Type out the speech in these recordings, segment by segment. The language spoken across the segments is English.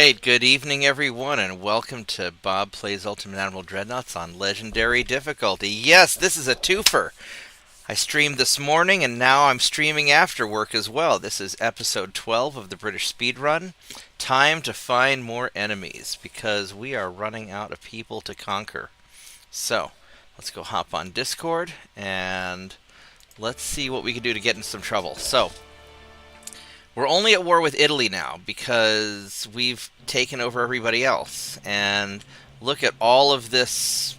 Alright, good evening everyone, and welcome to Bob Plays Ultimate Admiral Dreadnoughts on Legendary Difficulty. Yes, this is a twofer. I streamed this morning, and now I'm streaming after work as well. This is episode 12 of the British Speedrun. Time to find more enemies, because we are running out of people to conquer. So, let's go hop on Discord, and let's see what we can do to get in some trouble. So, we're only at war with Italy now because we've taken over everybody else. And look at all of this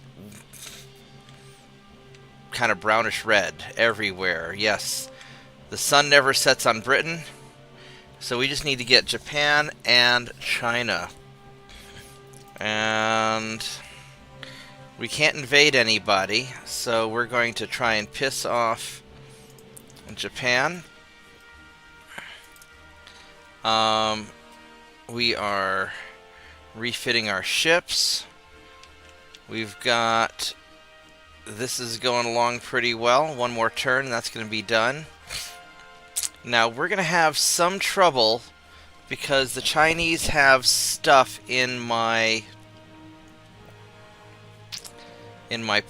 kind of brownish red everywhere. Yes, the sun never sets on Britain. So we just need to get Japan and China. And we can't invade anybody, so we're going to try and piss off Japan. We are refitting our ships. We've got... This is going along pretty well. One more turn, and that's going to be done. Now, we're going to have some trouble because the Chinese have stuff in my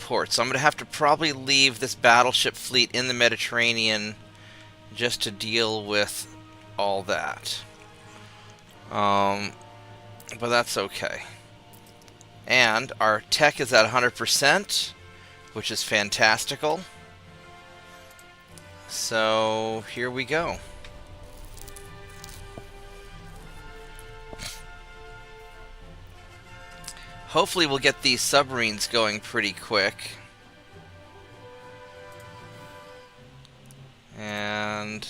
port. So I'm going to have to probably leave this battleship fleet in the Mediterranean just to deal with all that. But that's okay. And our tech is at 100%, which is fantastical. So here we go. Hopefully we'll get these submarines going pretty quick. And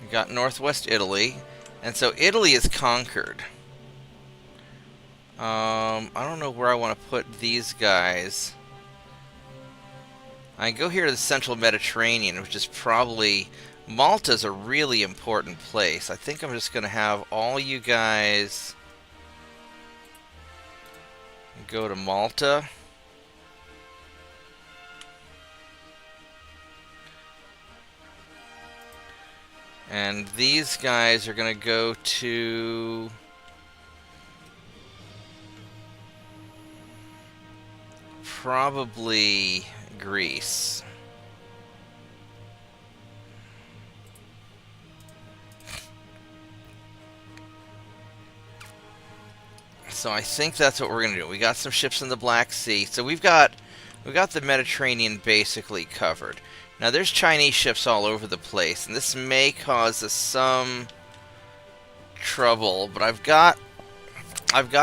we got Northwest Italy, and so Italy is conquered. I don't know where I want to put these guys. I go here to the Central Mediterranean, which is probably... Malta's a really important place. I think I'm just going to have all you guys go to Malta. And these guys are going to go to... probably Greece. So I think that's what we're going to do. We got some ships in the Black Sea. So we've got the Mediterranean basically covered. Now there's Chinese ships all over the place, and this may cause us some trouble, but I've got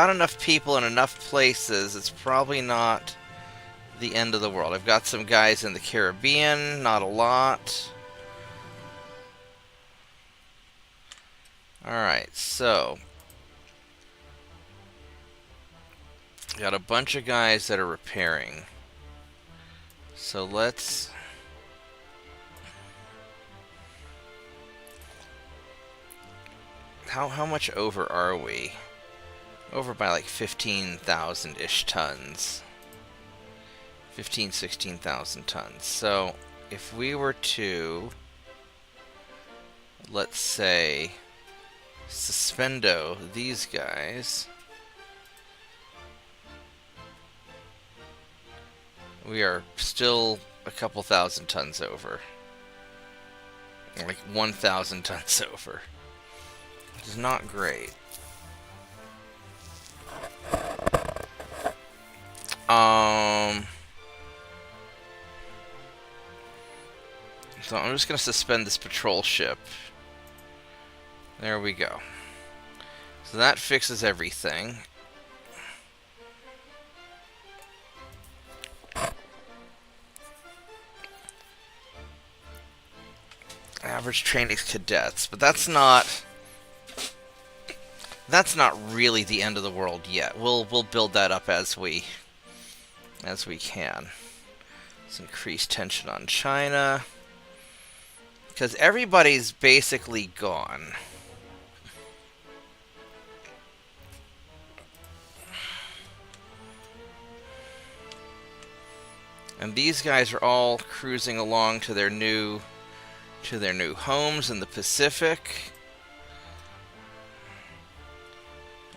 enough people in enough places. It's probably not the end of the world. I've got some guys in the Caribbean, not a lot. Alright, so got a bunch of guys that are repairing. So let's... How much over are we? Over by like 15,000-ish tons. 16,000 tons. So if we were to, let's say, suspendo these guys, we are still a couple thousand tons over. Like 1,000 tons over. Which is not great. So I'm just going to suspend this patrol ship. There we go. So that fixes everything. Average training cadets, but that's not really the end of the world yet. We'll build that up as we can. Let's increase tension on China, because everybody's basically gone. And these guys are all cruising along to their new to their new homes in the Pacific.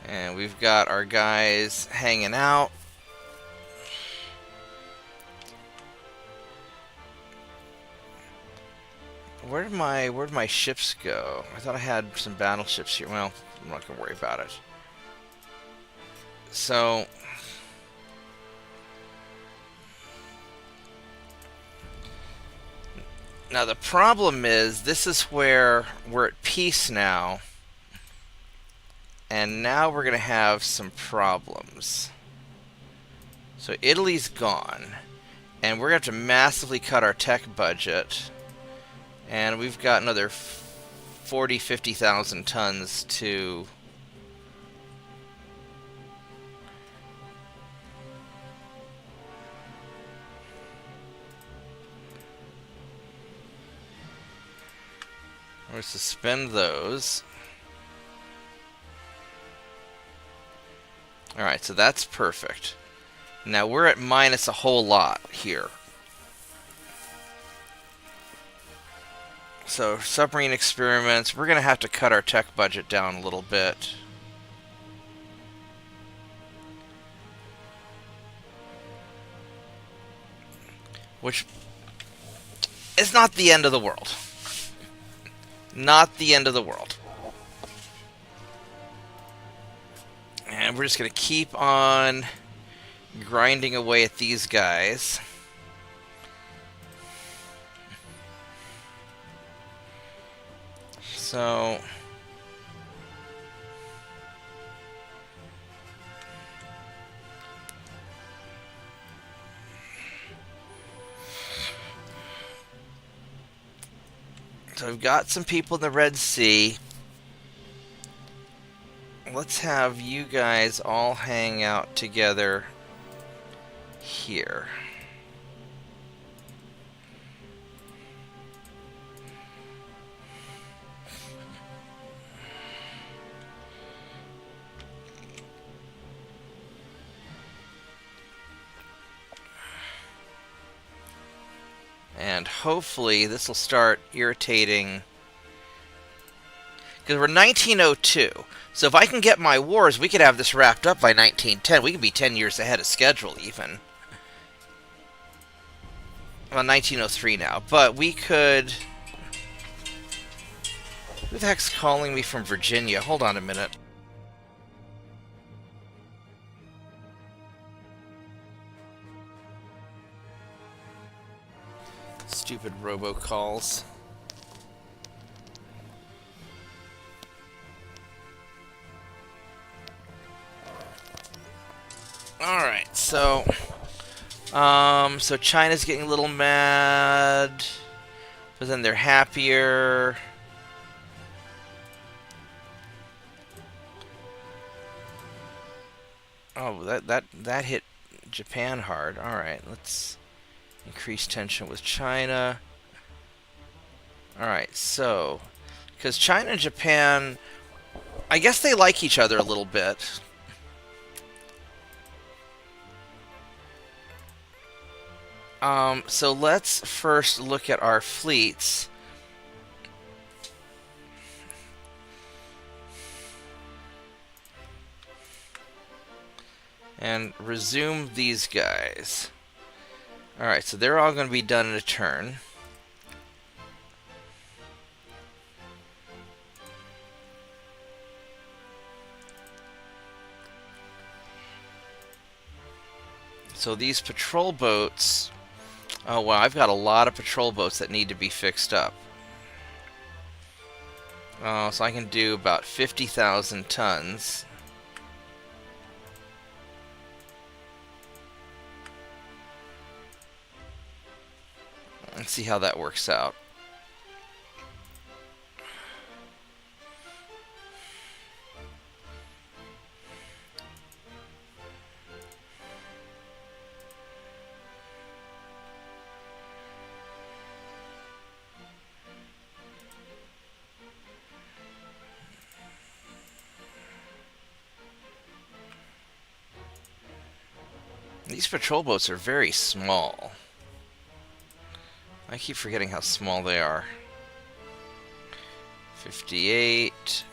And we've got our guys hanging out. Where'd my ships go? I thought I had some battleships here. Well, I'm not gonna worry about it. So now the problem is, this is where we're at peace now. And now we're going to have some problems. So Italy's gone. And we're going to have to massively cut our tech budget. And we've got another 50,000 tons to... We're going to suspend those. Alright, so that's perfect. Now we're at minus a whole lot here. So, submarine experiments, we're going to have to cut our tech budget down a little bit. Which is not the end of the world. Not the end of the world. And we're just going to keep on grinding away at these guys. So... So we've got some people in the Red Sea. Let's have you guys all hang out together here. And hopefully this will start irritating, because we're 1902. So if I can get my wars, we could have this wrapped up by 1910. We could be 10 years ahead of schedule, even. Well, 1903 now. But we could... Who the heck's calling me from Virginia? Hold on a minute. Stupid robocalls. Alright, so China's getting a little mad, but then they're happier. Oh, that hit Japan hard. Alright, let's increase tension with China. Alright, so because China and Japan, I guess they like each other a little bit. So let's first look at our fleets. And resume these guys. Alright, so they're all going to be done in a turn. So these patrol boats... Oh, wow, I've got a lot of patrol boats that need to be fixed up. So I can do about 50,000 tons. Let's see how that works out. These patrol boats are very small. I keep forgetting how small they are. 58.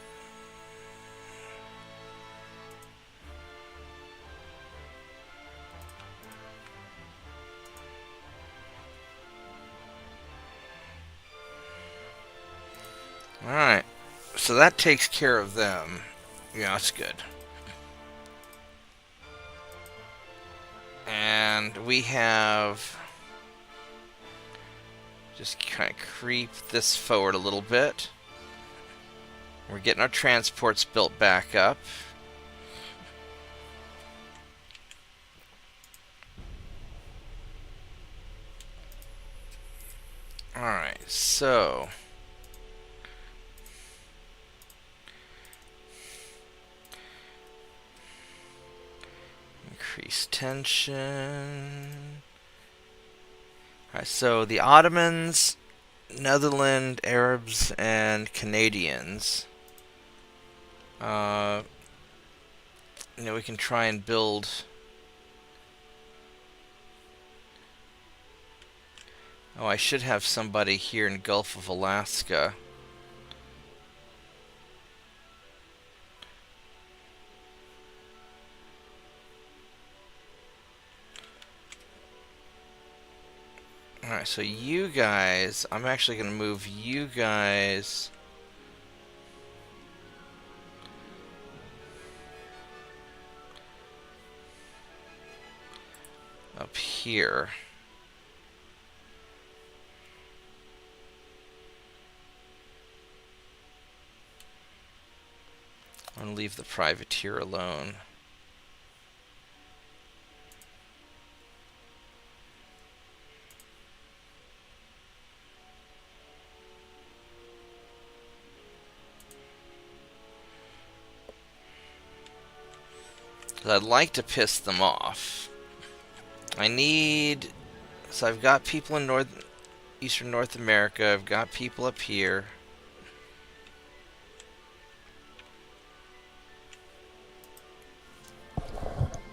Alright, so that takes care of them. Yeah, that's good. And we have... just kind of creep this forward a little bit. We're getting our transports built back up. Alright, so... increase tension. Alright, so the Ottomans, Netherlands, Arabs, and Canadians. We can try and build... oh, I should have somebody here in Gulf of Alaska. Alright, so you guys, I'm actually going to move you guys up here. I'm going to leave the privateer alone. I'd like to piss them off. I need... so I've got people in Eastern North America. I've got people up here.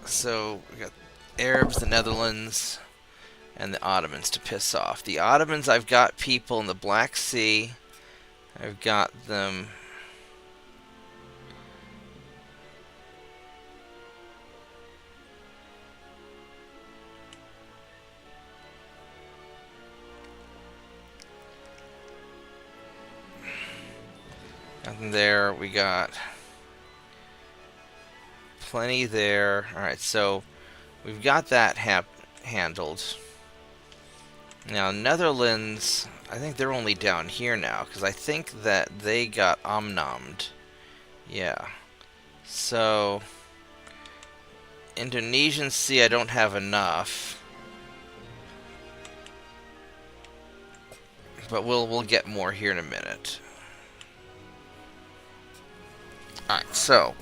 So we got Arabs, the Netherlands, and the Ottomans to piss off. The Ottomans, I've got people in the Black Sea. I've got them... nothing there. We got plenty there. Alright, so we've got that handled. Now, Netherlands, I think they're only down here now, because I think that they got omnommed. Yeah. So, Indonesian Sea, I don't have enough. But we'll get more here in a minute. Alright, so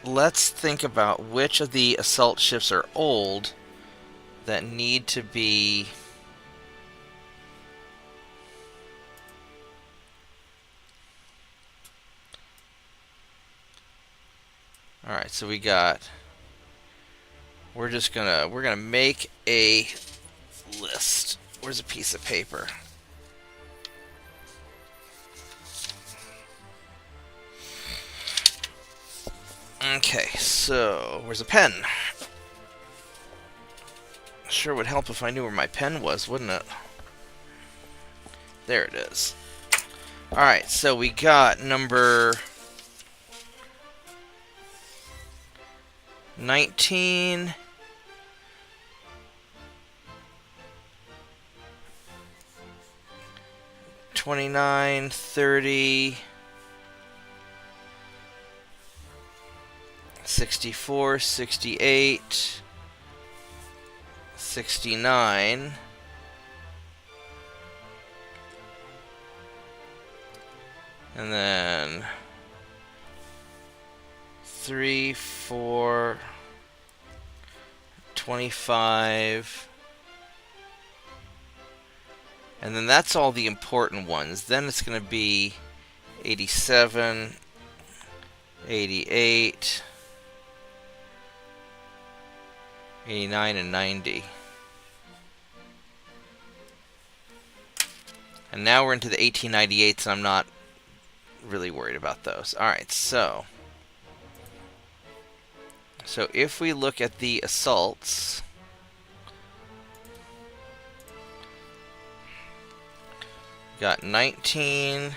let's think about which of the assault ships are old that need to be... alright, so we got... we're gonna make a list. Where's a piece of paper? Okay, so where's a pen? Sure would help if I knew where my pen was, wouldn't it? There it is. Alright, so we got number 19, 29, 30, 64, 68, 69, and then 3, 4, 25, and then that's all the important ones. Then it's going to be 87, 88, 89, and 90. And now we're into the 1898s, and I'm not really worried about those. Alright, so if we look at the assaults, got 19,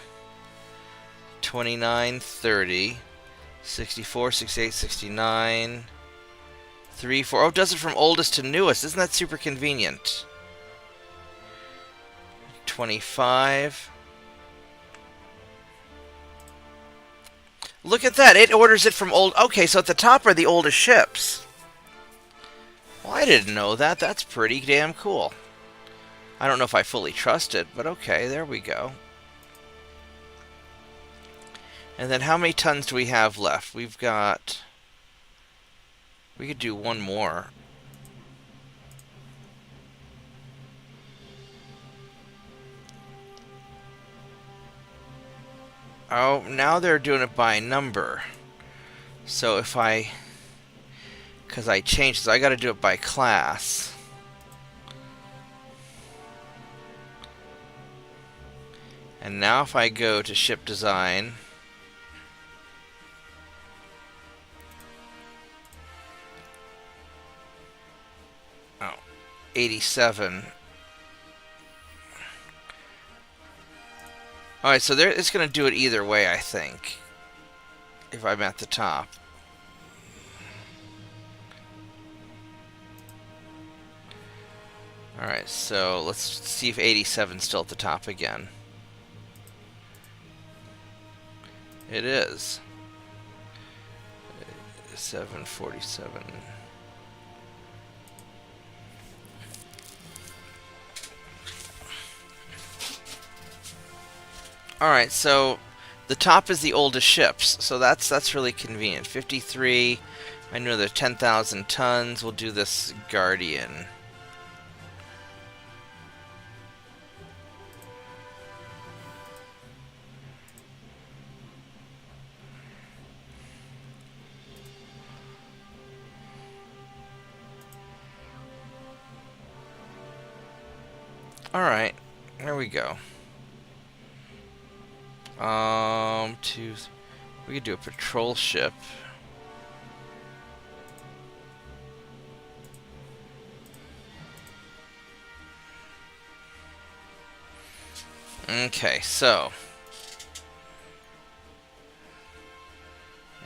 29, 30, 64, 68, 69, 3, 4. Oh, it does it from oldest to newest. Isn't that super convenient? 25. Look at that. It orders it from old. Okay, so at the top are the oldest ships. Well, I didn't know that. That's pretty damn cool. I don't know if I fully trust it, but okay, there we go. And then how many tons do we have left? We've got... We could do one more. Oh, now they're doing it by number. So if I... Because I changed, so I got to do it by class. And now if I go to ship design... Oh, 87. Alright, so it's going to do it either way, I think. If I'm at the top. Alright, so let's see if 87's still at the top again. It is. 747. Alright, so the top is the oldest ships, so that's really convenient. 53, I know they're 10,000 tons. We'll do this Guardian. Alright, there we go. We could do a patrol ship. Okay, so.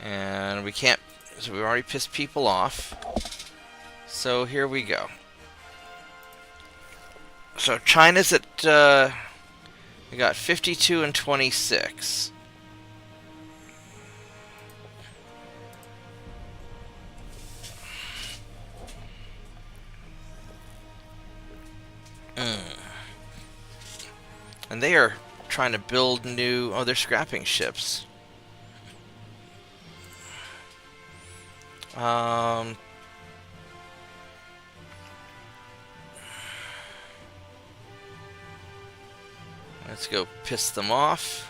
And we can't, so we've already pissed people off. So here we go. So China's at, we got 52 and 26. And they are trying to build new... Oh, they're scrapping ships. Let's go piss them off.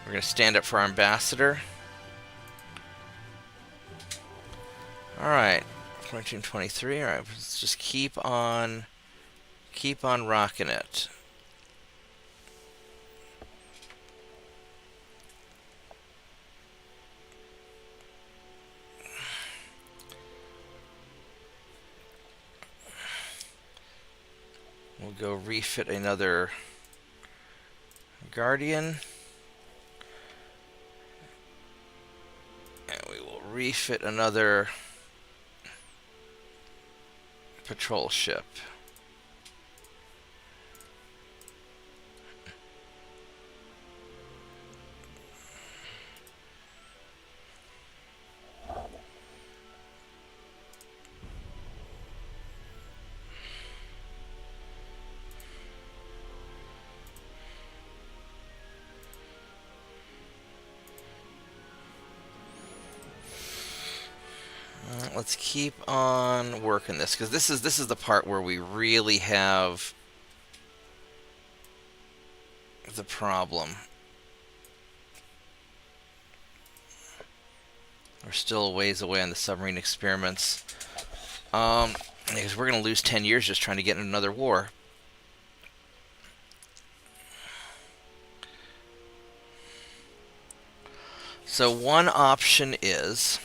We're going to stand up for our ambassador. Alright. 1923. Alright, let's just keep on rocking it. We'll go refit another Guardian. And we will refit another patrol ship. Let's keep on working this, because this is the part where we really have the problem. We're still a ways away on the submarine experiments, because we're going to lose 10 years just trying to get in another war. So one option is,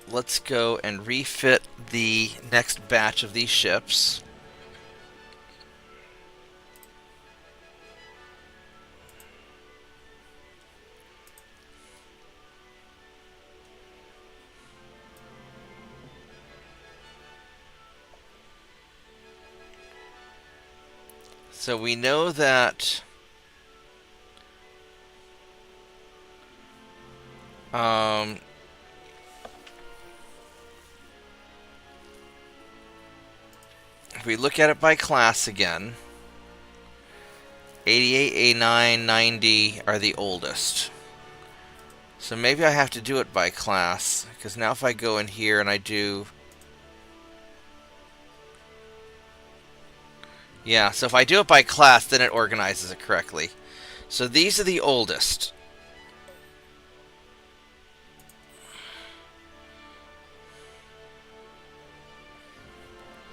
let's go and refit the next batch of these ships. So we know that if we look at it by class again, 88, A9, 90 are the oldest. So maybe I have to do it by class, because now if I go in here and I do... Yeah, so if I do it by class, then it organizes it correctly. So these are the oldest.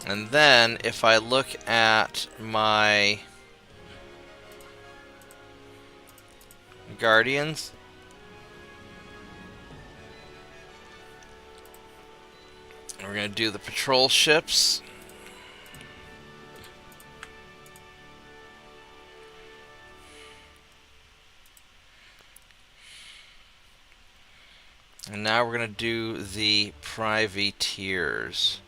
And then if I look at my Guardians, we're going to do the patrol ships. And now we're going to do the privateers.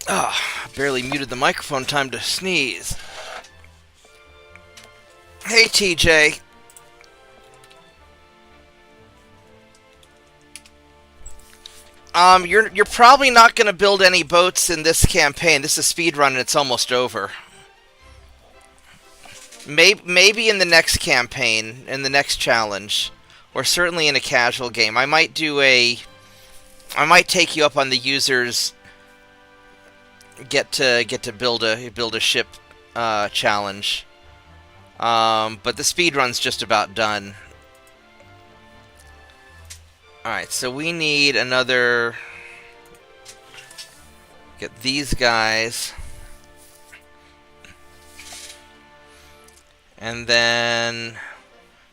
Ah, barely muted the microphone. Time to sneeze. Hey, TJ. You're probably not going to build any boats in this campaign. This is speedrun and it's almost over. Maybe in the next campaign, in the next challenge, or certainly in a casual game. I might take you up on the users get to build a ship challenge. But the speedrun's just about done. Alright, so we need another... Get these guys. And then...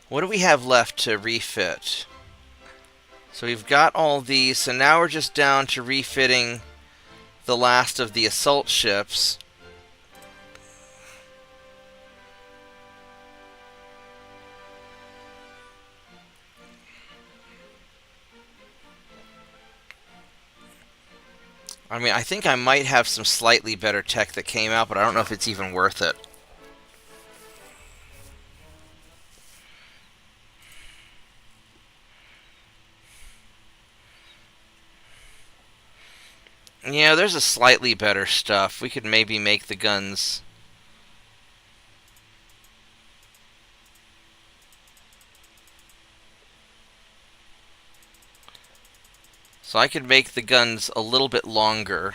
What do we have left to refit? So we've got all these, so now we're just down to refitting the last of the assault ships. I mean, I think I might have some slightly better tech that came out, but I don't know if it's even worth it. Yeah, there's a slightly better stuff. We could maybe make the guns... So I could make the guns a little bit longer.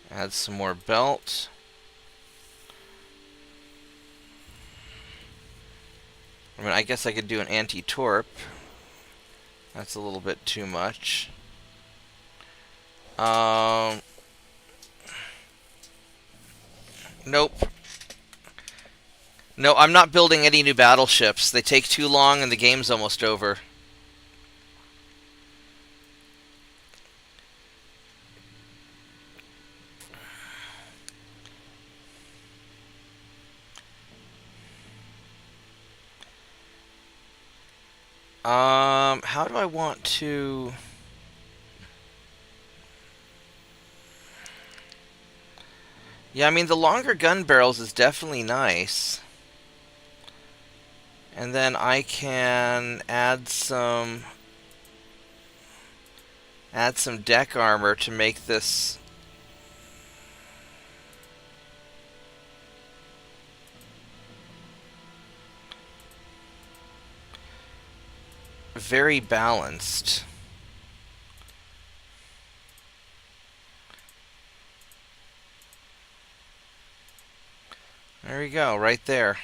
Add some more belt. I mean, I guess I could do an anti-torp. That's a little bit too much. Nope. No, I'm not building any new battleships. They take too long and the game's almost over. How do I want to... Yeah, I mean, the longer gun barrels is definitely nice. And then I can add some deck armor to make this... very balanced. There we go, right there.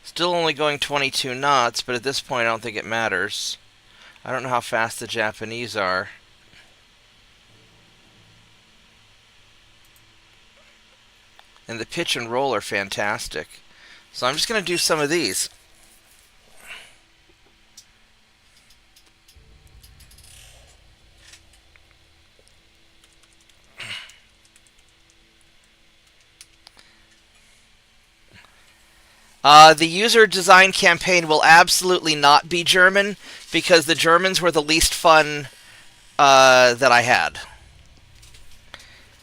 Still only going 22 knots, but at this point I don't think it matters. I don't know how fast the Japanese are. And the pitch and roll are fantastic. So I'm just going to do some of these. The user design campaign will absolutely not be German, because the Germans were the least fun that I had.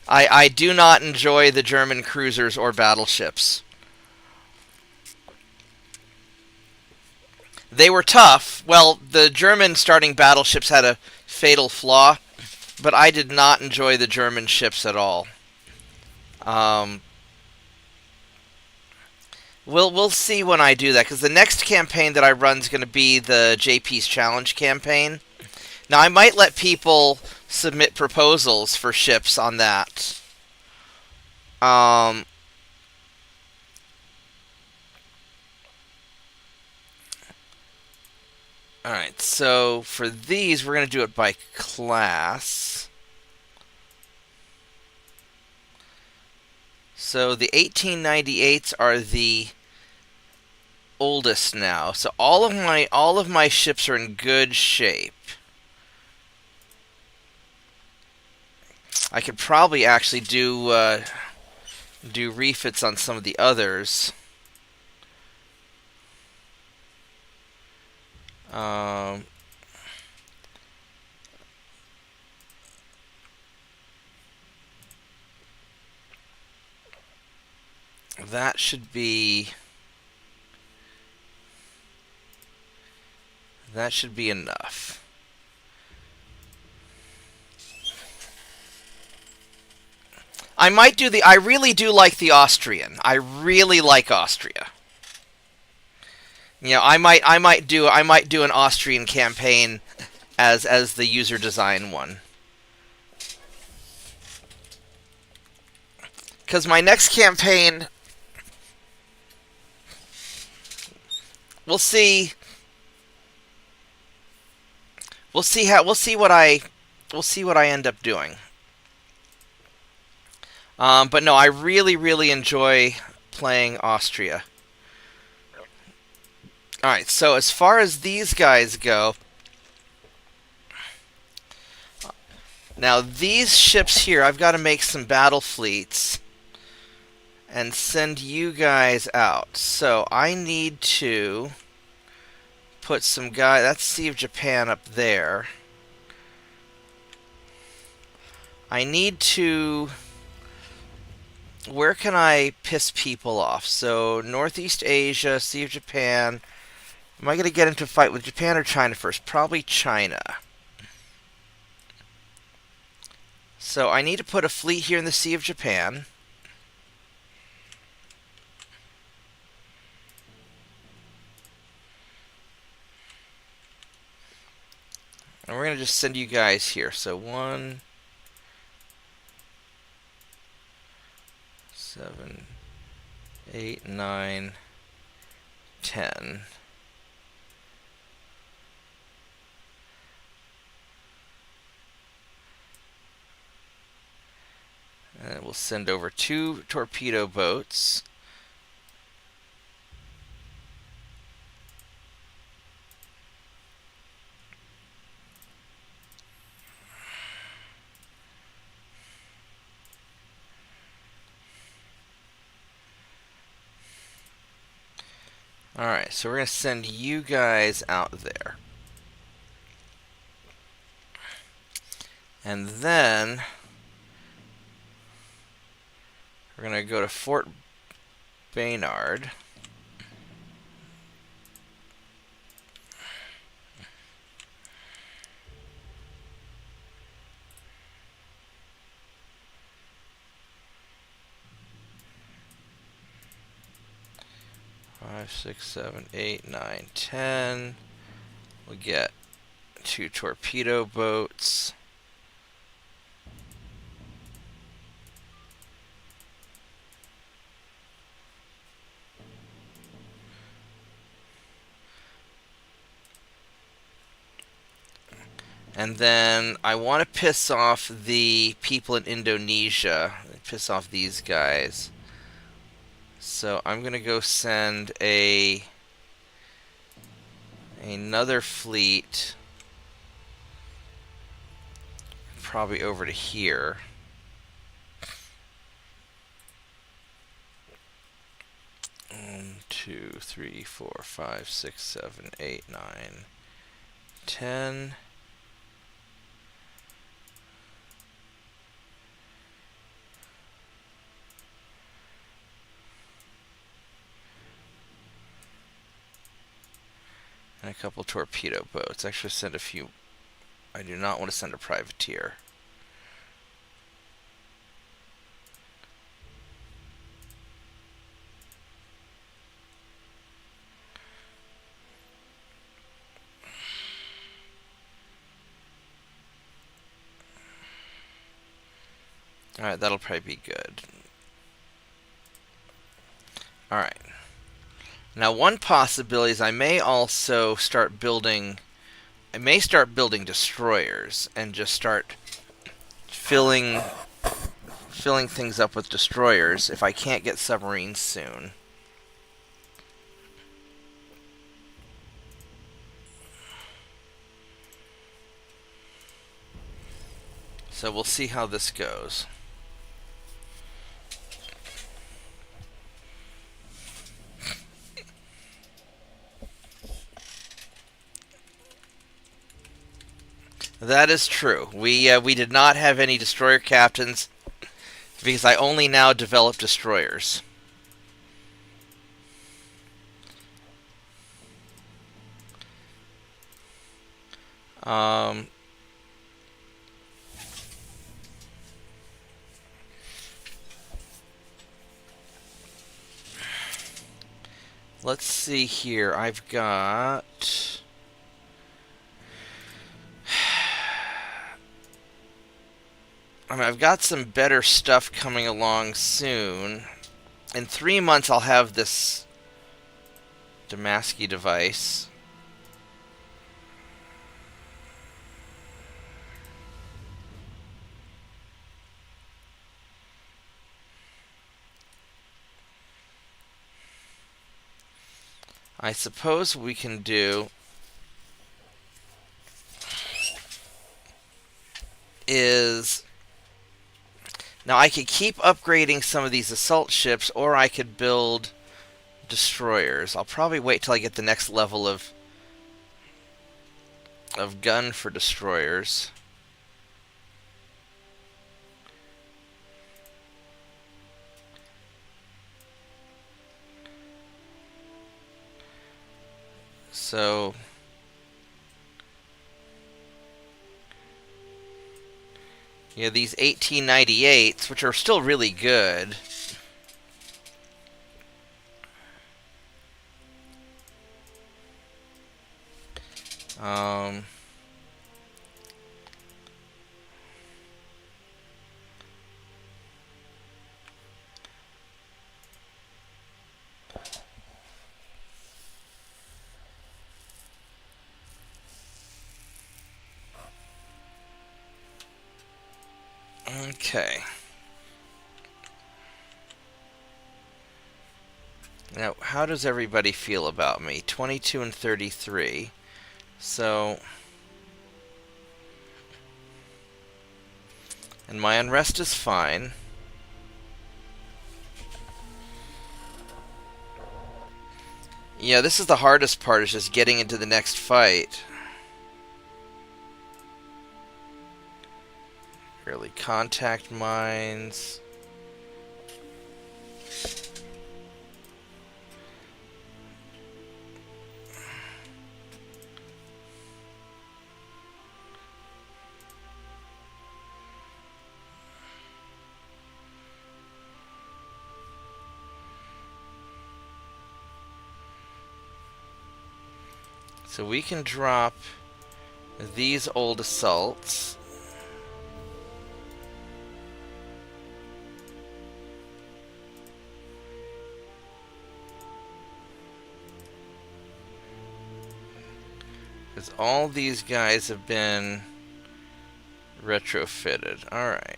I do not enjoy the German cruisers or battleships. They were tough. Well, the German starting battleships had a fatal flaw, but I did not enjoy the German ships at all. We'll see when I do that, because the next campaign that I run is going to be the JP's Challenge campaign. Now, I might let people submit proposals for ships on that. Alright, so for these, we're going to do it by class. So the 1898s are the oldest now. So all of my ships are in good shape. I could probably actually do refits on some of the others. That should be enough. I might do I really do like the Austrian. I really like Austria. You know, I might do an Austrian campaign as the user design one. Cuz my next campaign, we'll see what I end up doing. But no, I really enjoy playing Austria. Alright, so as far as these guys go, now these ships here, I've got to make some battle fleets and send you guys out. So I need to put some guys, that's Sea of Japan up there. I need to, where can I piss people off? So Northeast Asia, Sea of Japan. Am I going to get into a fight with Japan or China first? Probably China. So I need to put a fleet here in the Sea of Japan. And we're going to just send you guys here. So 1, 7, 8, 9, 10. And we'll send over 2 torpedo boats. Alright, so we're going to send you guys out there. And then we're going to go to Fort Baynard. 5, 6, 7, 8, 9, 10. We get 2 torpedo boats. And then I want to piss off the people in Indonesia. Piss off these guys. So I'm going to go send another fleet probably over to here. 1, 2, 3, 4, 5, 6, 7, 8, 9, 10. And a couple torpedo boats. Actually, send a few. I do not want to send a privateer. Alright, that'll probably be good. Alright. Now, one possibility is I may also start building... I may start building destroyers and just start filling things up with destroyers if I can't get submarines soon. So we'll see how this goes. That is true. We did not have any destroyer captains because I only now develop destroyers. Let's see here. I've got... I mean, I've got some better stuff coming along soon. In 3 months, I'll have this Damasky device. I suppose we can do is... Now, I could keep upgrading some of these assault ships, or I could build destroyers. I'll probably wait till I get the next level of gun for destroyers. So... yeah, these 1898s, which are still really good. Okay. Now, how does everybody feel about me? 22 and 33. So... and my unrest is fine. Yeah, this is the hardest part, is just getting into the next fight. Early contact mines. So we can drop these old assaults. Because all these guys have been retrofitted. Alright.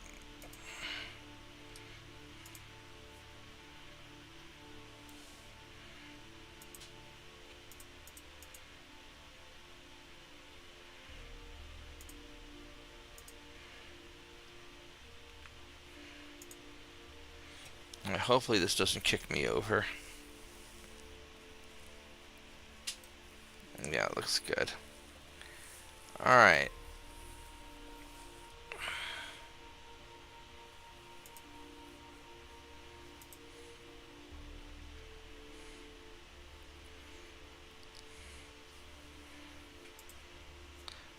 Hopefully this doesn't kick me over. Yeah, it looks good. Alright.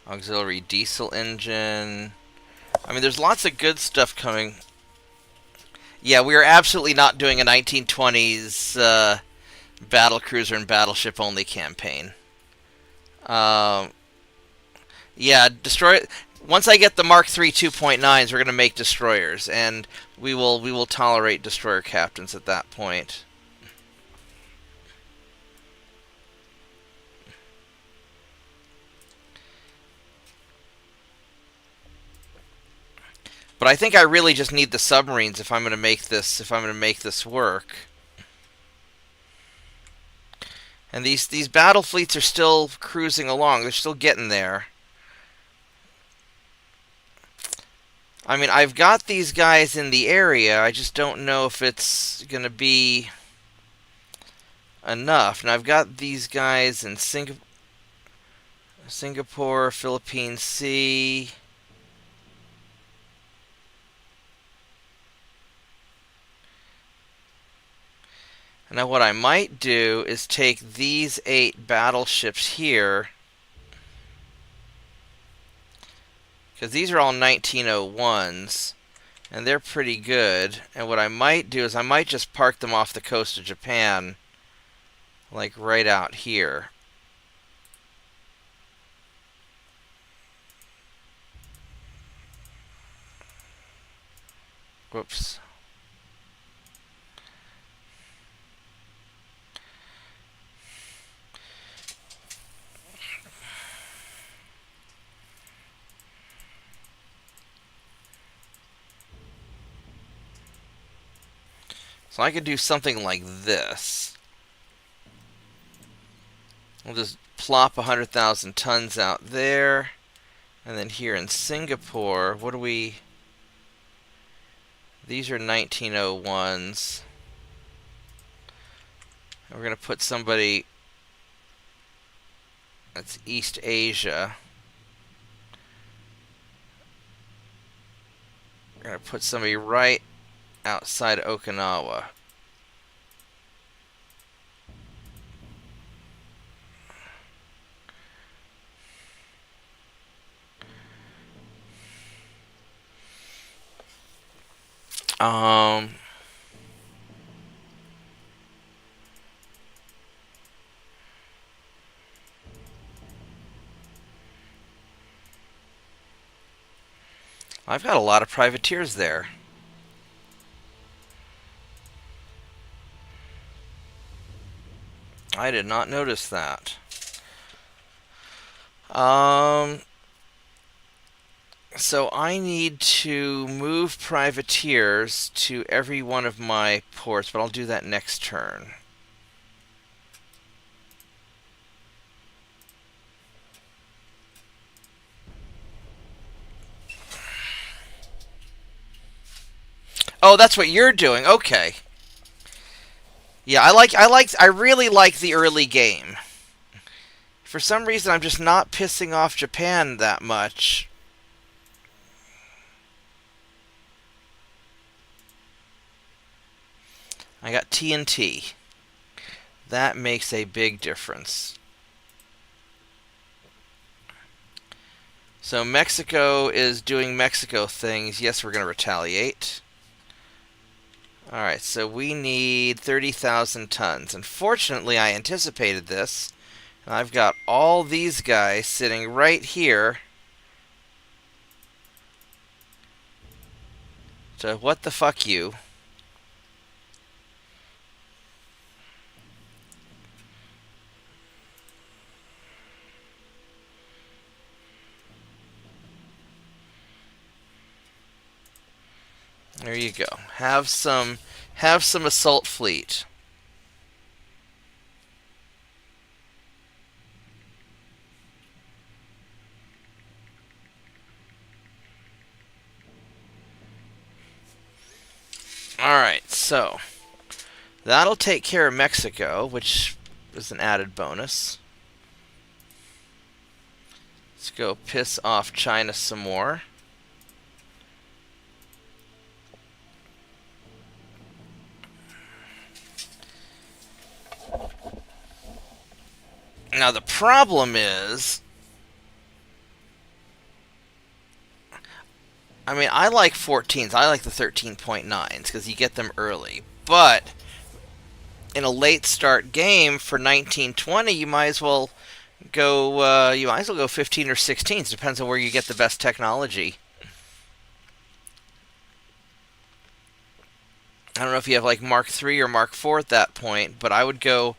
Auxiliary diesel engine. I mean, there's lots of good stuff coming. Yeah, we are absolutely not doing a 1920s battle cruiser and battleship only campaign. Yeah, destroy. Once I get the Mark III 2.9s, we're gonna make destroyers, and we will tolerate destroyer captains at that point. But I think I really just need the submarines if I'm gonna make this work. And these battle fleets are still cruising along. They're still getting there. I mean, I've got these guys in the area. I just don't know if it's going to be enough. And I've got these guys in Singapore, Philippine Sea. And now what I might do is take these 8 battleships here, because these are all 1901s, and they're pretty good. And what I might do is I might just park them off the coast of Japan, like right out here. Whoops. So I could do something like this. We'll just plop 100,000 tons out there. And then here in Singapore, what do we... These are 1901s. And we're going to put somebody... That's East Asia. We're going to put somebody right outside Okinawa. I've got a lot of privateers there. I did not notice that. So I need to move privateers to every one of my ports, but I'll do that next turn. Oh, that's what you're doing. Okay. Yeah, I really like the early game. For some reason, I'm just not pissing off Japan that much. I got TNT. That makes a big difference. So Mexico is doing Mexico things. Yes, we're going to retaliate. Alright, so we need 30,000 tons. Unfortunately, I anticipated this, And I've got all these guys sitting right here. So what the fuck you? There you go. Have some assault fleet. Alright, so that'll take care of Mexico, which is an added bonus. Let's go piss off China some more. Now the problem is, I mean, I like 14s. I like the 13.9s because you get them early. But in a late start game for 1920, you might as well go. You might as well go 15 or 16s. Depends on where you get the best technology. I don't know if you have like Mark III or Mark IV at that point, but I would go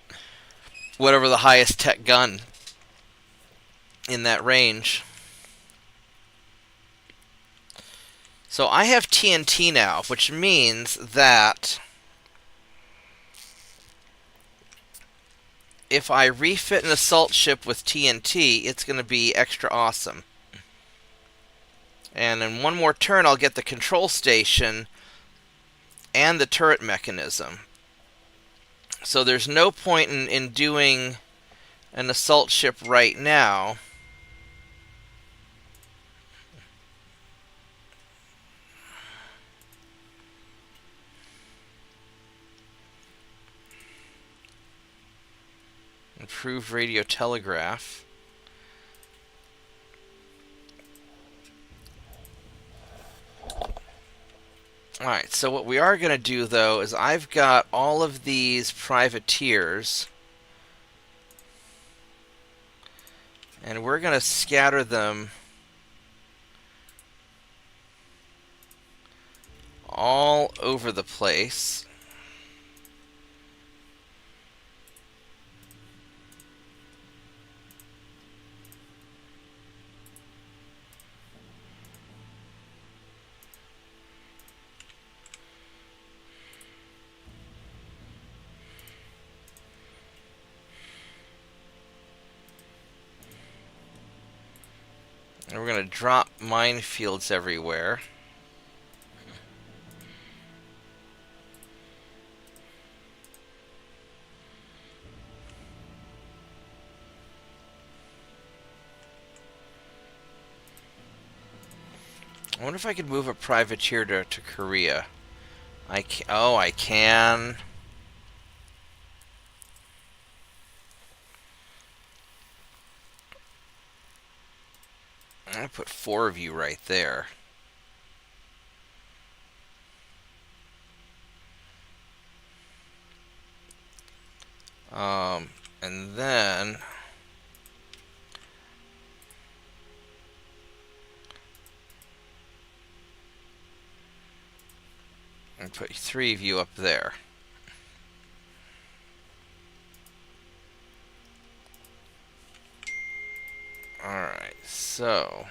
whatever the highest tech gun in that range. So I have TNT now, which means that if I refit an assault ship with TNT, it's going to be extra awesome. And in one more turn, I'll get the control station and the turret mechanism. So there's no point in doing an assault ship right now. Improved radio telegraph. Alright, so what we are going to do, though, is I've got all of these privateers. And we're going to scatter them all over the place. And we're going to drop minefields everywhere. I wonder if I could move a privateer to Korea. Oh, I can. I'm going to put 4 of you right there. And then and put 3 of you up there. Alright, so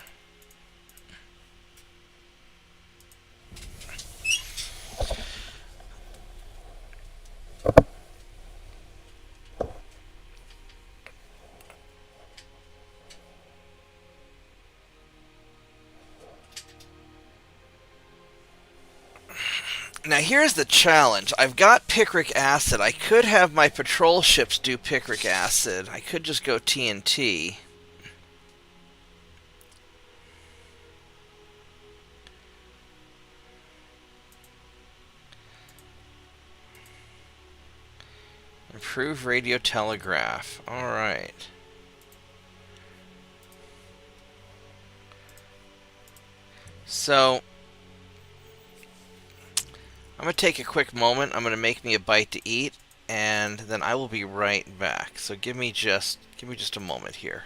now here's the challenge. I've got picric acid. I could have my patrol ships do picric acid. I could just go TNT. Improve radio telegraph. Alright. So I'm going to take a quick moment. I'm going to make me a bite to eat, and then I will be right back. So give me just a moment here.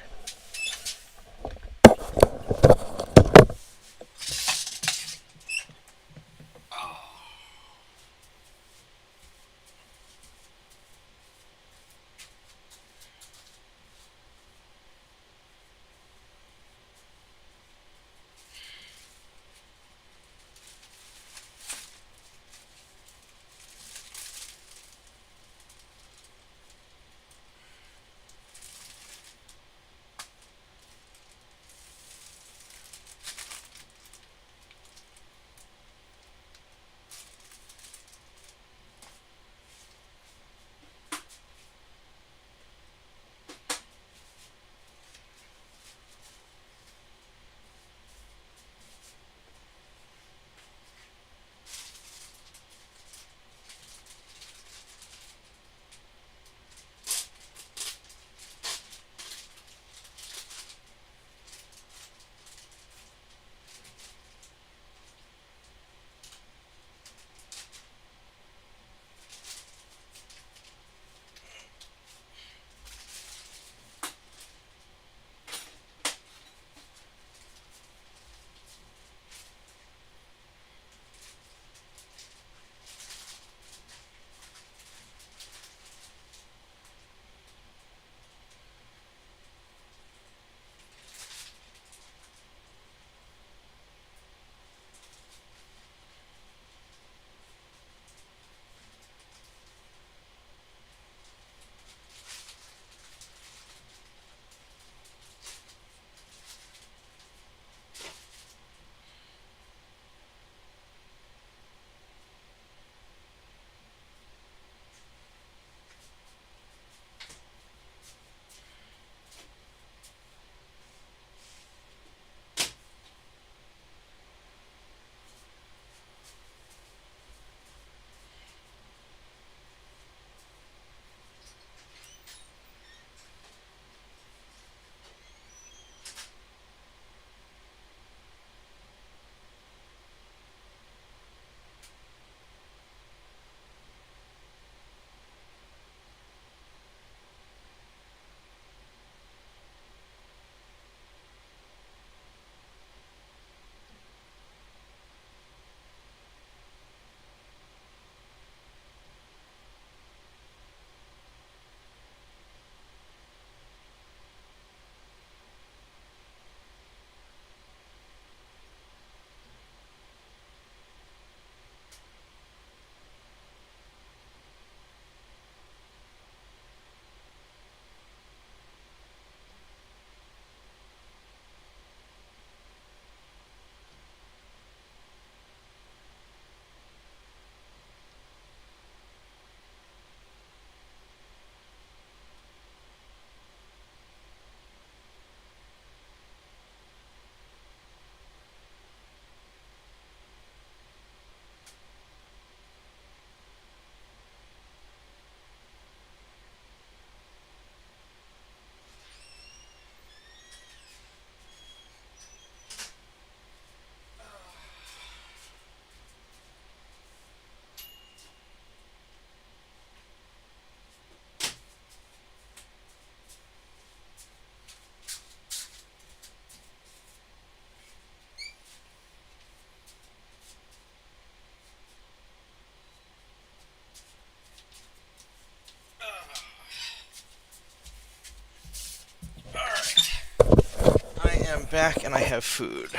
I'm back and I have food.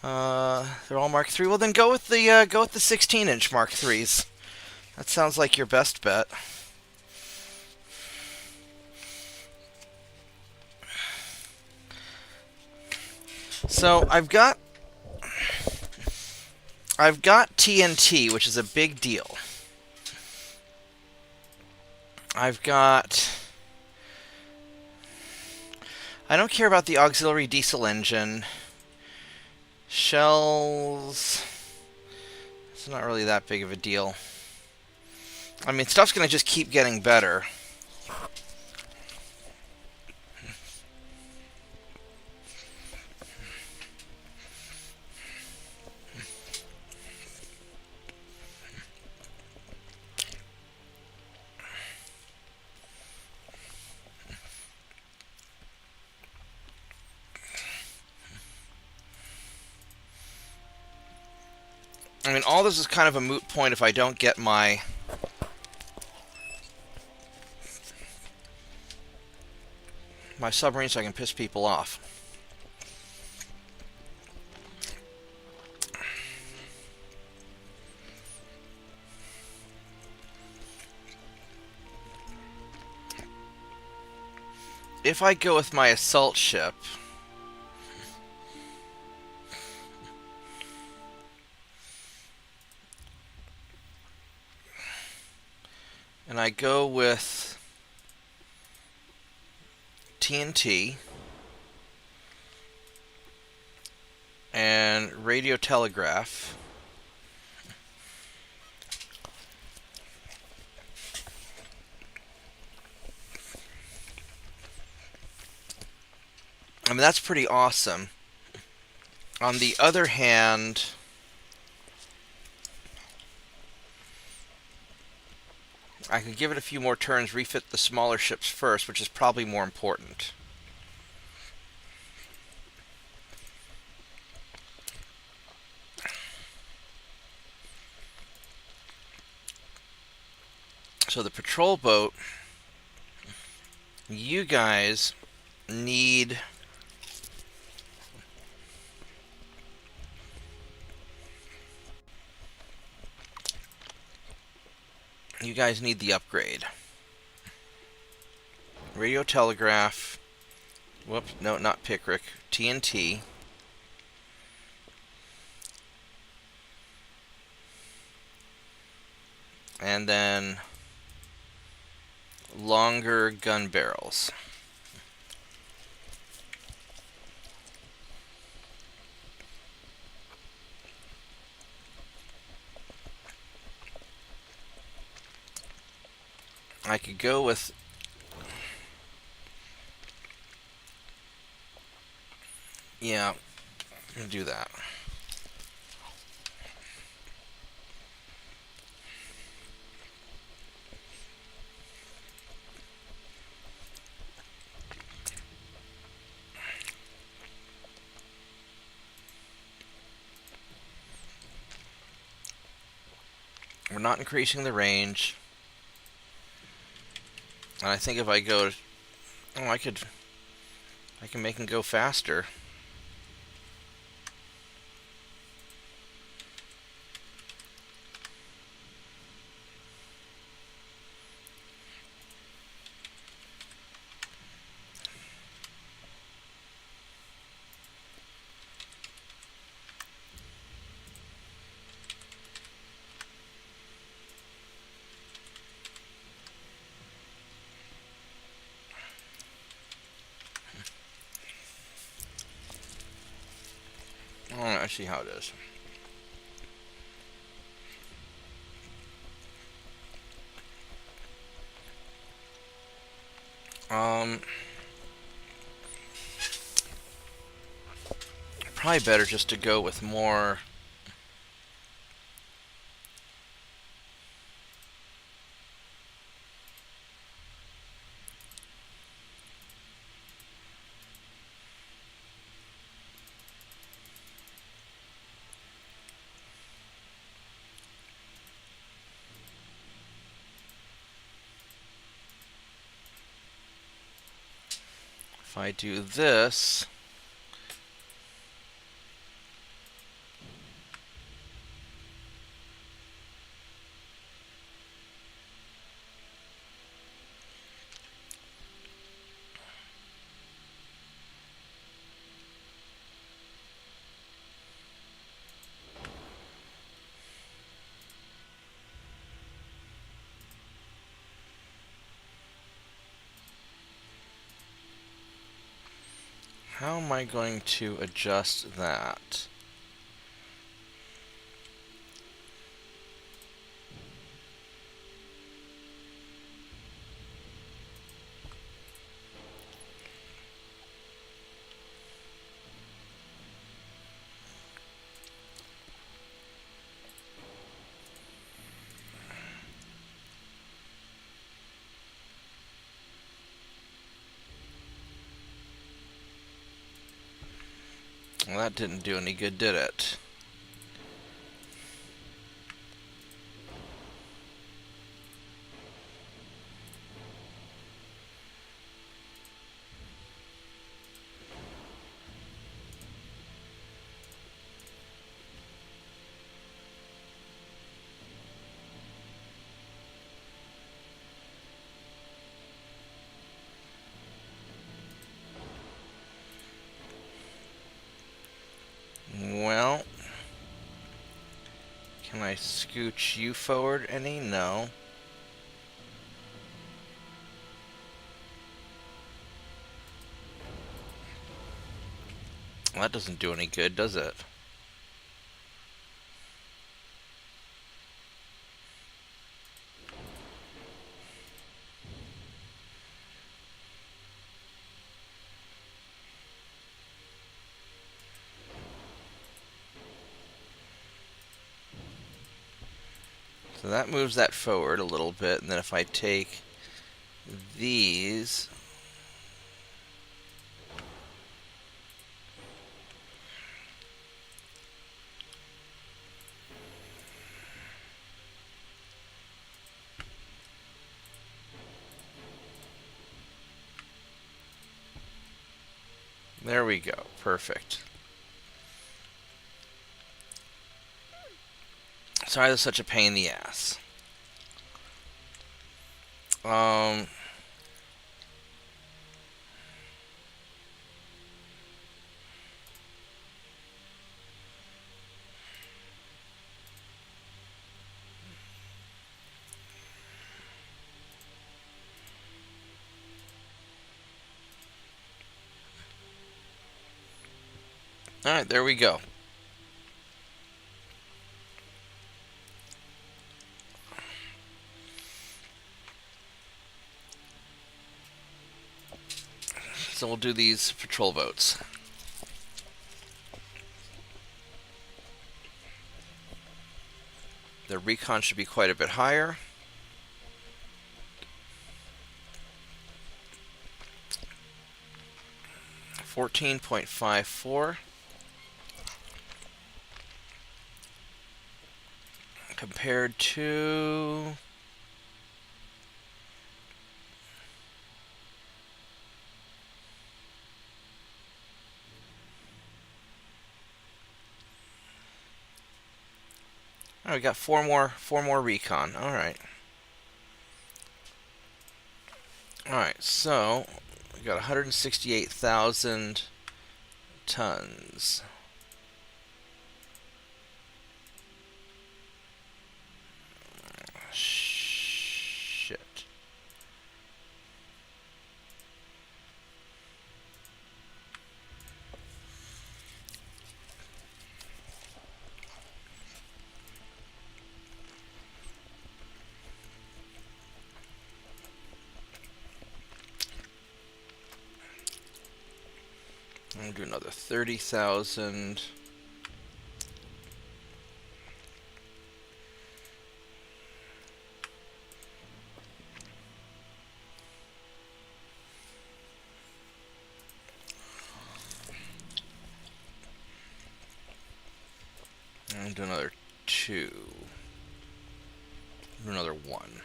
They're all Mark III. Well, then go with the 16-inch Mark IIIs. That sounds like your best bet. So I've got TNT, which is a big deal. I've got. I don't care about the auxiliary diesel engine. Shells. It's not really that big of a deal. I mean, stuff's going to just keep getting better. mean, all this is kind of a moot point if I don't get my submarine so I can piss people off. If I go with my assault ship, and I go with TNT and radio telegraph, I mean, that's pretty awesome. On the other hand, I could give it a few more turns, refit the smaller ships first, which is probably more important. So the patrol boat, you guys need the upgrade. Radio telegraph. Whoops, no, not Pickrick. TNT. And then longer gun barrels. I could go with yeah, I'm gonna do that. We're not increasing the range. And I think if I go, oh, I can make him go faster. Oh, I see how it is. Probably better just to go with more. If I do this, how am I going to adjust that? Well, that didn't do any good, did it? I scooch you forward any? No. Well, that doesn't do any good, does it? So that moves that forward a little bit, and then if I take these, there we go. Perfect. Sorry that's such a pain in the ass. Alright, there we go. So we'll do these patrol votes. The recon should be quite a bit higher. $14.54 compared to oh, we got four more recon. All right, so we got 168,000 tons. Shit. I'm gonna do another 30,000. And do another 2. Do another 1.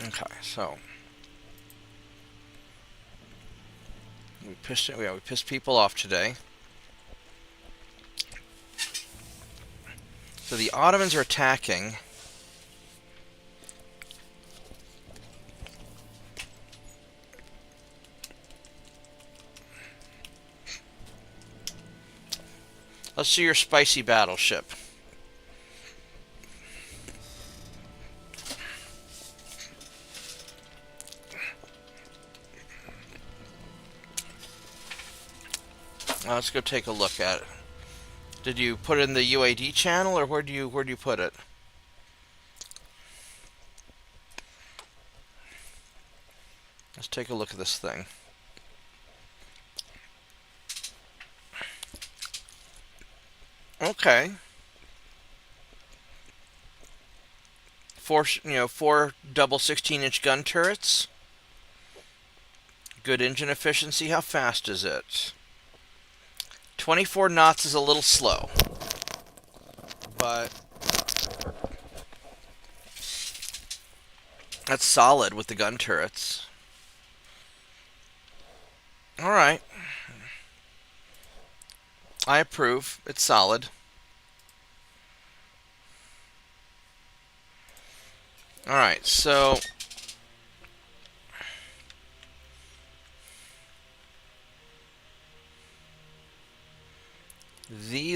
Okay, so we pissed people off today. So the Ottomans are attacking. Let's see your spicy battleship. Let's go take a look at it. Did you put it in the UAD channel, or where do you put it? Let's take a look at this thing. Okay. Four double 16-inch gun turrets. Good engine efficiency. How fast is it? 24 knots is a little slow, but that's solid with the gun turrets. All right. I approve. It's solid. All right, so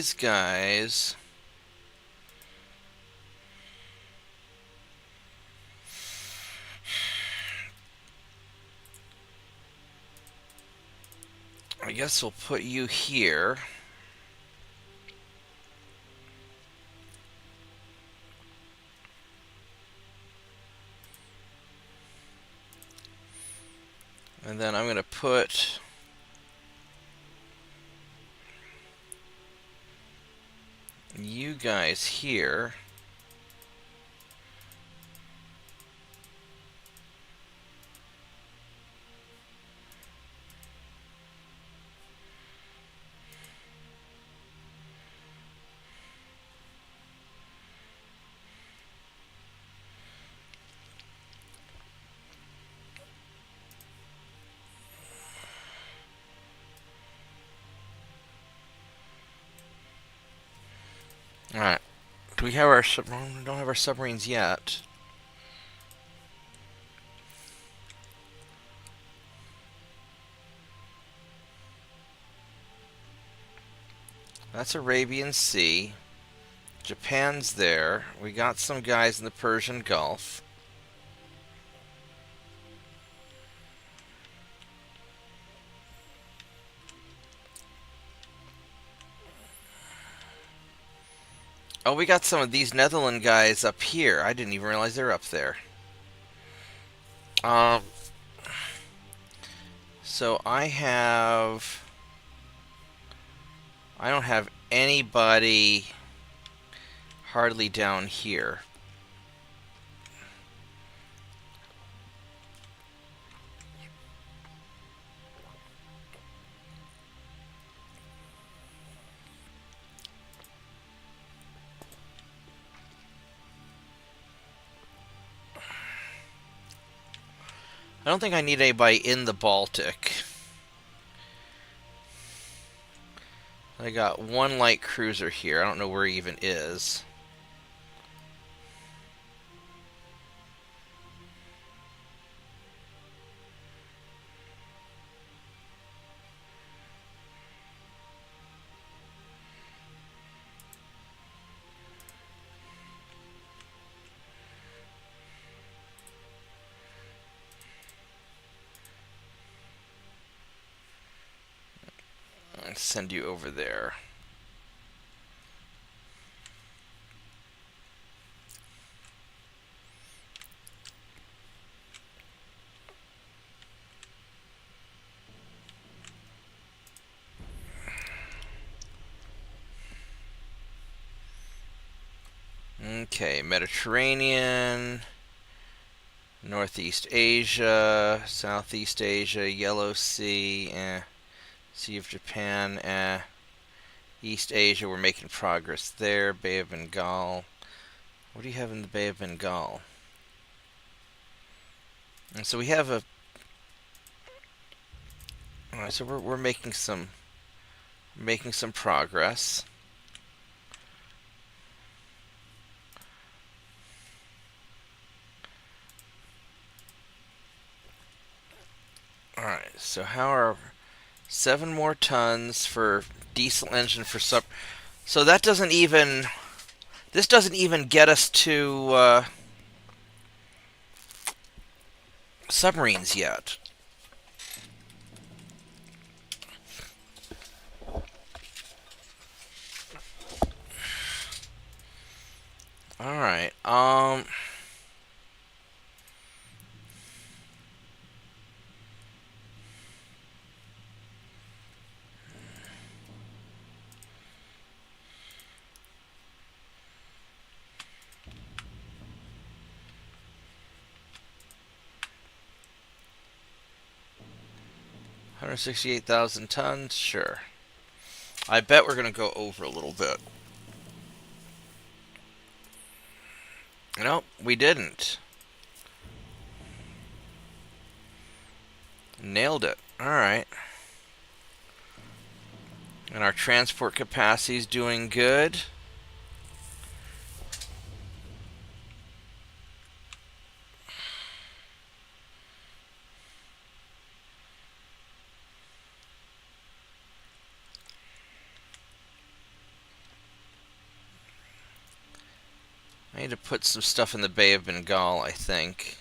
these guys... I guess we'll put you here. And then I'm going to put you guys here. Alright. Do we have our we don't have our submarines yet. That's Arabian Sea. Japan's there. We got some guys in the Persian Gulf. Oh, we got some of these Netherlands guys up here. I didn't even realize they're up there. So I don't have anybody hardly down here. I don't think I need anybody in the Baltic. I got one light cruiser here. I don't know where he even is. I'll send you over there. Okay, Mediterranean, Northeast Asia, Southeast Asia, Yellow Sea, Sea of Japan, East Asia, we're making progress there. Bay of Bengal. What do you have in the Bay of Bengal? And so we have a... Alright, so we're making some progress. Alright, so how are 7 more tons for diesel engine for sub... So that doesn't even... This doesn't even get us to submarines yet. Alright, 168,000 tons, sure. I bet we're going to go over a little bit. Nope, we didn't. Nailed it. Alright. And our transport capacity is doing good. I need to put some stuff in the Bay of Bengal, I think.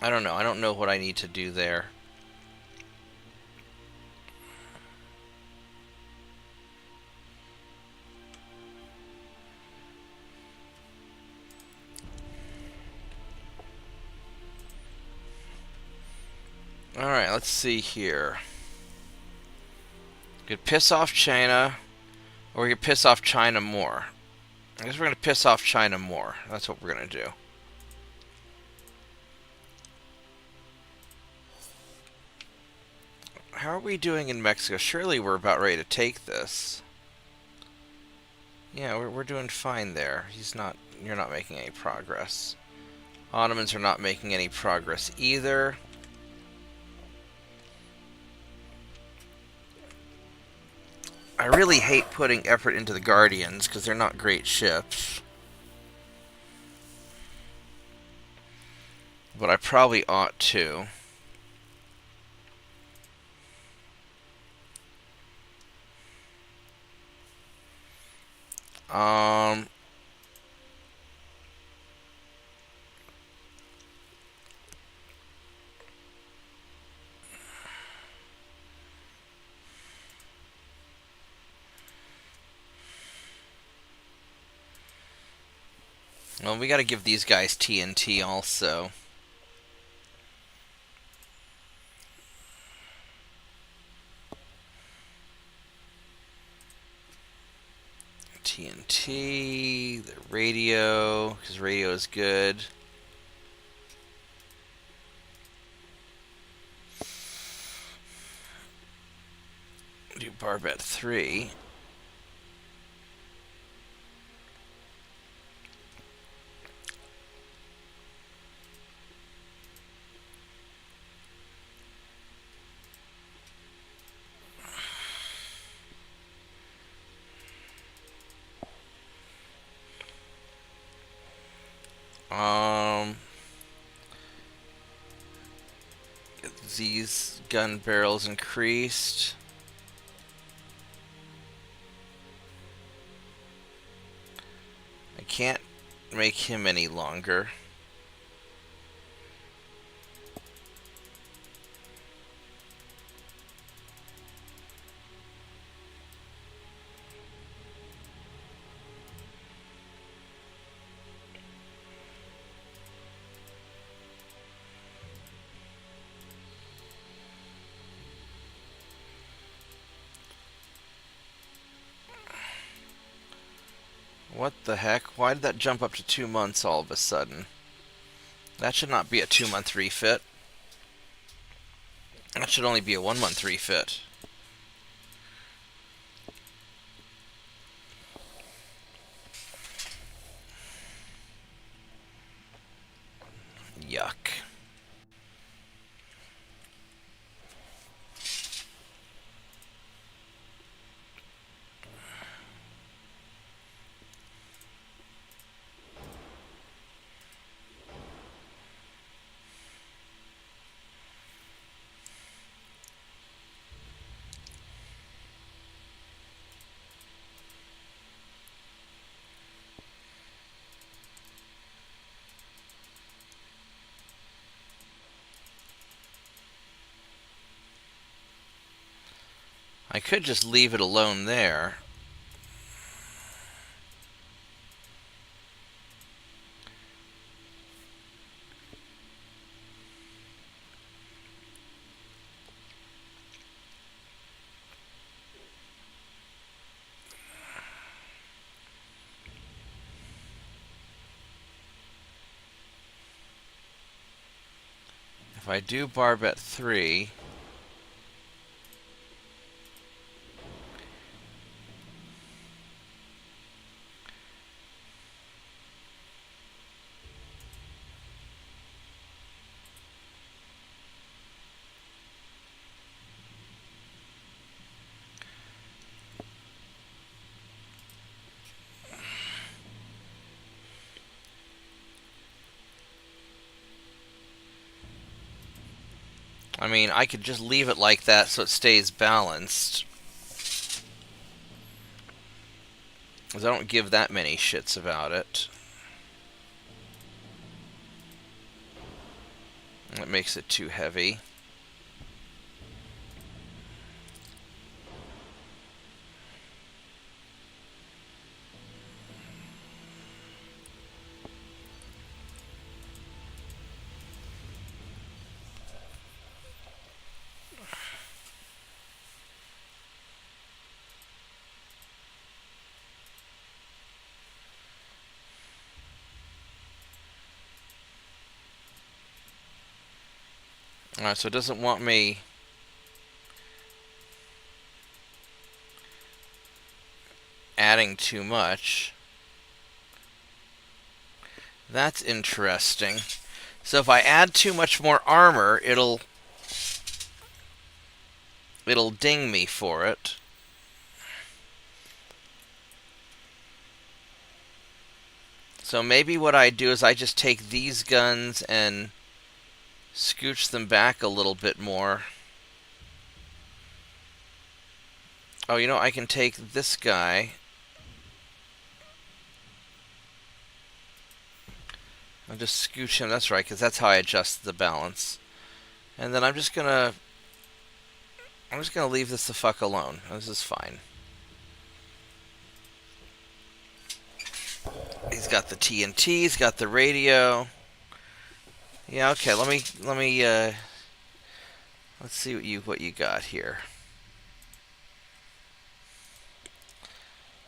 I don't know. I don't know what I need to do there. Alright, let's see here. We could piss off China, or we could piss off China more. I guess we're going to piss off China more. That's what we're going to do. How are we doing in Mexico? Surely we're about ready to take this. Yeah, we're doing fine there. You're not making any progress. Ottomans are not making any progress either. I really hate putting effort into the Guardians because they're not great ships. But I probably ought to. Um, well, we gotta give these guys TNT also. TNT, the radio, because radio is good. Do Barbet 3. Get these gun barrels increased. I can't make him any longer. What the heck? Why did that jump up to 2 months all of a sudden? That should not be a 2-month refit. That should only be a 1-month refit. Yuck. I could just leave it alone there. If I do Barbet 3... I mean, I could just leave it like that so it stays balanced. Because I don't give that many shits about it. That makes it too heavy. Alright, so it doesn't want me adding too much. That's interesting. So if I add too much more armor, it'll ding me for it. So maybe what I do is I just take these guns and scooch them back a little bit more. Oh, you know, I can take this guy. I'll just scooch him. That's right, because that's how I adjust the balance. And then I'm just gonna leave this the fuck alone. This is fine. He's got the TNT. He's got the radio. Yeah. Okay. Let me. Let's see what you got here.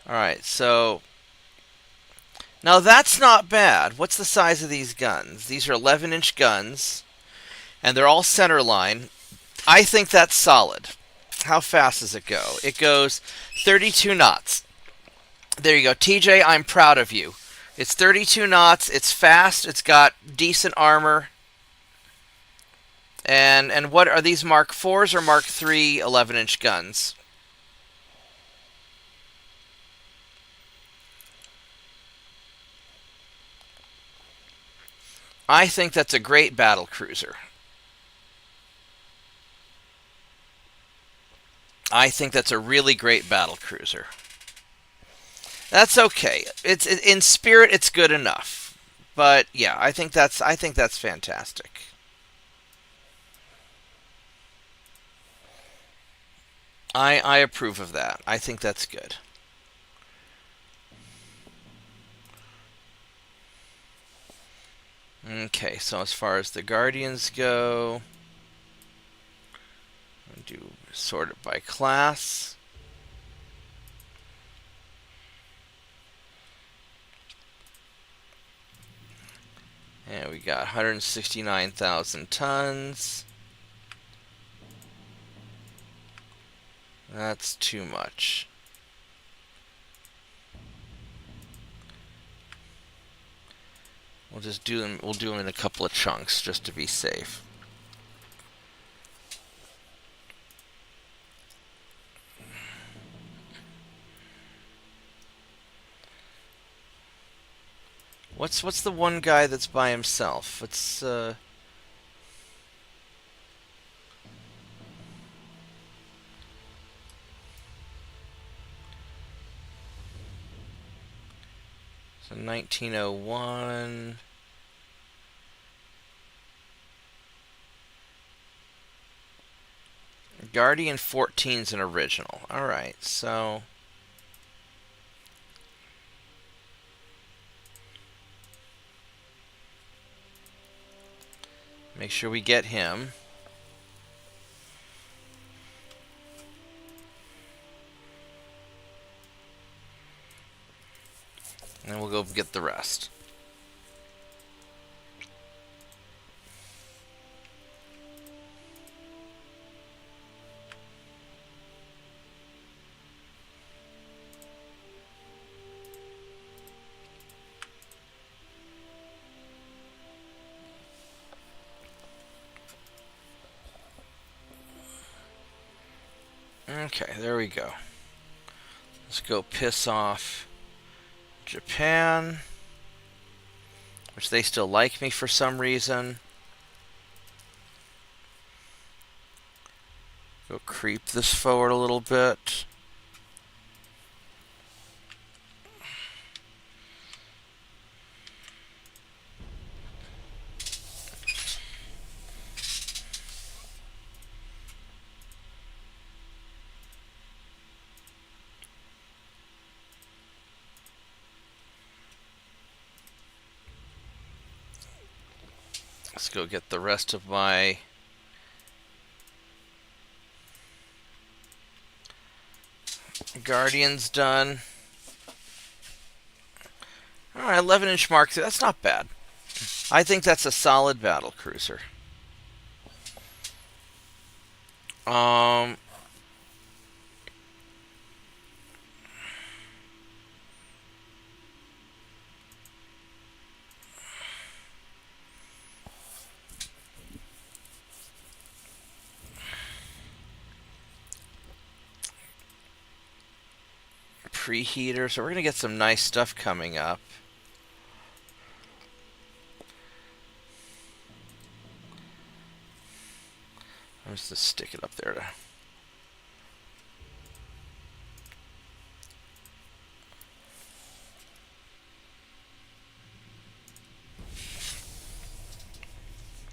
All right. So now that's not bad. What's the size of these guns? These are 11-inch guns, and they're all center line. I think that's solid. How fast does it go? It goes 32 knots. There you go. TJ, I'm proud of you. It's 32 knots. It's fast. It's got decent armor. And what are these, Mark 4s or Mark 3 11-inch guns? I think that's a great battle cruiser. I think that's a really great battle cruiser. That's okay. It's in spirit, it's good enough. But yeah, I think that's fantastic. I approve of that. I think that's good. Okay, so as far as the Guardians go, I'll do sort it by class. And we got 169,000 tons. That's too much. We'll just do them. We'll do them in a couple of chunks just to be safe. What's the one guy that's by himself? It's So 1901. Guardian 14's an original. Alright, so make sure we get him. And we'll go get the rest. Okay, there we go. Let's go piss off Japan, which they still like me for some reason. creep this forward a little bit. Let's go get the rest of my Guardians done. Alright, 11-inch Mark III. That's not bad. I think that's a solid battle cruiser. Preheater, so we're going to get some nice stuff coming up. I'm just going to stick it up there to...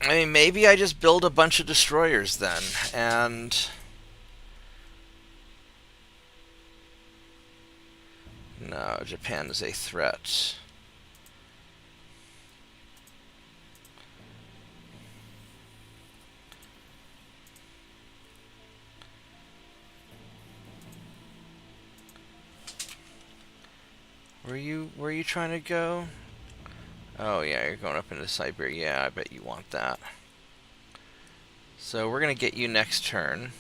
I mean, maybe I just build a bunch of destroyers then, and... No, Japan is a threat. Where you trying to go? Oh yeah, you're going up into Siberia. Yeah, I bet you want that. So we're gonna get you next turn.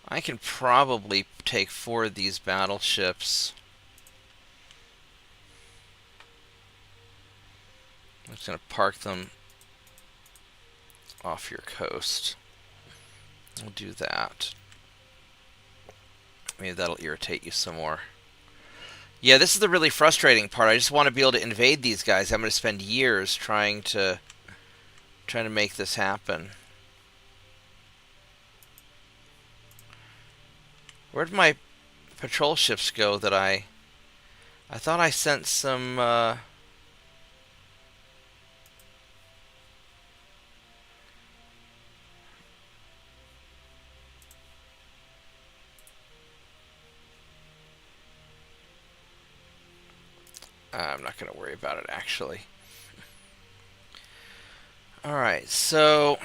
I can probably take 4 of these battleships. I'm just going to park them off your coast. We'll do that. Maybe that'll irritate you some more. Yeah, this is the really frustrating part. I just want to be able to invade these guys. I'm going to spend years trying to make this happen. Where'd my patrol ships go that I thought I sent some... I'm not going to worry about it, actually. Alright, so...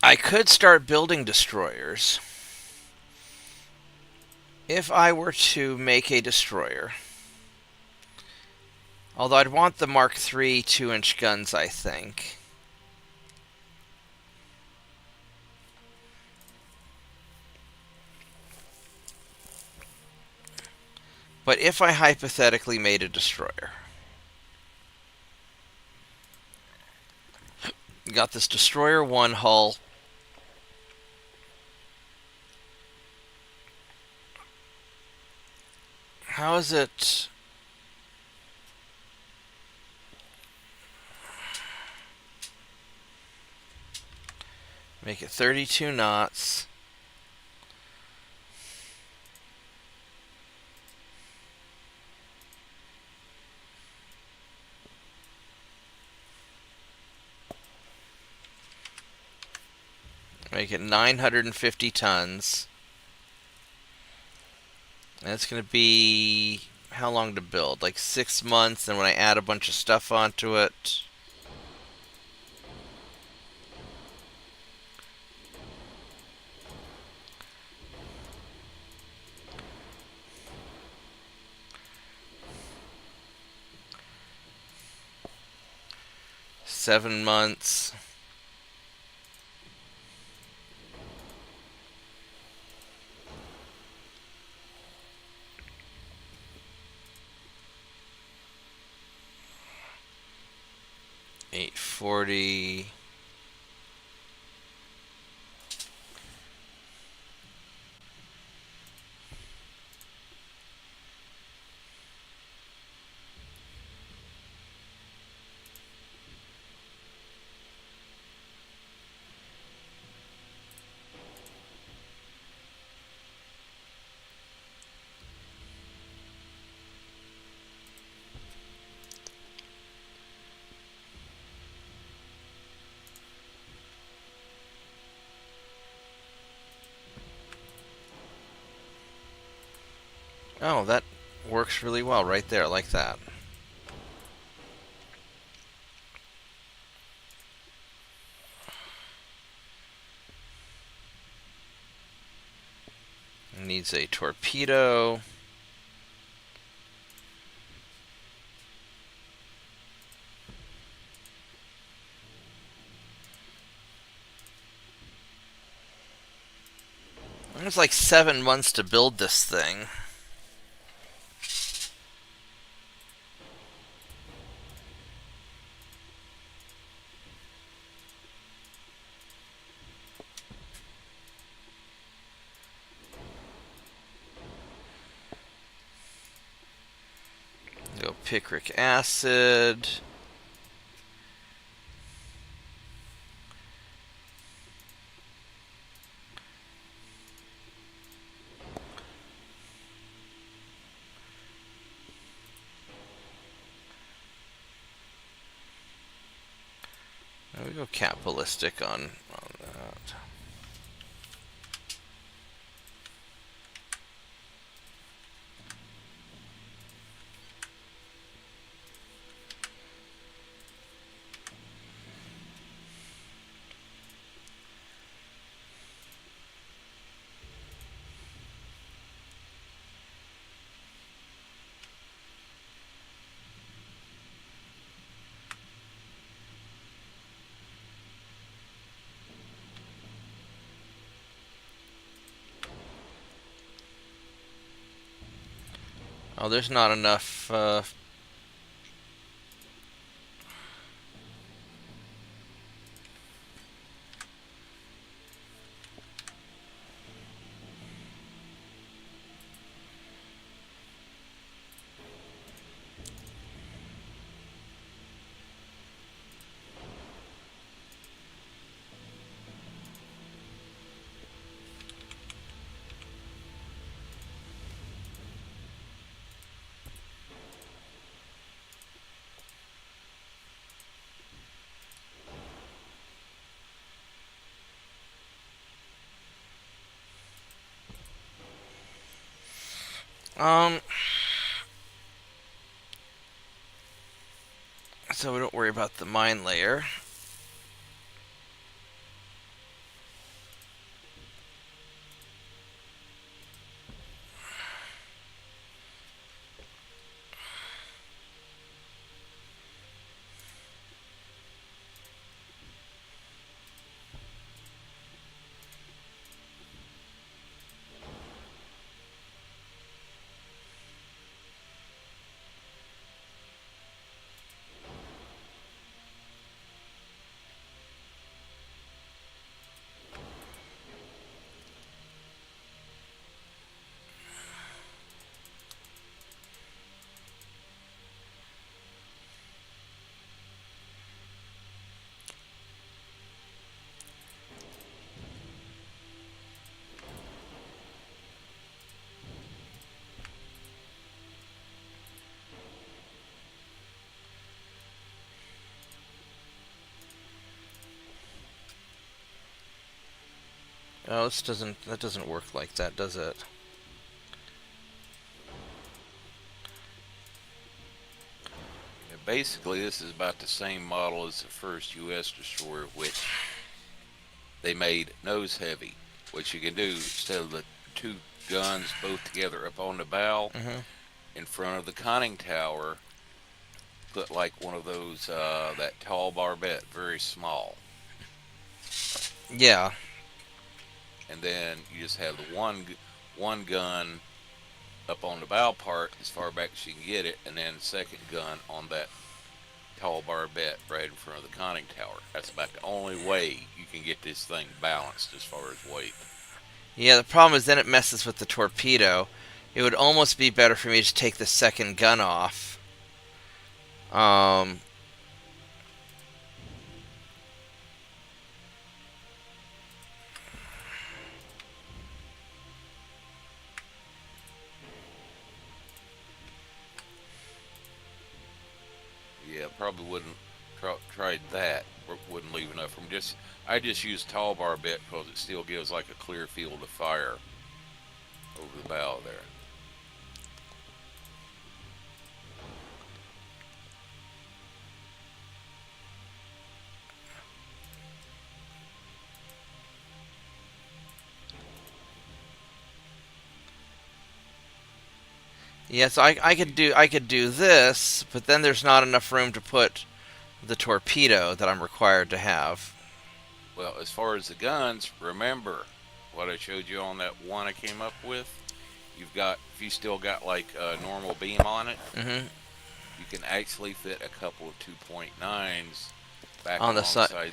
I could start building destroyers. If I were to make a destroyer... Although I'd want the Mark III 2-inch guns, I think. But if I hypothetically made a destroyer... Got this Destroyer 1 hull. How is it... Make it 32 knots. Make it 950 tons. And it's going to be... How long to build? Like 6 months, and when I add a bunch of stuff onto it... Seven months. 40. Oh, that works really well right there, like that. Needs a torpedo. It's like 7 months to build this thing. Go picric acid. There we go, capitalistic on that. Oh, there's not enough. Um, so we don't worry about the mine layer. Oh, that doesn't work like that, does it? Yeah, basically, this is about the same model as the first U.S. destroyer, which they made nose heavy. What you can do, instead of the two guns both together up on the bow, Mm-hmm. in front of the conning tower, put like one of those, that tall barbette, very small. Yeah. And then you just have the one gun up on the bow part as far back as you can get it, and then the second gun on that tall barbette right in front of the conning tower. That's about the only way you can get this thing balanced as far as weight. Yeah, the problem is then it messes with the torpedo. It would almost be better for me to take the second gun off. Um, Yeah, probably wouldn't tried that. Wouldn't leave enough room. I just use tall barbette because it still gives like a clear field of fire over the bow there. yes, I could do this, but then there's not enough room to put the torpedo that I'm required to have. Well, as far as the guns, remember what I showed you on that one I came up with. If you still got like a normal beam on it, Hmm. you can actually fit a couple of 2.9s back On the side, alongside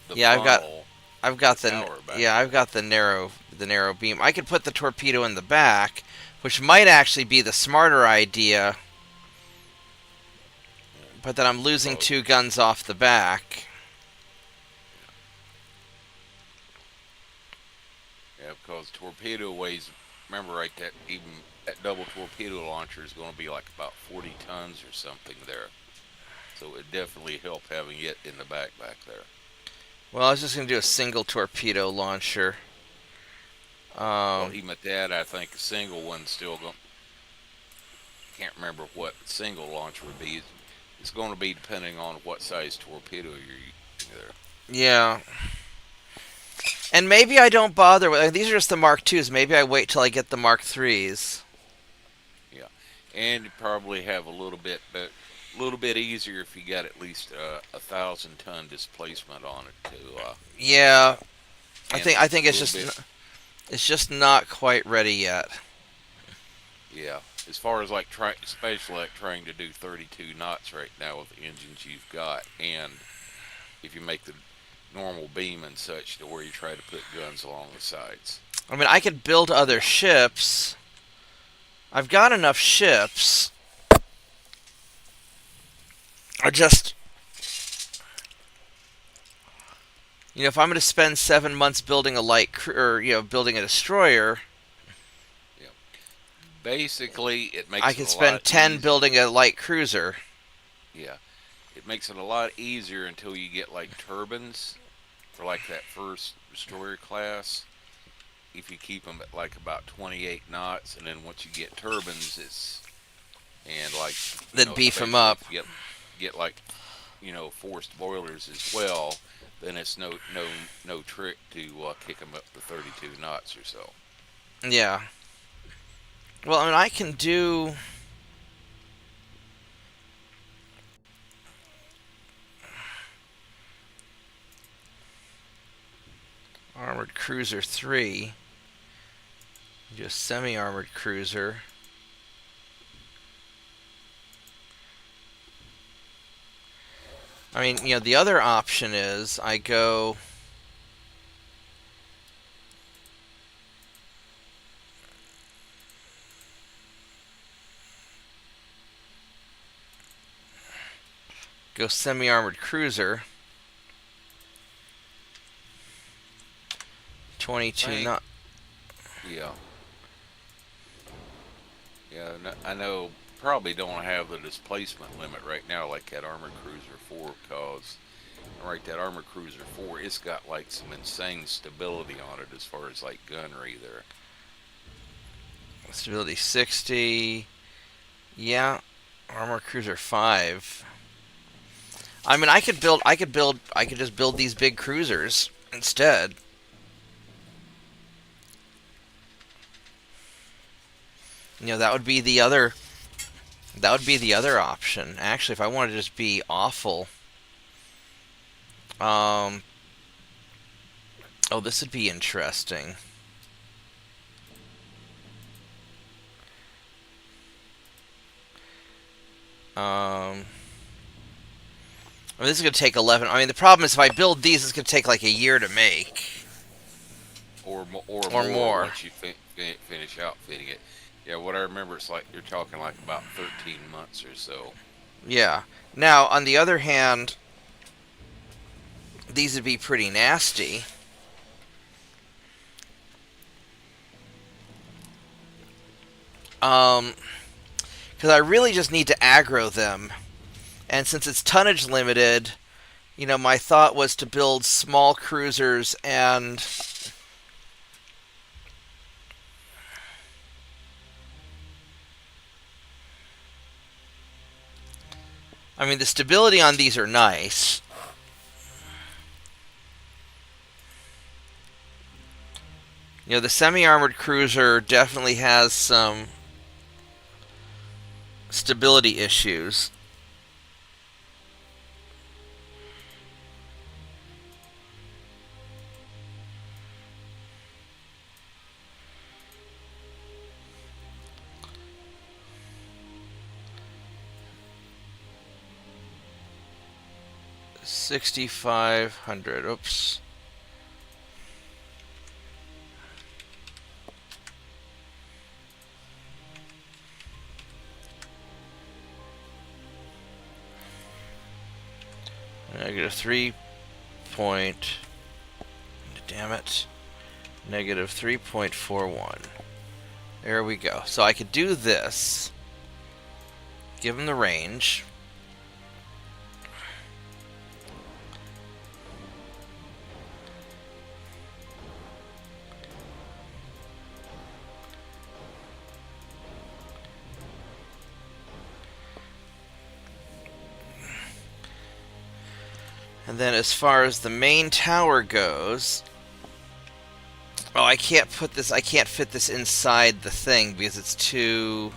the yeah, funnel, I've got the tower back yeah, I've there. got the narrow beam. I could put the torpedo in the back, which might actually be the smarter idea, Yeah, but then I'm losing because two guns off the back. yeah, because torpedo weighs. Remember, right? That even that double torpedo launcher is going to be like about 40 tons or something there. So it definitely help having it in the back there. Well, I was just gonna do a single torpedo launcher. Well, Um, even at that, I think a single one's still going. Can't remember what single launcher would be. It's going to be depending on what size torpedo you're using there. yeah, and maybe I don't bother with. These are just the Mark IIs. Maybe I wait till I get the Mark IIIs. Yeah, and you probably have a little bit easier if you got at least 1,000 ton displacement on it to Yeah, and I think a little bit. it's just not quite ready yet. Yeah, as far as like especially like trying to do 32 knots right now with the engines you've got, and if you make the normal beam and such to where you try to put guns along the sides. I mean, I could build other ships. I've got enough ships. I just, if I'm going to spend 7 months building a or building a destroyer, Yeah, basically it I makes it could a lot spend 10 easier. building a light cruiser. Yeah, it makes it a lot easier until you get like turbines for like that first destroyer class. If you keep them at like about 28 knots, and then once you get turbines, it's and like Then beef them especially up. if you get like forced boilers as well, then it's no trick to kick them up to 32 knots or so. Yeah. Well, I mean, I can do. Armored Cruiser 3. Just semi-armored cruiser. I mean, the other option is I go semi-armored cruiser. 22 Think, not. yeah, yeah. I know probably don't have the displacement limit right now like that Armored Cruiser 4 cause. Right, that Armored Cruiser 4, it's got like some insane stability on it as far as like gunnery there. Stability 60. Yeah. Armored Cruiser 5. I mean, I could just build these big cruisers instead. That would be the other. That would be the other option. Actually, if I wanted to just be awful. Um. Oh, this would be interesting. Um. I mean, this is going to take 11. I mean, the problem is if I build these, it's going to take like a year to make. Or Or more more. once you finish outfitting it. Yeah, what I remember, it's like you're talking like about 13 months or so. Yeah. Now, on the other hand, these would be pretty nasty. Because I really just need to aggro them. And since it's tonnage limited, you know, my thought was to build small cruisers and... I mean, the stability on these are nice. You know, the semi-armored cruiser definitely has some stability issues. $6,500. Oops. Negative 3 point. Damn it. Negative 3.41. There we go. So I could do this. Give him the range. And then as far as the main tower goes... Oh, I can't fit this inside the thing because it's too...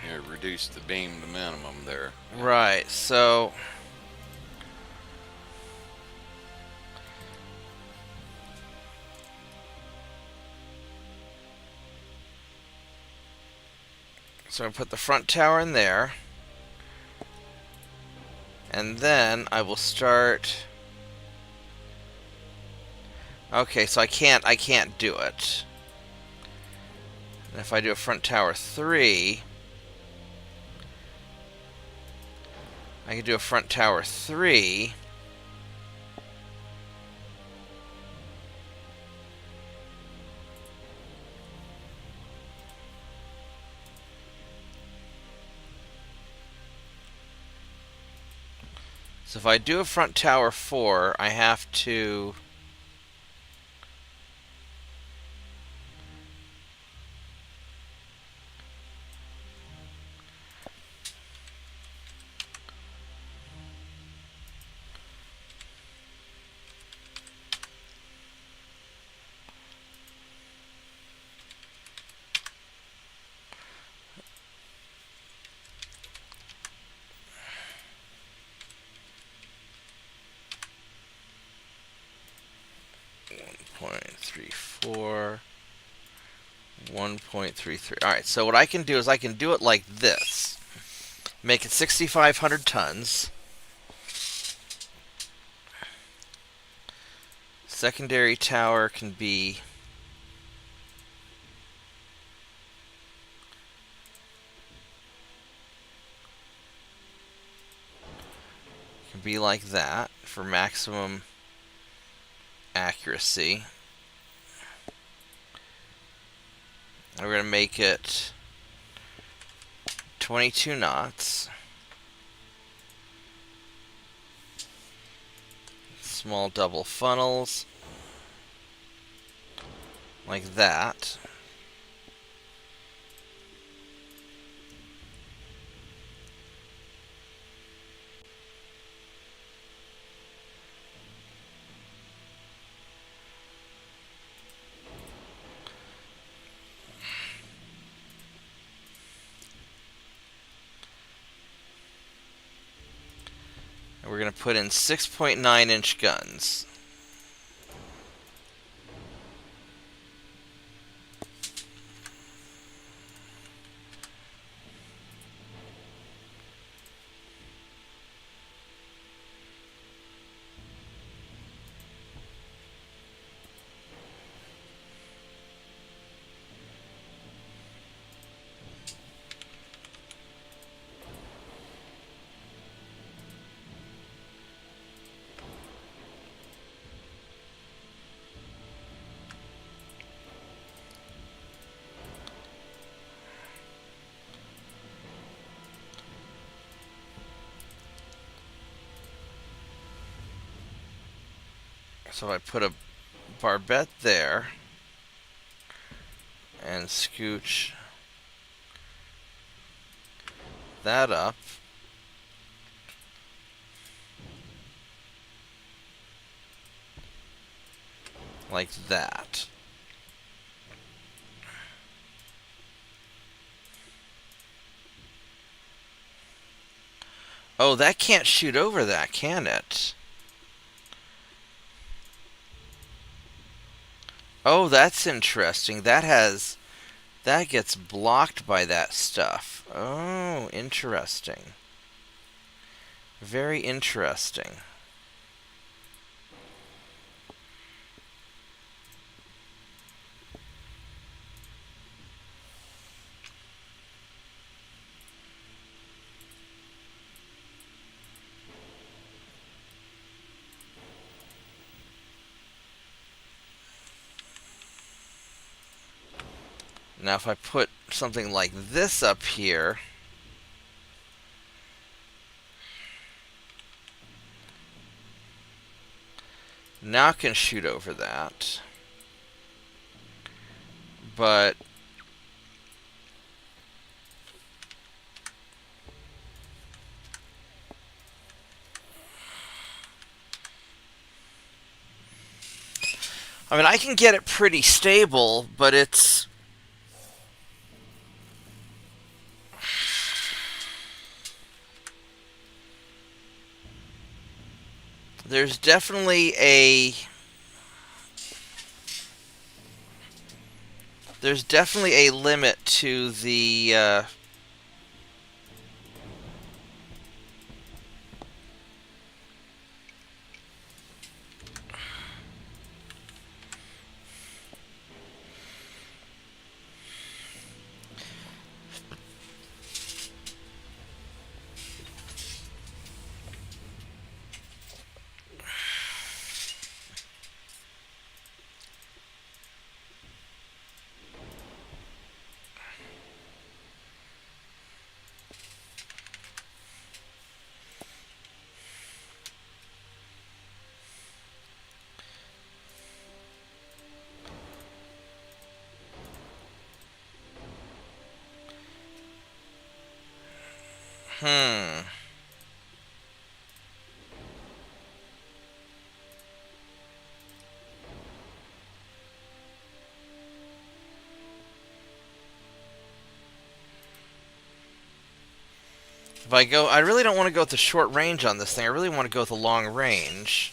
Yeah, reduce the beam to minimum there. Right, so... So I put the front tower in there. And then I will start... Okay, so I can't do it. And if I do a front tower 3... I could do a front tower 3... So if I do a front tower 4, I have to... .34, 1.33. Alright, so what I can do is I can do it like this. Make it 6,500 tons. Secondary tower can be... can be like that for maximum accuracy. And we're going to make it 22 knots. Small double funnels. Like that. And we're going to put in 6.9-inch guns. So I put a barbette there and scooch that up. Like that. Oh, that can't shoot over that, can it? Oh, that's interesting. That gets blocked by that stuff. Oh, interesting. Very interesting. Now if I put something like this up here, now I can shoot over that. But I mean, I can get it pretty stable, but there's definitely a limit to the hmm. If I really don't want to go with the short range on this thing. I really want to go with the long range.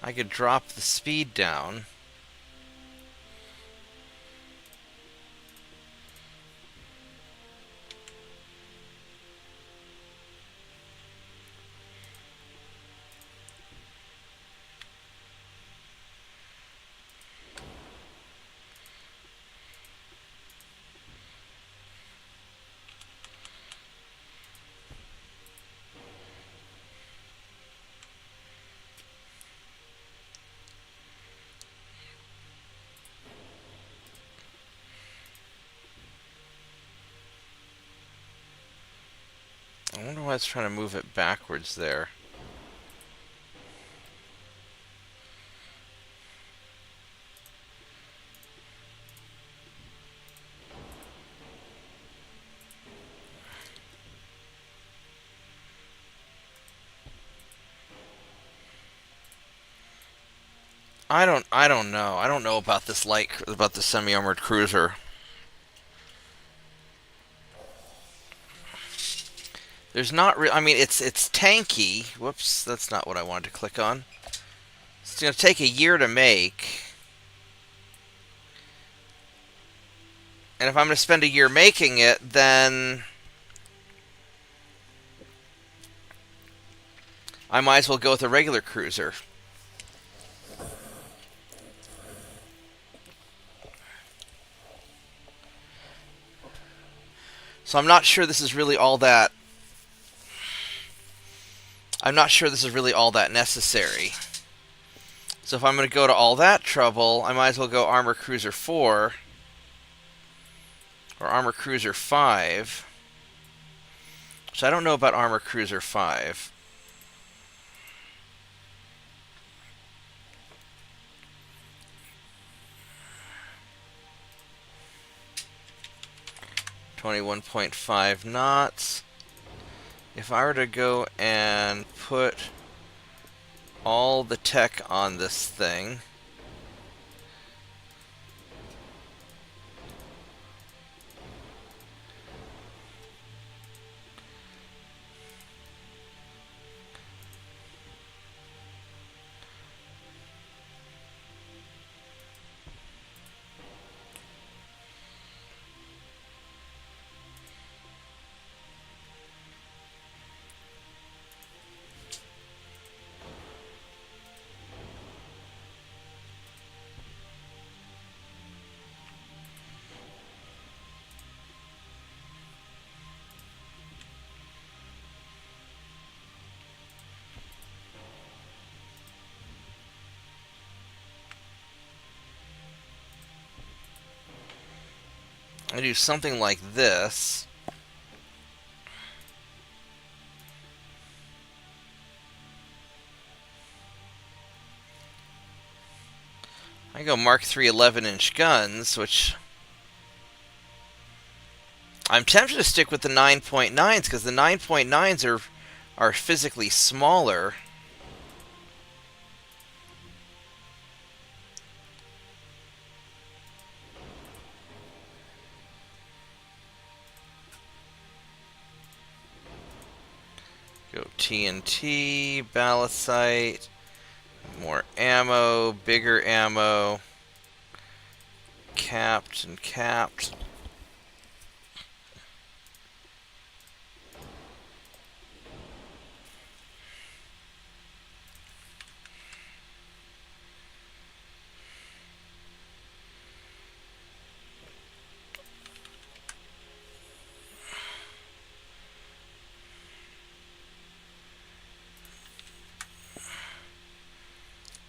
I could drop the speed down. I wonder why it's trying to move it backwards there. I don't know. I don't know about this about the semi-armored cruiser. There's not I mean, it's tanky. Whoops, that's not what I wanted to click on. It's going to take a year to make. And if I'm going to spend a year making it, then I might as well go with a regular cruiser. So I'm not sure this is really all that necessary. So if I'm going to go to all that trouble, I might as well go Armor Cruiser 4 or Armor Cruiser 5. So I don't know about Armor Cruiser 5. 21.5 knots. If I were to go and put all the tech on this thing, I do something like this. I go Mark III 11-inch guns, which I'm tempted to stick with the 9.9s because the 9.9s are physically smaller. Go TNT, balisite, more ammo, bigger ammo, capped and capped.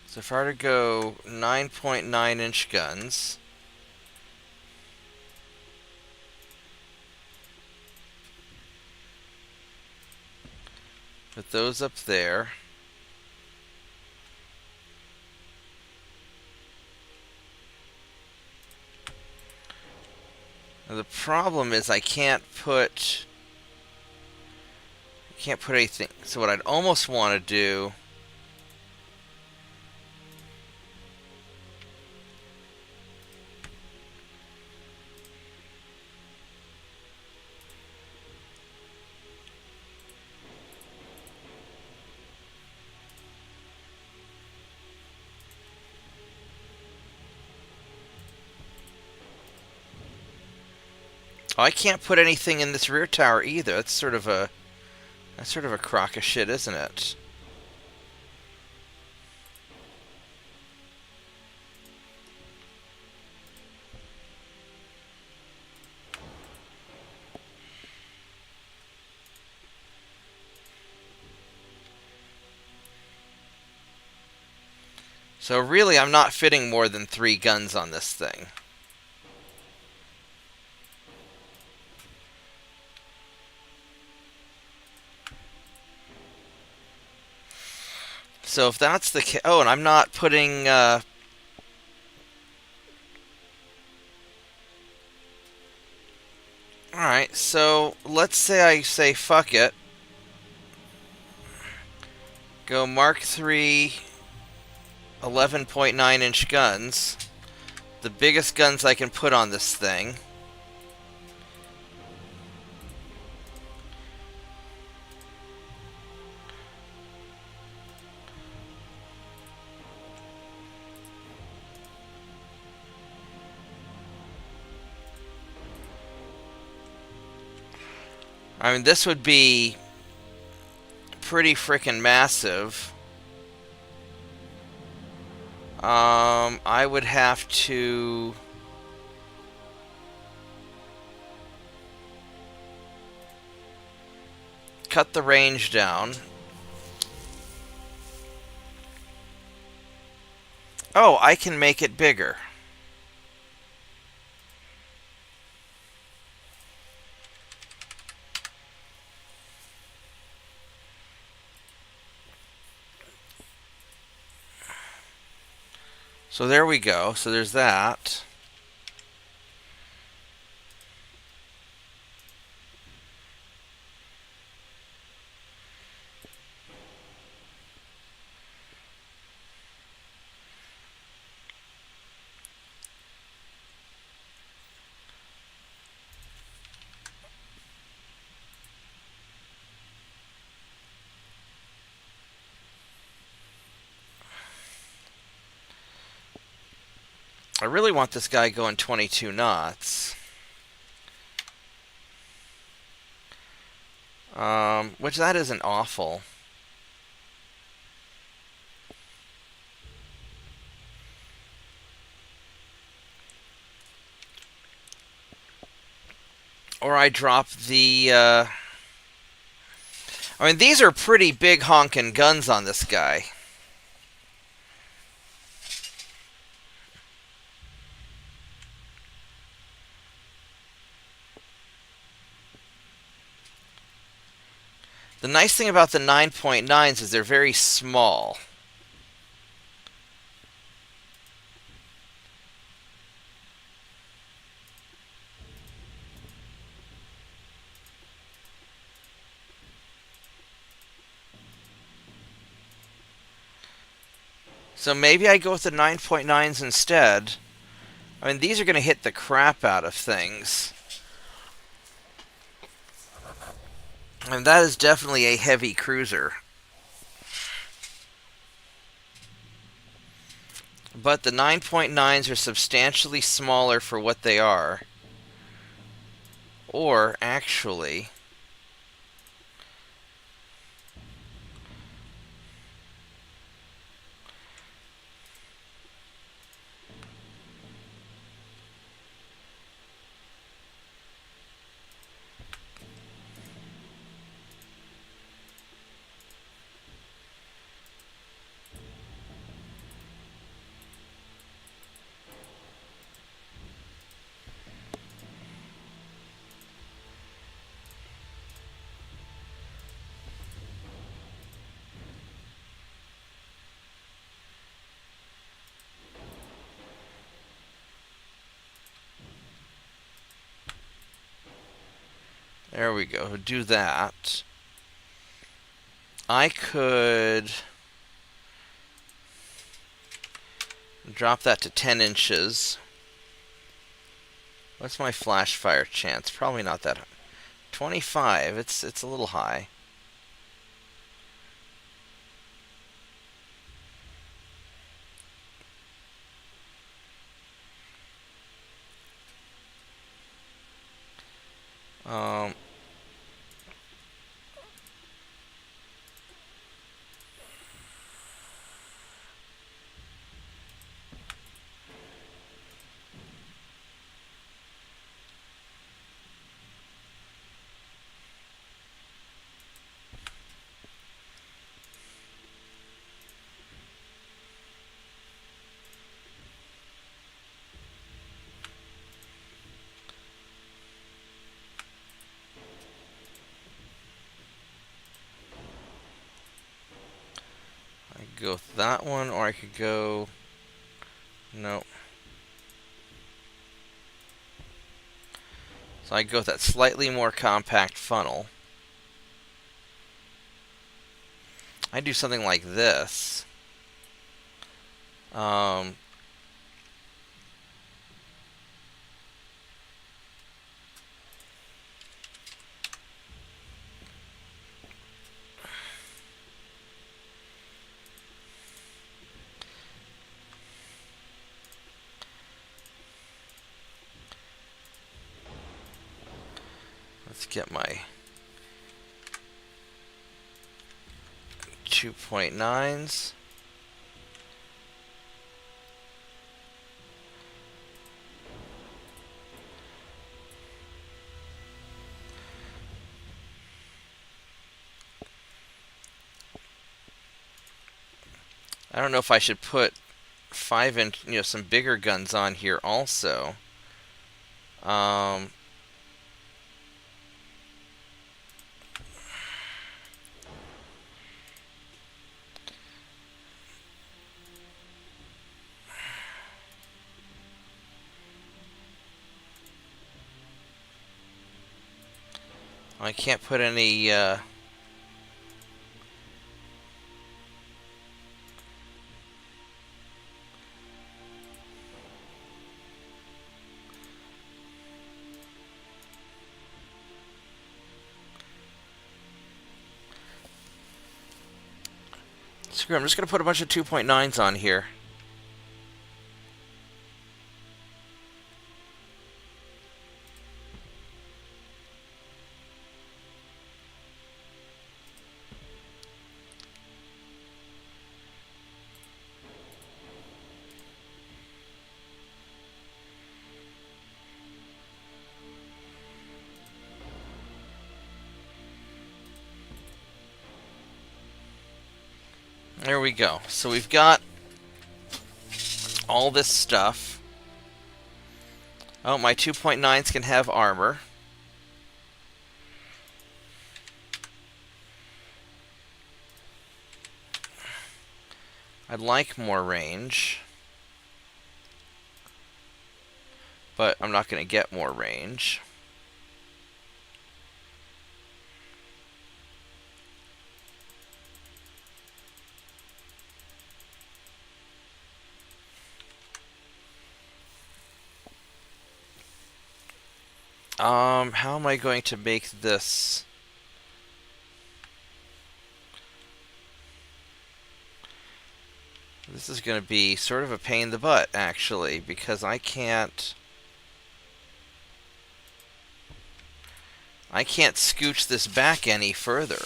So if I were to go 9.9-inch guns, put those up there. Now the problem is I can't put anything. So what I'd almost want to do, oh, I can't put anything in this rear tower either. That's sort of a crock of shit, isn't it? So really, I'm not fitting more than 3 guns on this thing. So if that's the case, oh, and I'm not putting. Alright, so let's say I say fuck it. Go Mark III 11.9-inch guns. The biggest guns I can put on this thing. I mean, this would be pretty freaking massive. I would have to cut the range down. Oh, I can make it bigger. So there we go. So there's that. really want this guy going 22 knots. Which that isn't awful. Or I drop the, I mean, these are pretty big honkin' guns on this guy. The nice thing about the 9.9s is they're very small. So maybe I go with the 9.9s instead. I mean, these are going to hit the crap out of things. And that is definitely a heavy cruiser. But the 9.9s are substantially smaller for what they are. Or, actually, there we go. Do that. I could drop that to 10 inches. What's my flash fire chance? Probably not that high. 25. It's a little high. Um, I could go with that one, or I could go... No. So I go with that slightly more compact funnel. I do something like this. Let's get my 2.9s. I don't know if I should put 5-inch, some bigger guns on here also. I can't put any, screw it, I'm just going to put a bunch of 2.9s on here. There we go. So we've got all this stuff. Oh, my 2.9s can have armor. I'd like more range, but I'm not going to get more range. How am I going to make this? This is going to be sort of a pain in the butt, actually, because I can't scooch this back any further.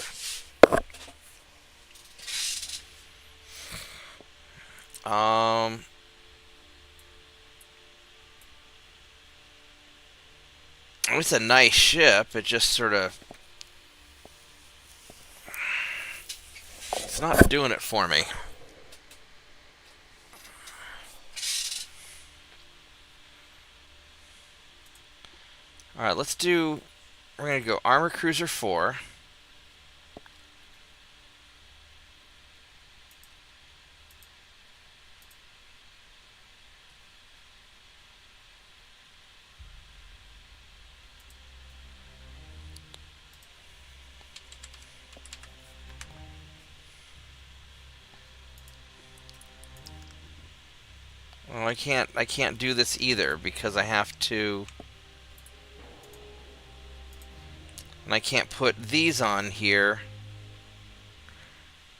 It's a nice ship. It just sort of, it's not doing it for me. Alright, let's do, we're going to go Armor Cruiser 4. Well, I can't do this either because I have to, and I can't put these on here,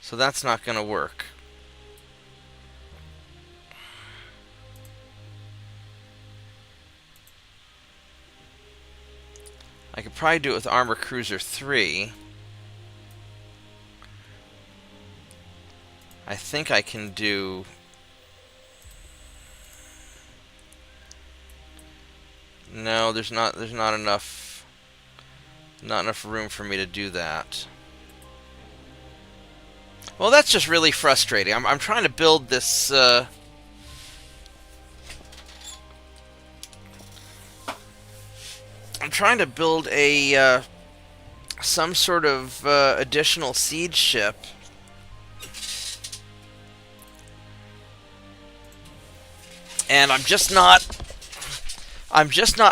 so that's not going to work. I could probably do it with Armor Cruiser 3. I think I can do... No, there's not enough room for me to do that. Well, that's just really frustrating. I'm trying to build this I'm trying to build a some sort of additional siege ship. And I'm just not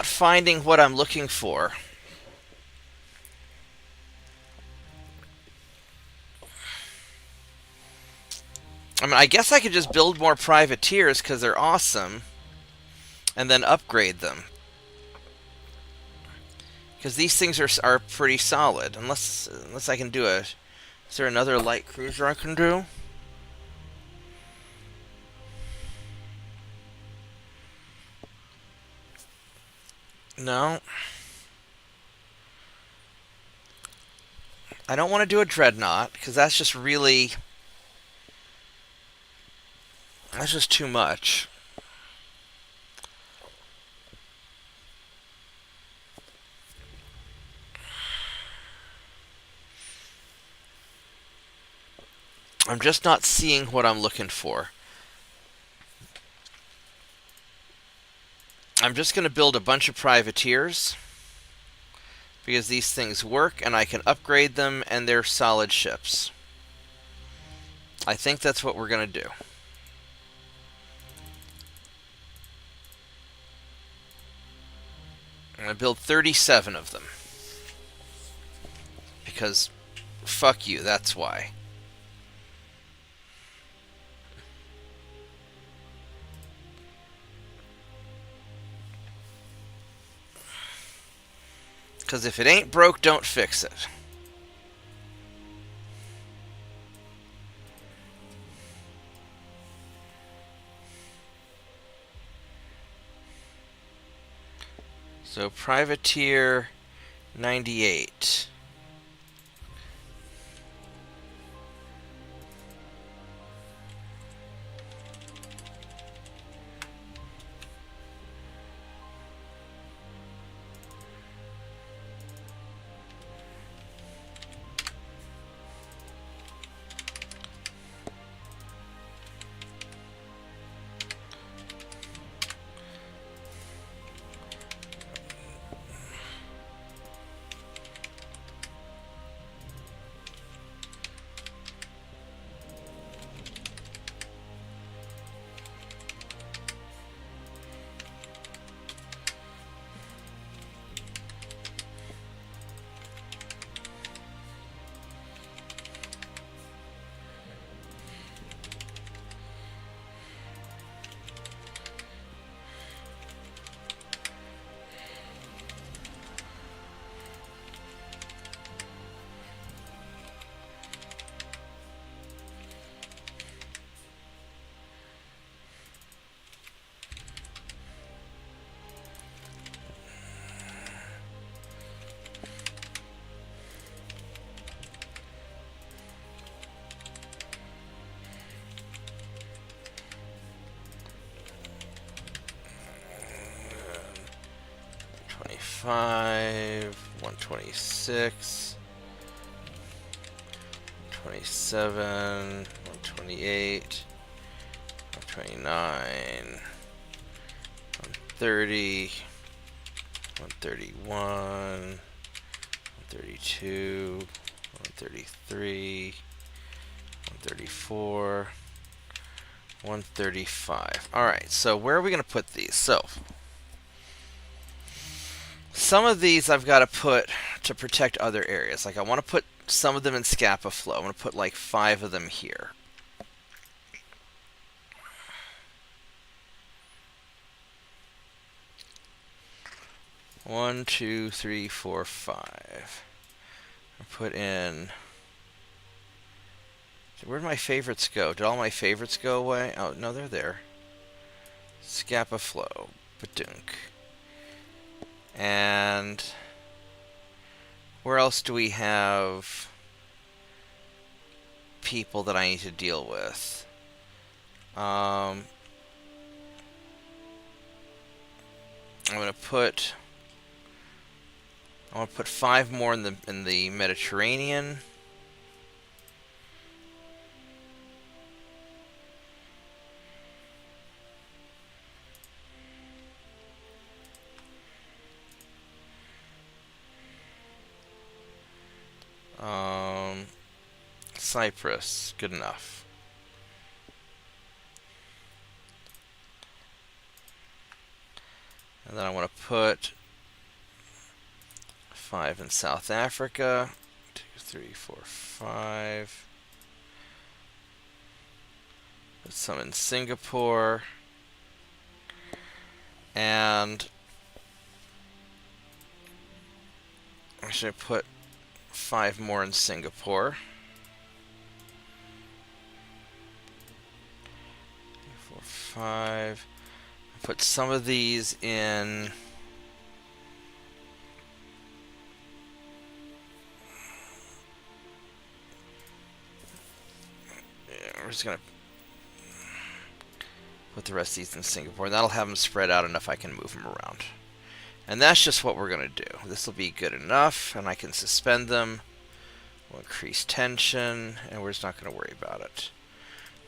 finding what I'm looking for. I mean, I guess I could just build more privateers because they're awesome, and then upgrade them. Because these things are pretty solid. Unless I can do a... Is there another light cruiser I can do? No. I don't want to do a Dreadnought, because that's just really... That's just too much. I'm just not seeing what I'm looking for. I'm just going to build a bunch of privateers, because these things work, and I can upgrade them, and they're solid ships. I think that's what we're going to do. I'm going to build 37 of them. Because, fuck you, that's why. Because if it ain't broke, don't fix it. So, Privateer 98. 125, 126, 27, 128, 129, 130, 131, 132, 133, 134, 135. Alright, so where are we going to put these? So, some of these I've got to put to protect other areas. Like I want to put some of them in Scapa Flow. I'm going to put like 5 of them here. One, two, three, four, five. I put in. Where'd my favorites go? Did all my favorites go away? Oh no, they're there. Scapa Flow, Badunk. And where else do we have people that I need to deal with? I'm gonna put. I want to put 5 more in the Mediterranean. Cyprus, good enough. And then I want to put 5 in South Africa. 2, 3, 4, 5. Put some in Singapore. And actually I put 5 more in Singapore. 3, 4, 5. Put some of these in. We're just gonna put the rest of these in Singapore, and that'll have them spread out enough I can move them around. And that's just what we're gonna do. This will be good enough, and I can suspend them. We'll increase tension, and we're just not gonna worry about it.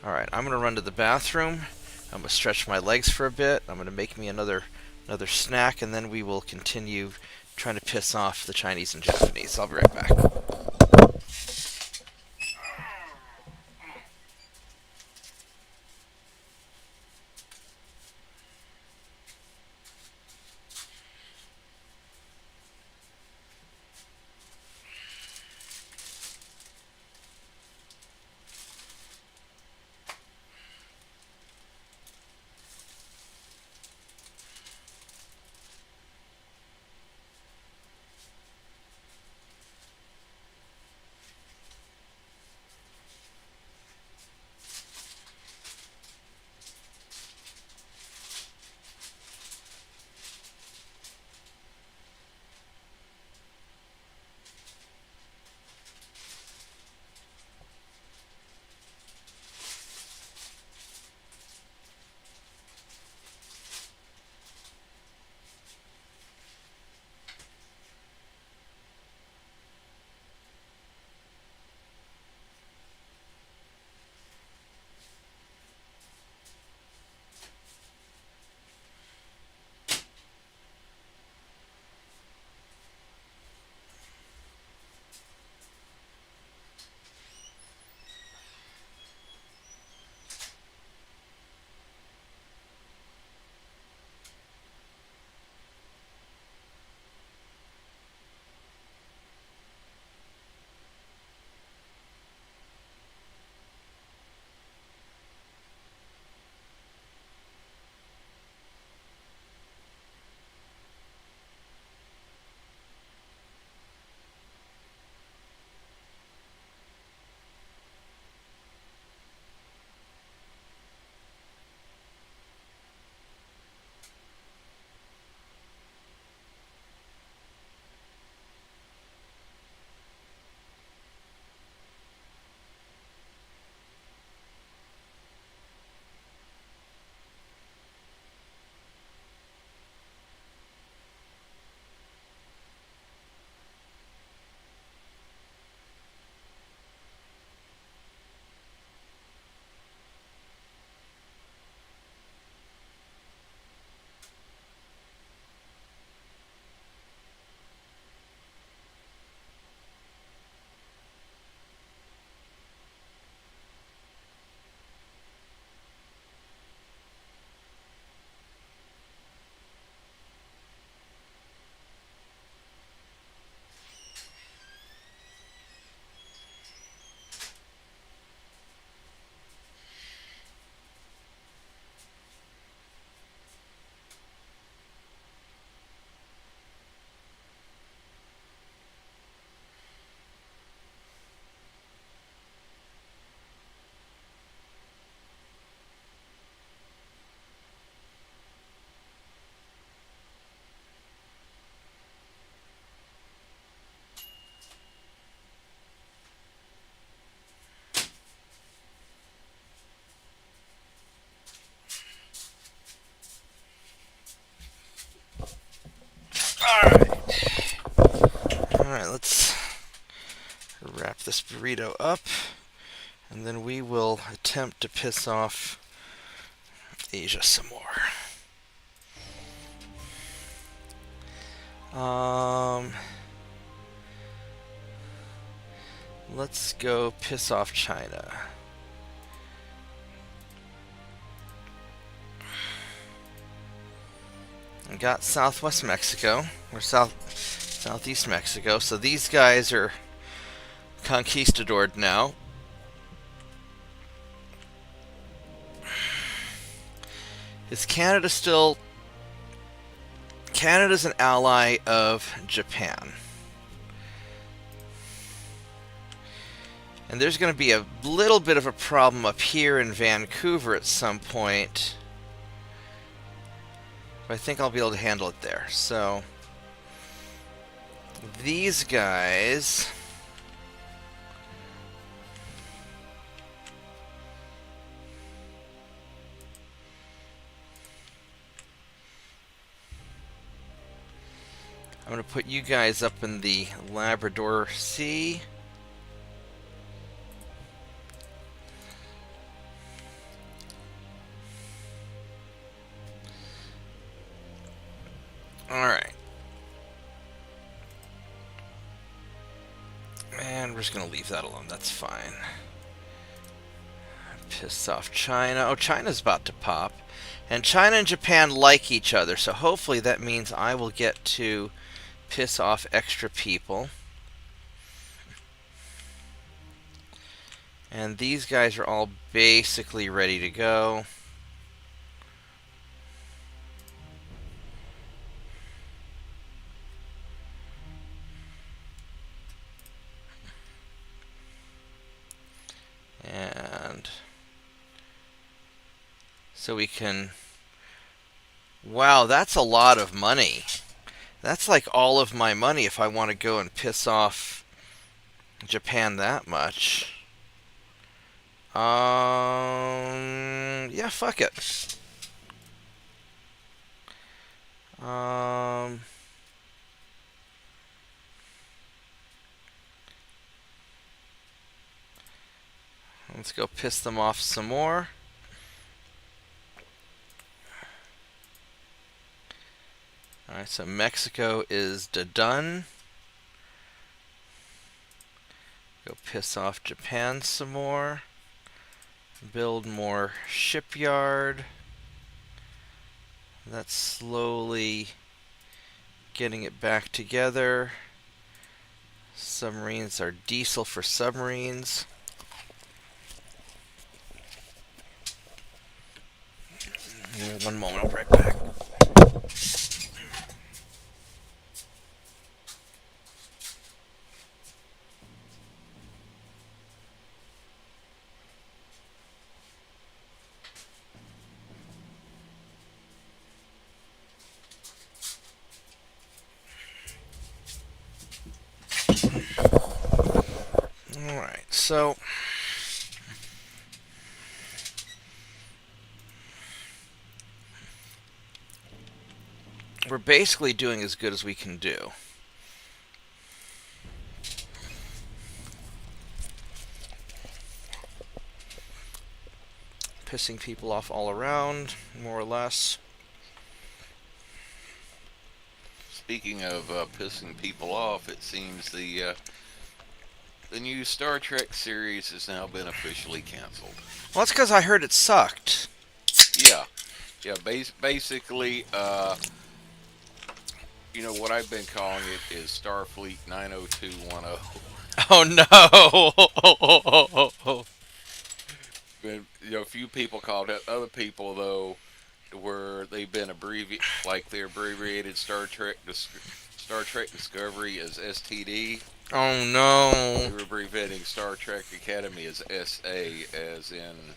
Alright, I'm gonna run to the bathroom. I'm gonna stretch my legs for a bit. I'm gonna make me another snack, and then we will continue trying to piss off the Chinese and Japanese. I'll be right back. let's wrap this burrito up, and then we will attempt to piss off Asia some more. Let's go piss off China. I got Southwest Mexico, or Southeast Mexico, so these guys are conquistadored now. Is Canada still... Canada's an ally of Japan. And there's going to be a little bit of a problem up here in Vancouver at some point. But I think I'll be able to handle it there. So, these guys... I'm going to put you guys up in the Labrador Sea. Alright. And we're just going to leave that alone. That's fine. Piss off China. Oh, China's about to pop. And China and Japan like each other, so hopefully that means I will get to piss off extra people. And these guys are all basically ready to go. And so we can... Wow, that's a lot of money. That's like all of my money if I want to go and piss off Japan that much. Yeah, fuck it. Let's go piss them off some more. Alright, so Mexico is done. Go piss off Japan some more. Build more shipyard. That's slowly getting it back together. Submarines are diesel for submarines. One moment, I'll be right back. Alright, so we're basically doing as good as we can do. Pissing people off all around, more or less. Speaking of pissing people off, it seems the new Star Trek series has now been officially canceled. Well, that's because I heard it sucked. Yeah. Basically, you know, what I've been calling it is Starfleet 90210. Oh no! Been, you know, a few people called it. Other people, though, where they've been like they abbreviated Star Trek Discovery as STD. Oh no! They were abbreviating Star Trek Academy as SA, as in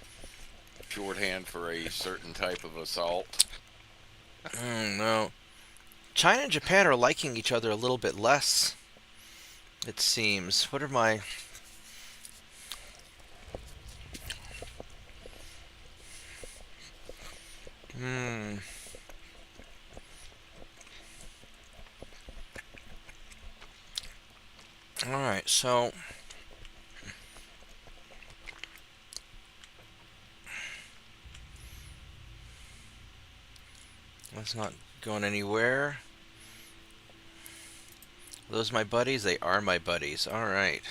shorthand for a certain type of assault. Oh no! China and Japan are liking each other a little bit less, it seems. What are my... Alright, so that's not going anywhere. Are those my buddies? They are my buddies. Alright.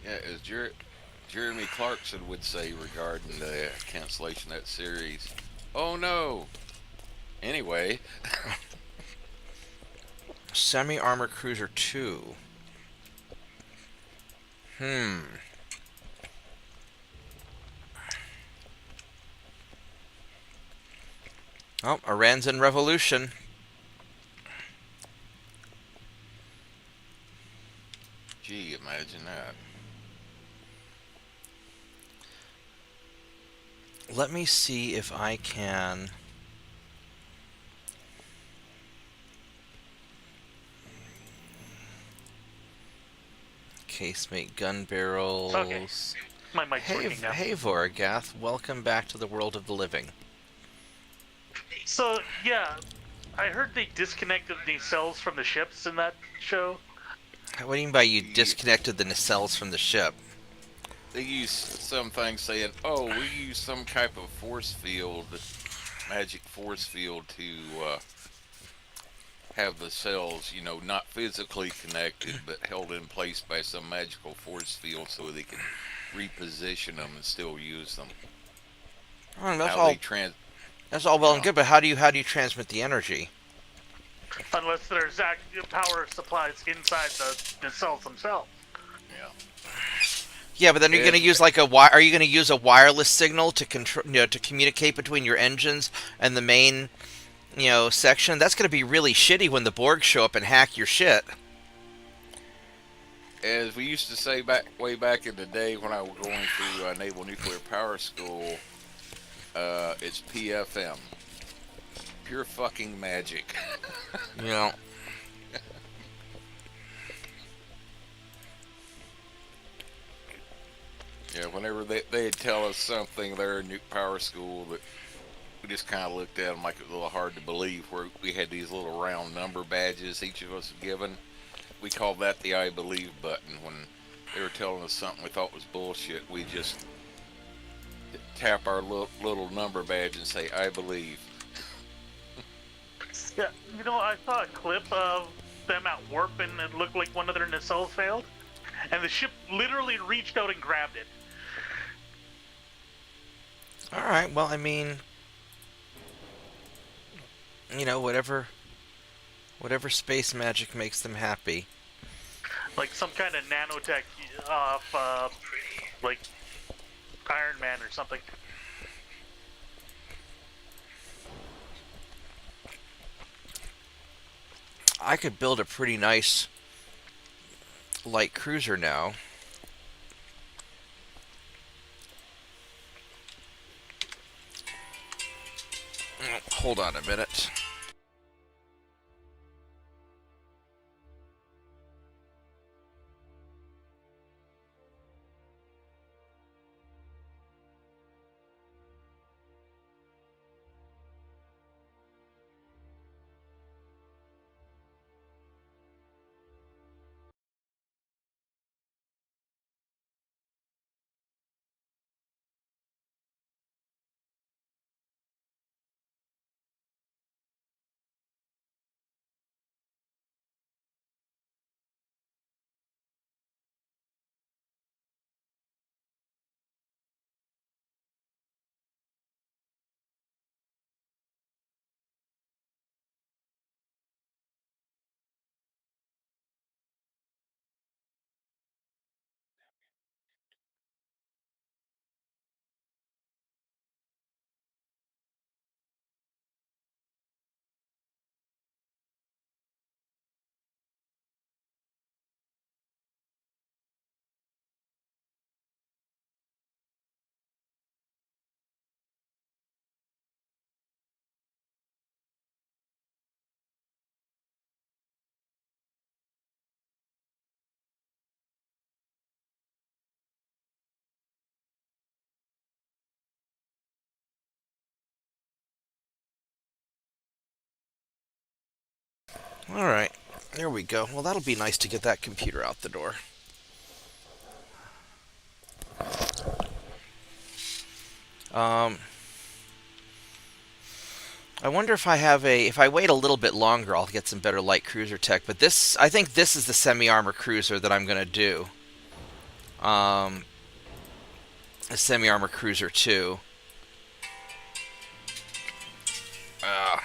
Yeah, as Jeremy Clarkson would say regarding the cancellation of that series, oh no. Anyway, Semi-armor cruiser 2. Hmm. Oh, Iran's revolution. gee, imagine that. Let me see if I can casemate gun Okay, barrels. my mic's Hey, working now. hey, Voragath, welcome back to the world of the living. So yeah, I heard they disconnected the cells from the ships in that show. What do you mean by you Yeah. disconnected the nacelles from the ship? They use some things saying, oh, we use some type of force field, magic force field to have the cells, not physically connected, but held in place by some magical force field so they can reposition them and still use them. Oh, that's How all. they trans, That's all well and good, but how do you transmit the energy? Unless there's power supplies inside the cells themselves. yeah. Yeah, but then you're going to And use like are you going to use a wireless signal to control, to communicate between your engines and the main, section? That's going to be really shitty when the Borg show up and hack your shit. as we used to say way back in the day when I was going through Naval Nuclear Power School, it's PFM, pure fucking magic. You know. Yeah, whenever they'd tell us something there in Nuke Power School that we just kind of looked at them like it was a little hard to believe, where we had these little round number badges each of us had given. We called that the I believe button. When they were telling us something we thought was bullshit, we just tap our little number badge and say, I believe. Yeah, I saw a clip of them at warp and it looked like one of their nacelles failed, and the ship literally reached out and grabbed it. All right. Well, I mean, whatever space magic makes them happy. Like some kind of nanotech off, like Iron Man or something. I could build a pretty nice light cruiser now. Hold on a minute. All right. There we go. Well, that'll be nice to get that computer out the door. Um, I wonder if if I wait a little bit longer, I'll get some better light cruiser tech. But I think this is the semi-armor cruiser that I'm going to do. A semi-armor cruiser 2. Uh,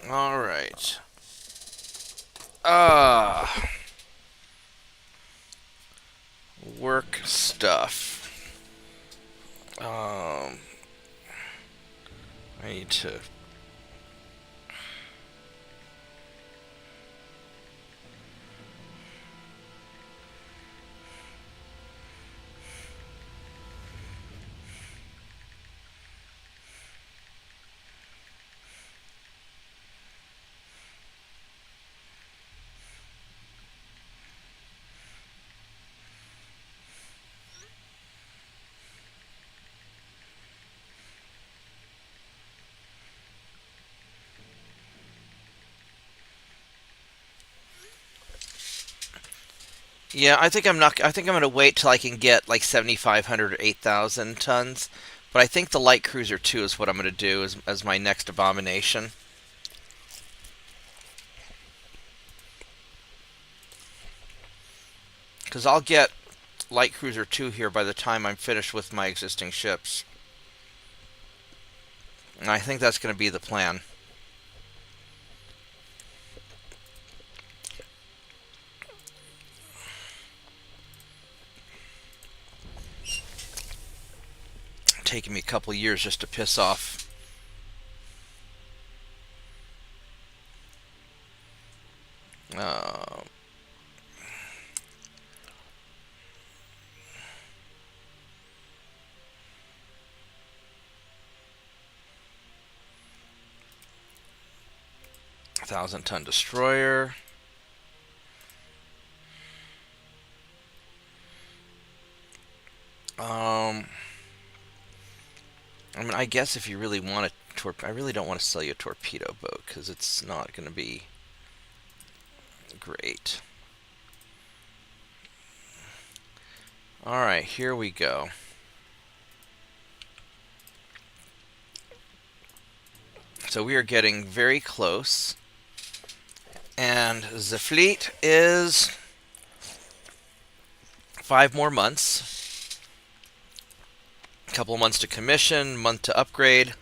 all right. Work stuff. I need to. Yeah, I think I'm not. I think I'm going to wait till I can get like 7,500 or 8,000 tons. But I think the light cruiser 2 is what I'm going to do as my next abomination. Because I'll get light cruiser 2 here by the time I'm finished with my existing ships. And I think that's going to be the plan. Taking me a couple years just to piss off 1,000-ton destroyer. I mean, I guess if you really want a I really don't want to sell you a torpedo boat because it's not going to be great. All right, here we go. So we are getting very close. And the fleet is 5 more months. A couple of months to commission, month to upgrade.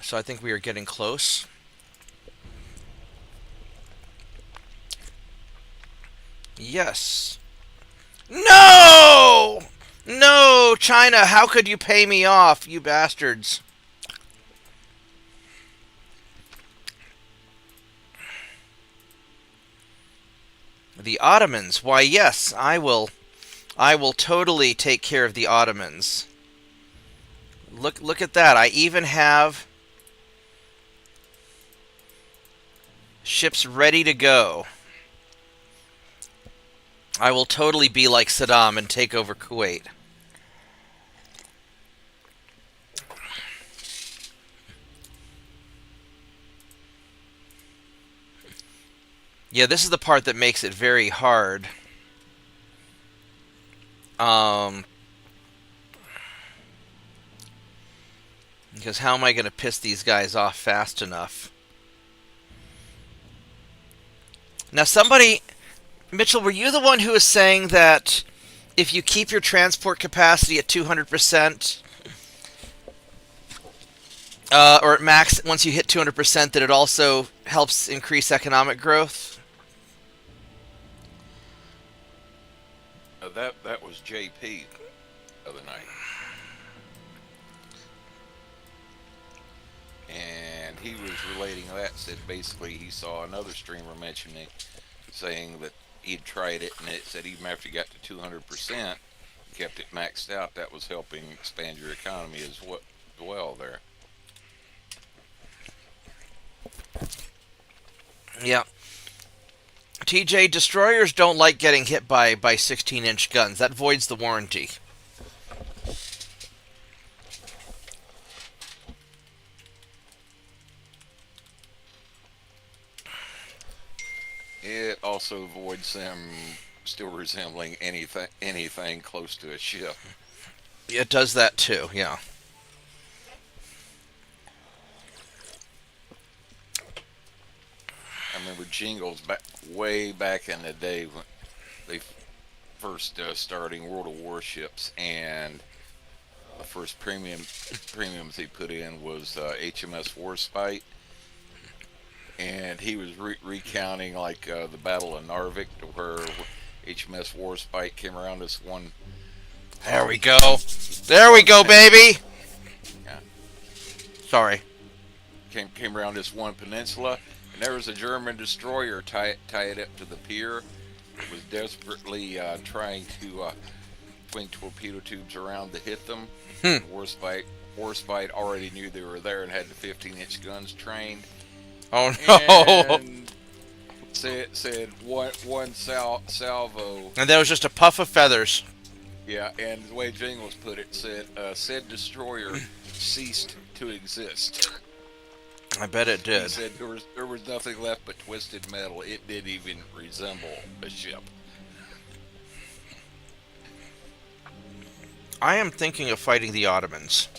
So I think we are getting close. Yes. No! No, China, how could you pay me off, you bastards? The Ottomans. Why, yes, I will totally take care of the Ottomans. Look at that. I even have ships ready to go. I will totally be like Saddam and take over Kuwait. Yeah, this is the part that makes it very hard. Because how am I going to piss these guys off fast enough? Now somebody... Mitchell, were you the one who was saying that if you keep your transport capacity at 200%, or at max, once you hit 200%, that it also helps increase economic growth? That was JP. other night. And he was relating that, said basically he saw another streamer mentioning, saying that he'd tried it, and it said even after he got to 200%, kept it maxed out, that was helping expand your economy as well there. Yeah. TJ, destroyers don't like getting hit by 16-inch guns. That voids the warranty. It also avoids them still resembling anything close to a ship. It does that too, yeah. I remember Jingles way back in the day when they first starting World of Warships, and the first premiums he put in was HMS Warspite, and he was recounting like the Battle of Narvik, to where HMS Warspite came around this one. There we go. There we go, baby. Yeah. Sorry. Came around this one peninsula, and there was a German destroyer tied up to the pier. It was desperately trying to swing torpedo tubes around to hit them. Warspite already knew they were there and had the 15-inch guns trained. Oh no! And said one salvo. And that was just a puff of feathers. Yeah, and the way Jingles put it, said destroyer ceased to exist. I bet it He did. said there was nothing left but twisted metal. It didn't even resemble a ship. I am thinking of fighting the Ottomans.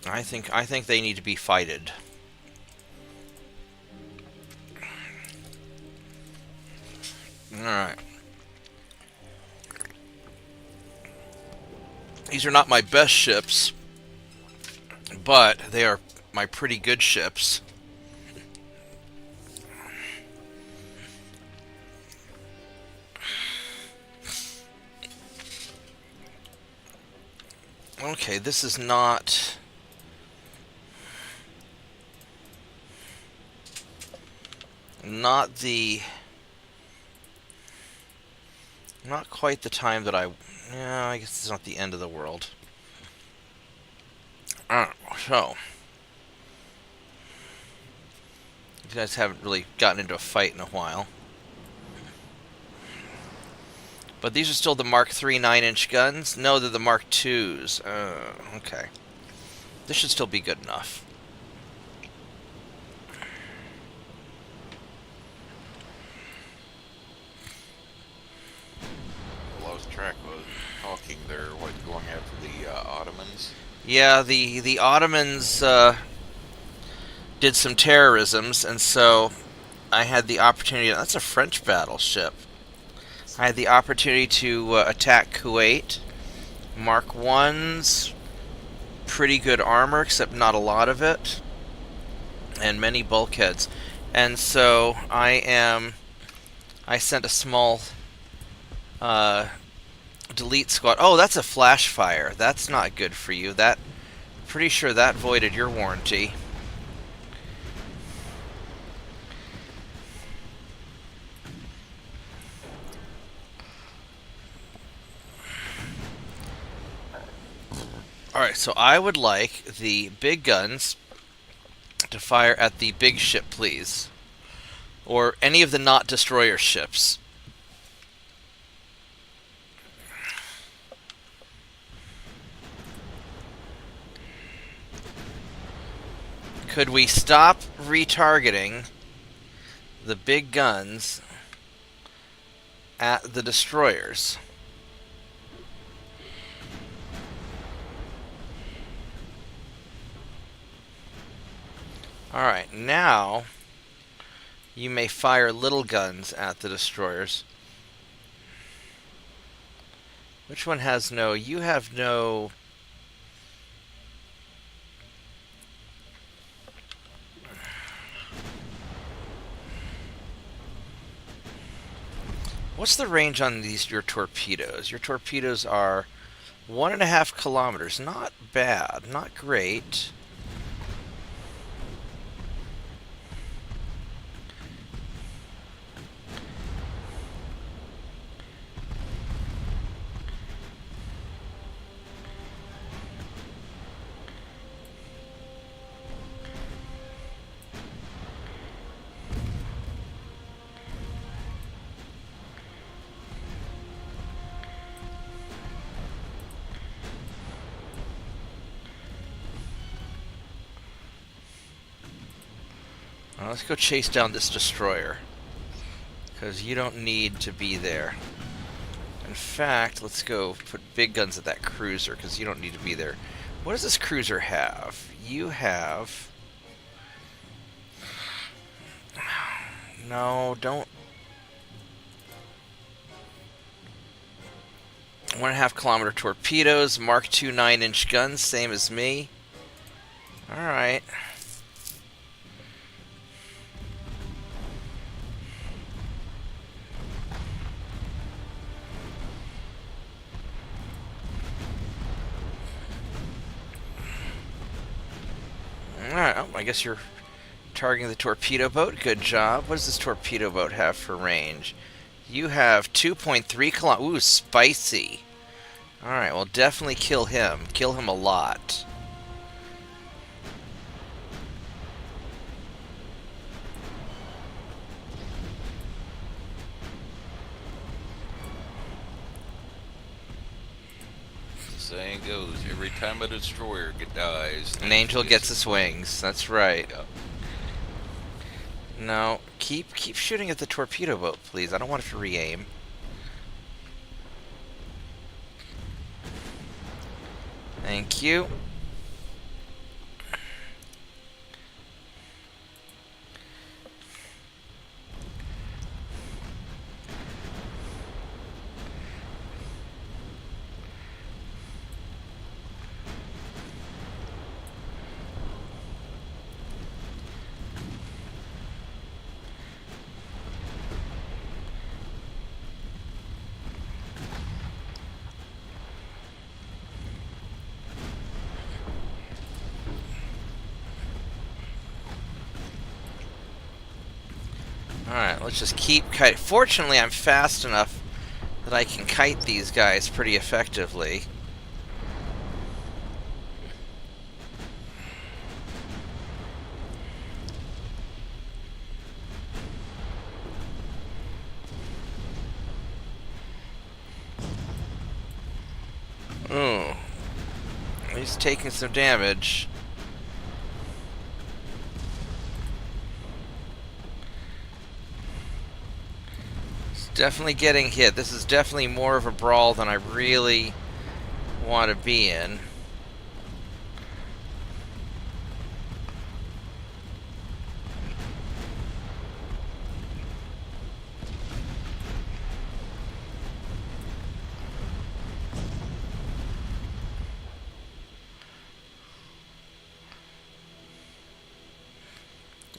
I think they need to be fighted. Alright. These are not my best ships, but they are my pretty good ships. Okay, this is not not quite the time that I guess it's not the end of the world. So you guys haven't really gotten into a fight in a while. But these are still the Mark III 9-inch guns? No, they're the Mark IIs. Okay. This should still be good enough. I lost track of talking there, going after the Ottomans. Yeah, the Ottomans did some terrorisms, and so I had the opportunity. That's a French battleship. I had the opportunity to attack Kuwait. Mark I's pretty good armor, except not a lot of it, and many bulkheads. And so I sent a small delete squad. Oh, that's a flash fire. That's not good for you. Pretty sure that voided your warranty. Alright, so I would like the big guns to fire at the big ship, please. Or any of the not destroyer ships. Could we stop retargeting the big guns at the destroyers? Alright, now you may fire little guns at the destroyers. Which one has no? You have no. What's the range on your torpedoes? Your torpedoes are 1.5 kilometers. Not bad. Not great. Now let's go chase down this destroyer, because you don't need to be there. In fact, let's go put big guns at that cruiser, because you don't need to be there. What does this cruiser have? You have... No, don't... 1.5 kilometer torpedoes, Mark II 9-inch guns, same as me. Alright. Alright, oh, I guess you're targeting the torpedo boat. Good job. What does this torpedo boat have for range? You have 2.3 kilometers. Ooh, spicy. Alright, well, definitely kill him. Kill him a lot. The saying goes, every time a destroyer dies, An angel gets its wings. That's right. Yeah. No, keep shooting at the torpedo boat, please. I don't want it to re-aim. Thank you. Alright, let's just keep kiting. Fortunately, I'm fast enough that I can kite these guys pretty effectively. Ooh. He's taking some damage. Definitely getting hit. This is definitely more of a brawl than I really want to be in.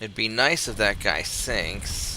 It'd be nice if that guy sinks.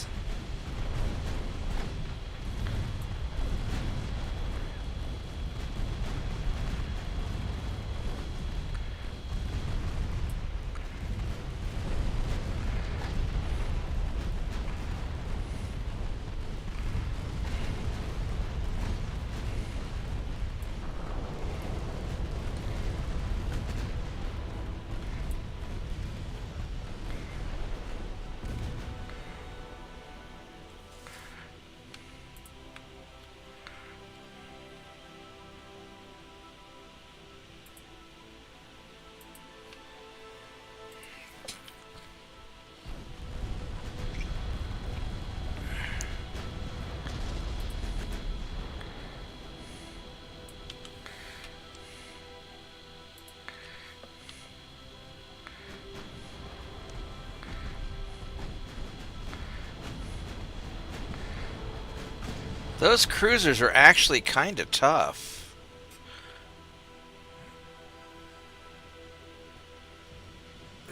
Those cruisers are actually kind of tough.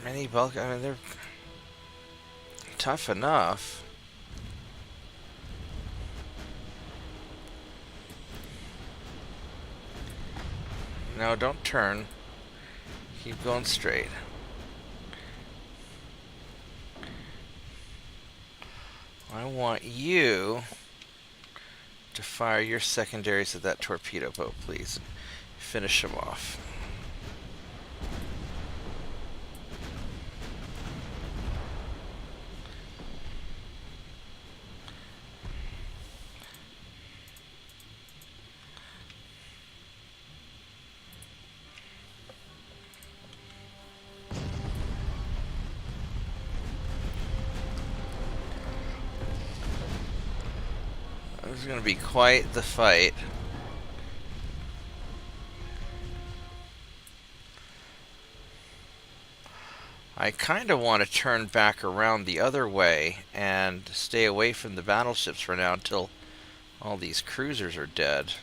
Mini bulk, I mean, they're tough enough. No, don't turn. Keep going straight. I want you to fire your secondaries at that torpedo boat, please. Finish them off. This is going to be quite the fight. I kind of want to turn back around the other way and stay away from the battleships for now until all these cruisers are dead.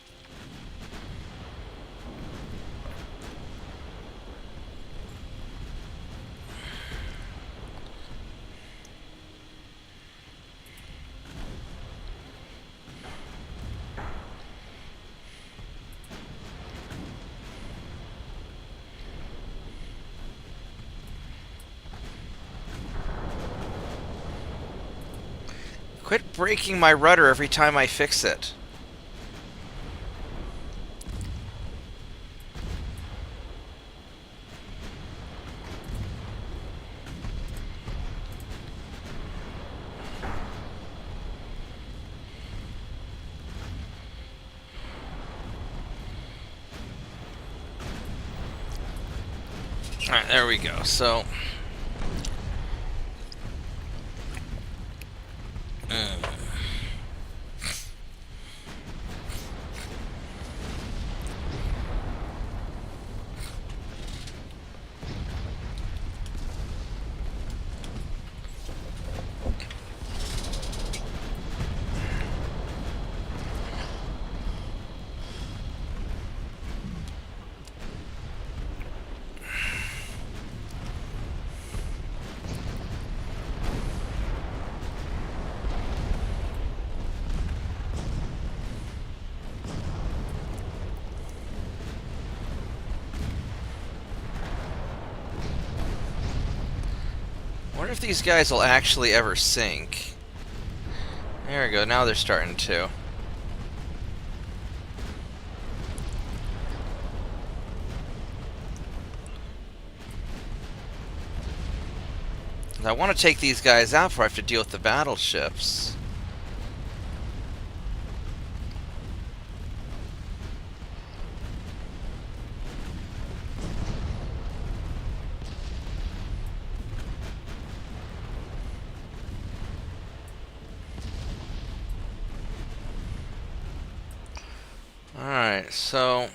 Quit breaking my rudder every time I fix it. Alright, there we go. So... I wonder if these guys will actually ever sink. There we go, now they're starting to. I want to take these guys out before I have to deal with the battleships. Alright, so...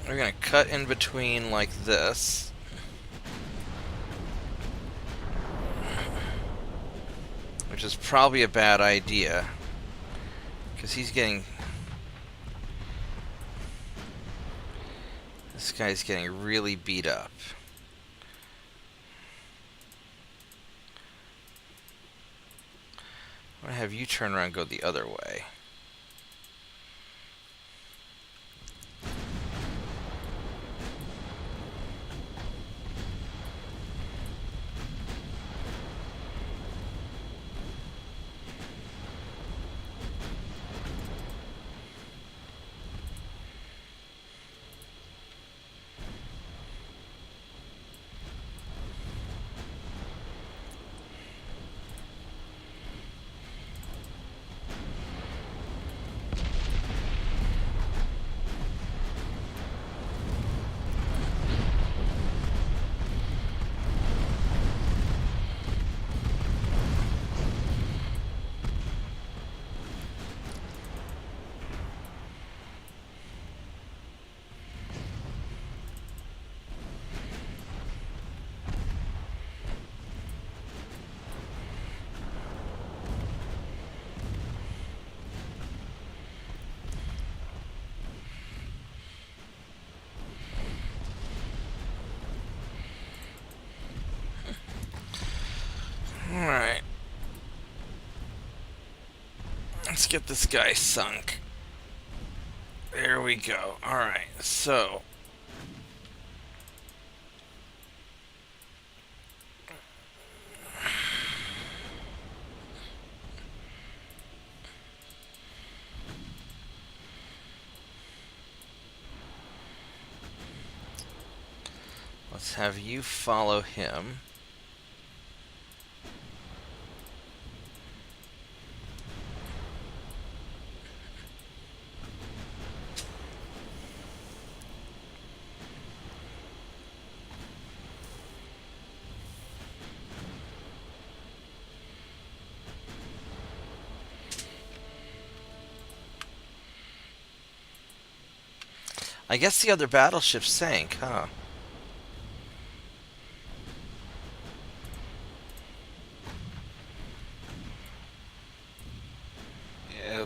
we're gonna cut in between like this. Which is probably a bad idea. Because he's getting... This guy's getting really beat up. I'm gonna have you turn around and go the other way. let's get this guy sunk. There we go. Alright, so... let's have you follow him. I guess the other battleship sank, huh? Yeah,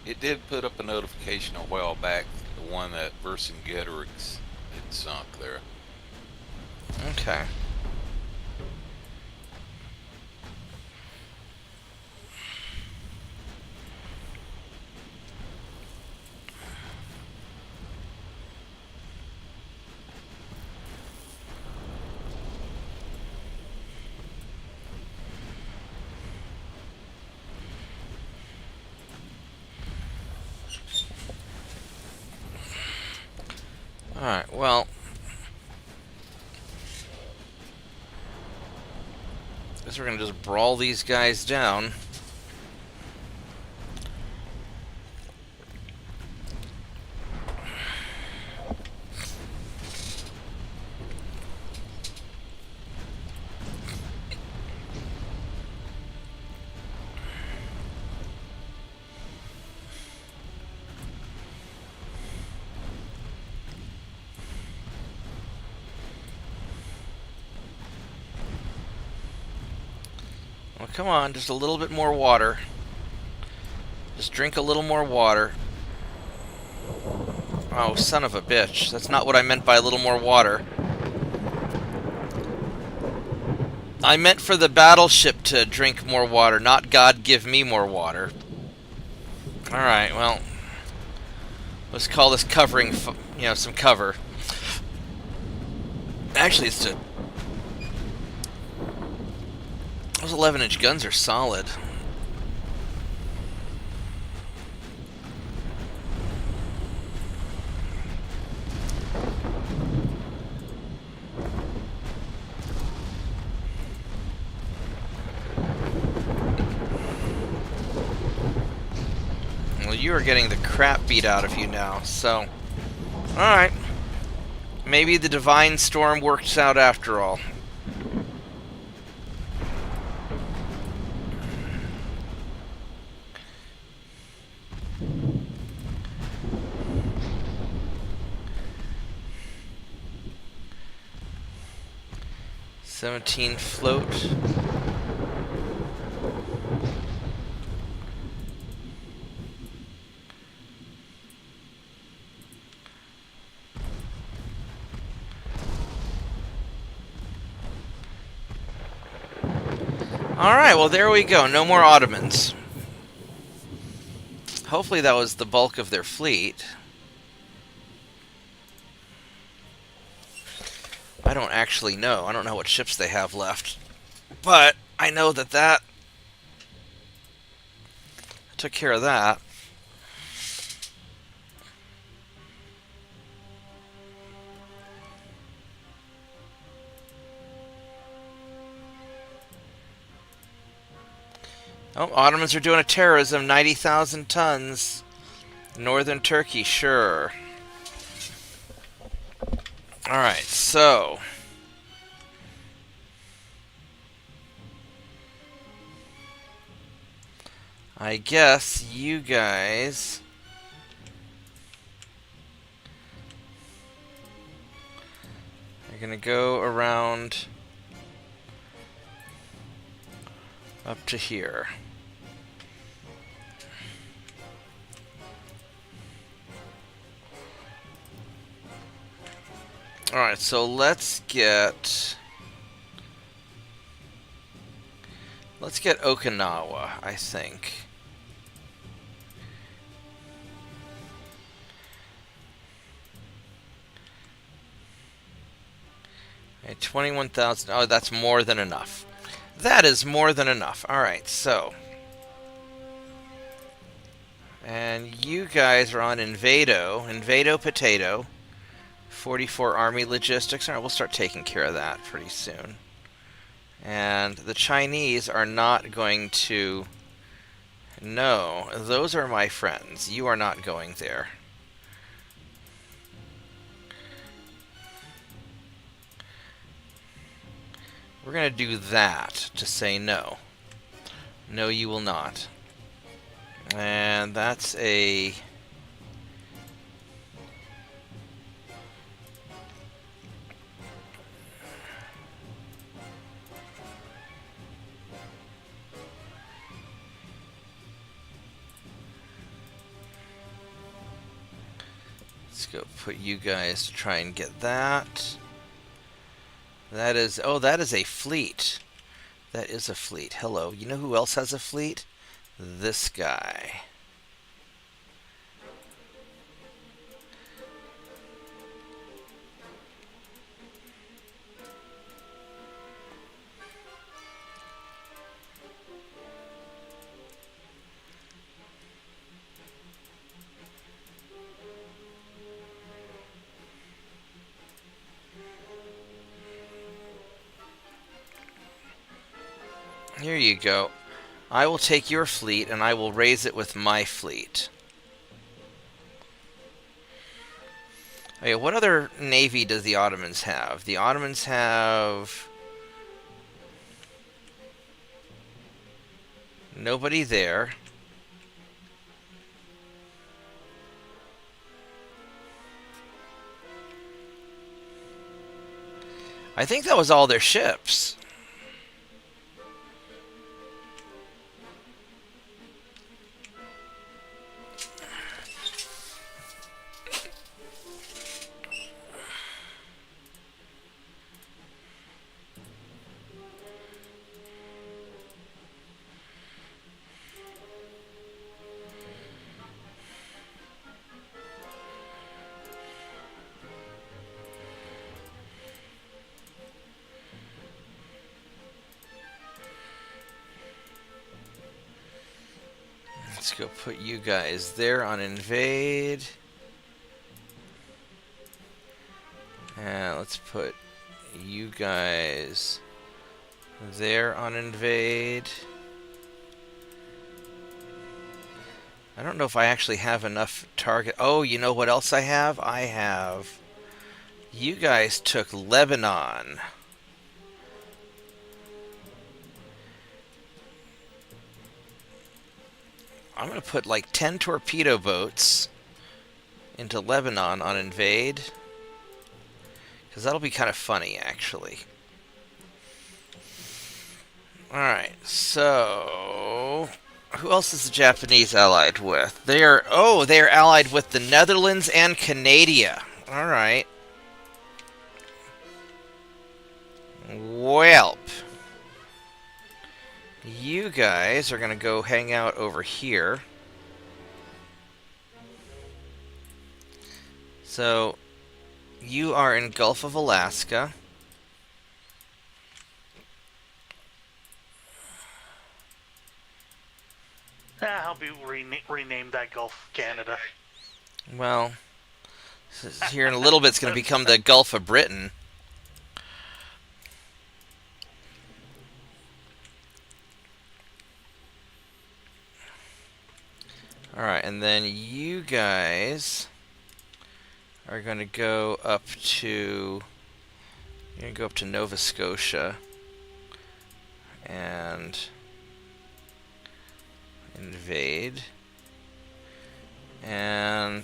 it did put up a notification a while back, the one that Vercingetorix had sunk there. Okay. Alright, well... guess we're gonna just brawl these guys down. Well, come on, just a little bit more water. Just drink a little more water. Oh, son of a bitch. That's not what I meant by a little more water. I meant for the battleship to drink more water, not God give me more water. Alright, well... let's call this covering, some cover. Actually, it's to... those 11-inch guns are solid. Well, you are getting the crap beat out of you now, so... alright. Maybe the Divine Storm works out after all. "17 float." Alright, well there we go. No more Ottomans. Hopefully that was the bulk of their fleet. I don't actually know. I don't know what ships they have left. But I know that took care of that. Oh, Ottomans are doing a terrorism, 90,000 tons. Northern Turkey, sure. Alright, so... I guess you guys... are gonna go around... up to here. Alright, so let's get Okinawa, I think. Okay, 21,000. Oh, that's more than enough. That is more than enough. Alright, so. And you guys are on Invado. Invado Potato. 44 Army Logistics. Alright, we'll start taking care of that pretty soon. And the Chinese are not going to... No, those are my friends. You are not going there. We're going to do that to say no. No, you will not. And that's a... Let's go put you guys to try and get that. That is... Oh, that is a fleet. That is a fleet. Hello. You know who else has a fleet? This guy. Here you go. I will take your fleet and I will raise it with my fleet. Okay, what other navy does the Ottomans have? The Ottomans have... Nobody there. I think that was all their ships. Let's go put you guys there on invade. And let's put you guys there on invade. I don't know if I actually have enough target. Oh, you know what else I have? I have... You guys took Lebanon. I'm going to put like 10 torpedo boats into Lebanon on invade. Because that'll be kind of funny, actually. Alright, so... Who else is the Japanese allied with? They are... Oh, they are allied with the Netherlands and Canada. Alright. Welp. You guys are going to go hang out over here. So, you are in Gulf of Alaska. I'll be rename that Gulf Canada. Well, here in a little bit it's going to become the Gulf of Britain. Alright, and then you guys are going to go up to... You're going to go up to Nova Scotia. And... invade. And...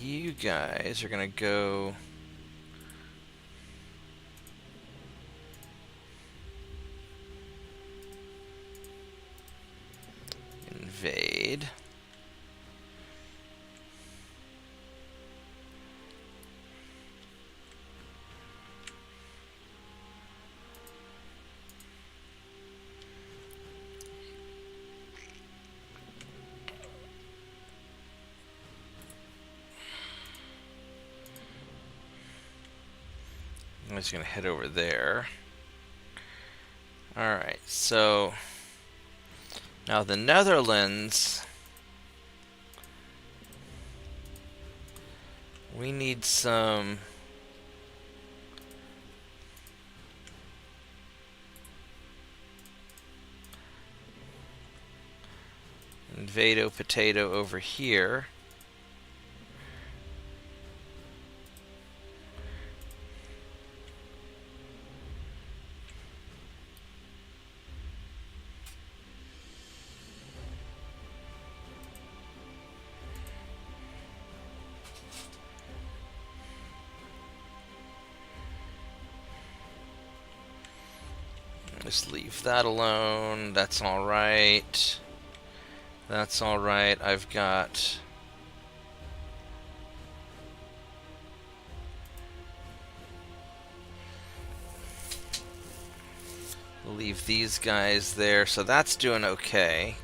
You guys are going to go... invade. I'm just going to head over there. Alright, so now the Netherlands, we need some Invado potato over here. Just leave that alone. That's all right. That's all right. I've got leave these guys there, so that's doing okay.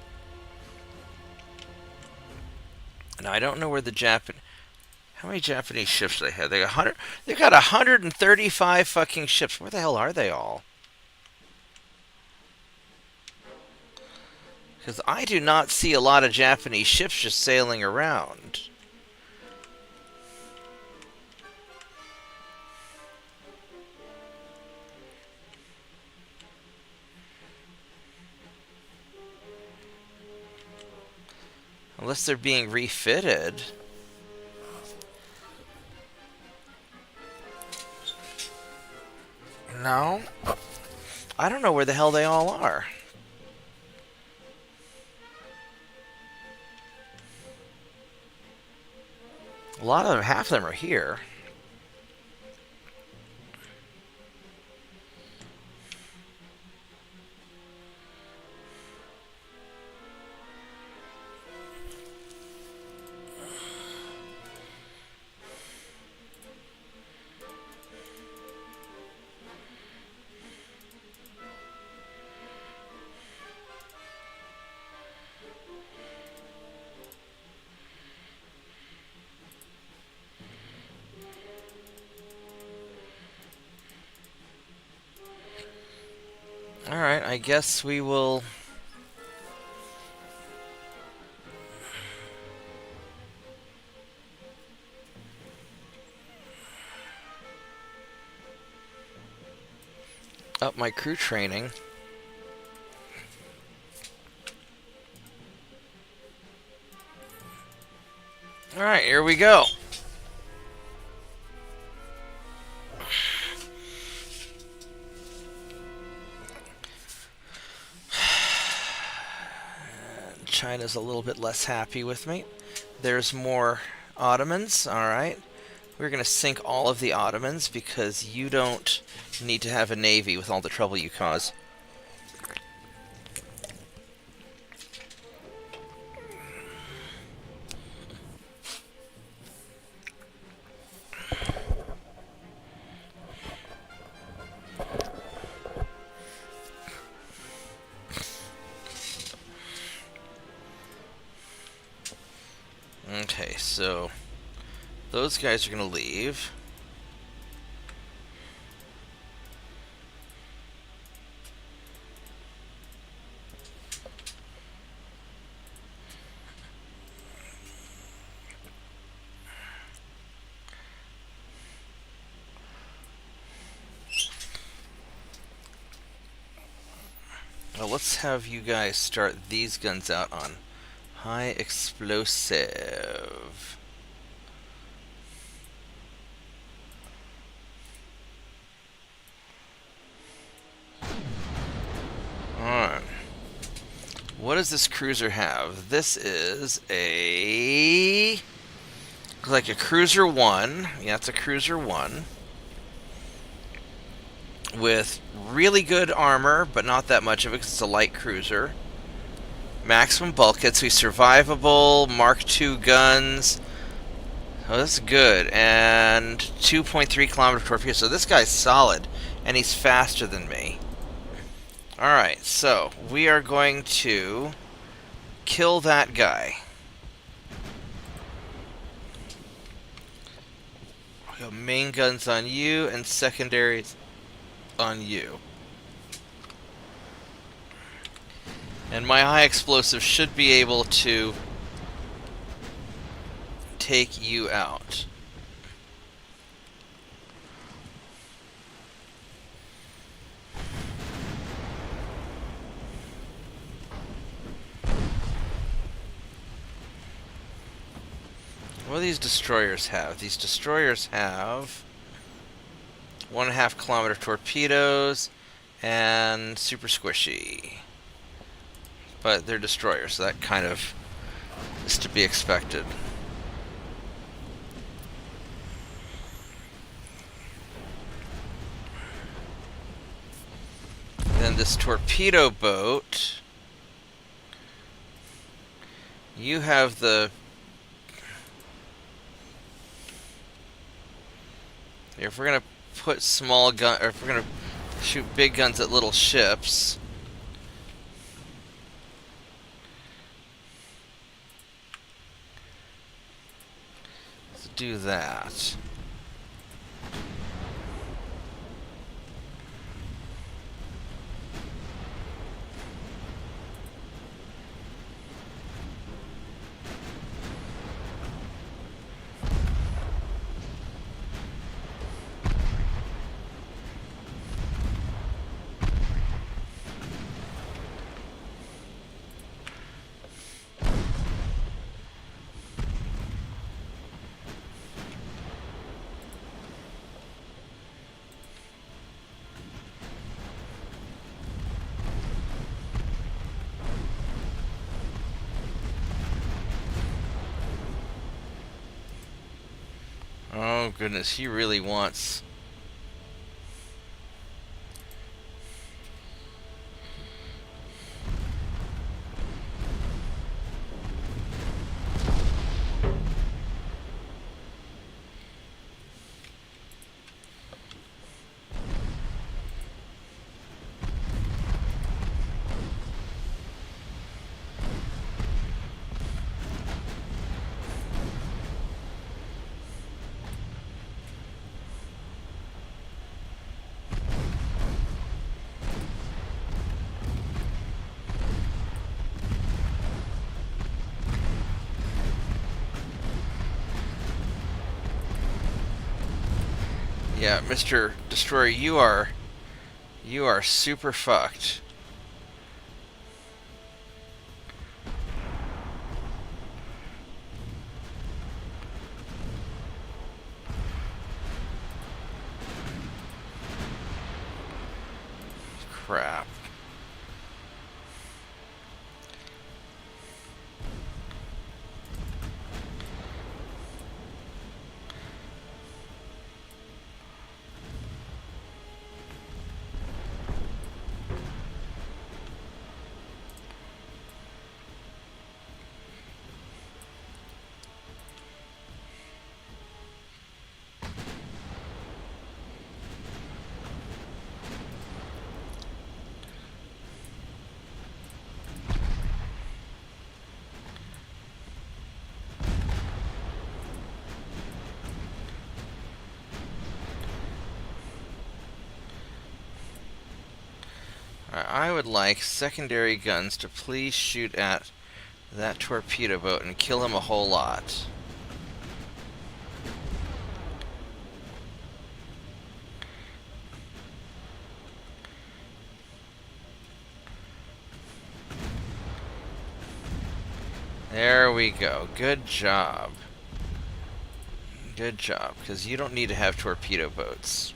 Now I don't know where the how many Japanese ships do they have? They got 100. They got 135 fucking ships. Where the hell are they all? Because I do not see a lot of Japanese ships just sailing around. Unless they're being refitted. No. I don't know where the hell they all are. A lot of them, half of them are here. Alright, I guess we will... up my crew training. Alright, here we go. China's a little bit less happy with me. There's more Ottomans. Alright. We're going to sink all of the Ottomans because you don't need to have a navy with all the trouble you cause. Okay, so those guys are going to leave. Well, let's have you guys start these guns out on high explosive. Alright. What does this cruiser have? This is a... like a cruiser 1. Yeah, it's a cruiser 1. With really good armor, but not that much of it because it's a light cruiser. Maximum bulkhead, so he's survivable. Mark II guns. Oh, this is good. And 2.3 kilometer torpedo. So this guy's solid, and he's faster than me. Alright, so we are going to kill that guy. Go main guns on you and secondaries on you. And my high explosive should be able to take you out. What do these destroyers have? These destroyers have 1.5 kilometer torpedoes and super squishy. But they're destroyers, so that kind of is to be expected. Then this torpedo boat, you have the... If we're gonna put small gun, or if we're gonna shoot big guns at little ships, let's do that. Oh goodness, he really wants... Yeah, Mr. Destroyer, you are super fucked. Crap. I would like secondary guns to please shoot at that torpedo boat and kill him a whole lot. There we go. Good job. Good job, because you don't need to have torpedo boats.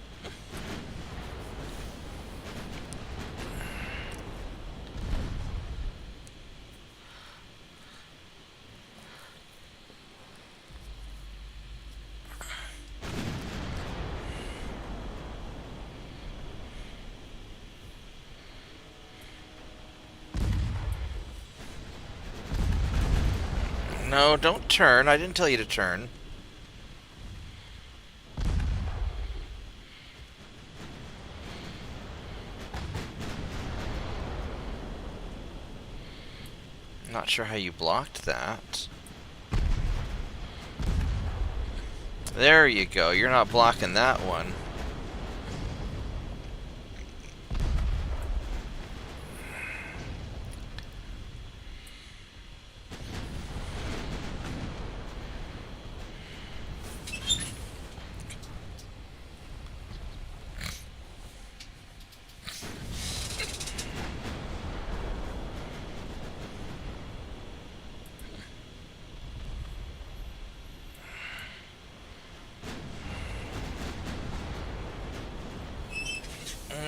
No, don't turn. I didn't tell you to turn. Not sure how you blocked that. There you go. You're not blocking that one.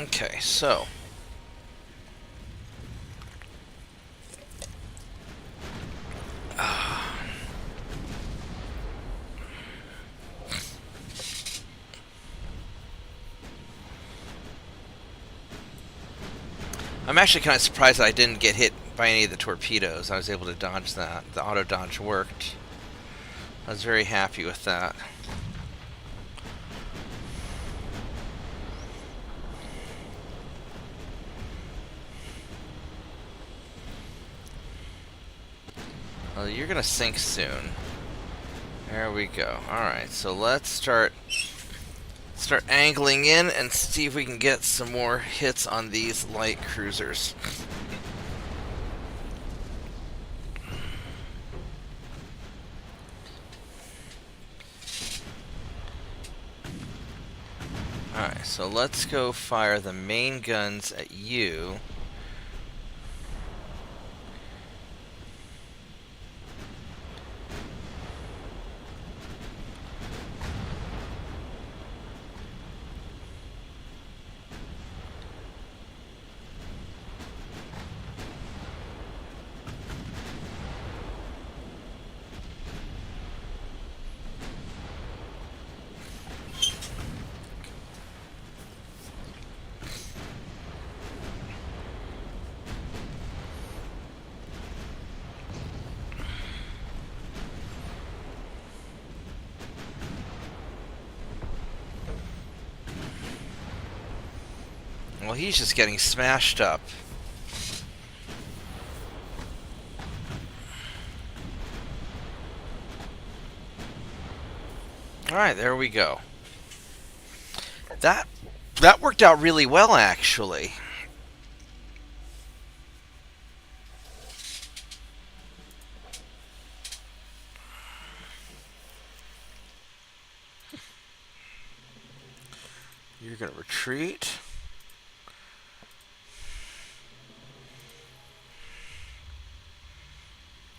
Okay, so I'm actually kind of surprised that I didn't get hit by any of the torpedoes. I was able to dodge that. The auto dodge worked. I was very happy with that. Well, you're gonna sink soon. There we go. Alright, so let's start angling in and see if we can get some more hits on these light cruisers. Alright, so let's go fire the main guns at you. Well, he's just getting smashed up. Alright, there we go. That worked out really well, actually. You're gonna retreat.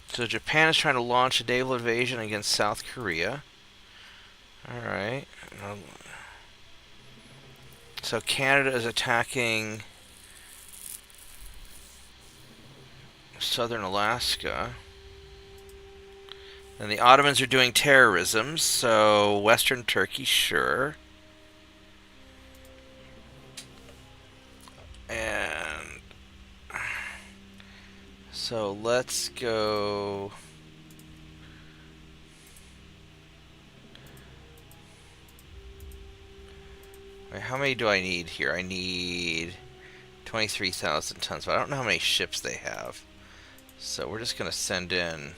So Japan is trying to launch a naval invasion against South Korea. Alright. So Canada is attacking southern Alaska. And the Ottomans are doing terrorism, so Western Turkey, sure. And so let's go. Wait, how many do I need here? I need 23,000 tons, but I don't know how many ships they have. So we're just going to send in.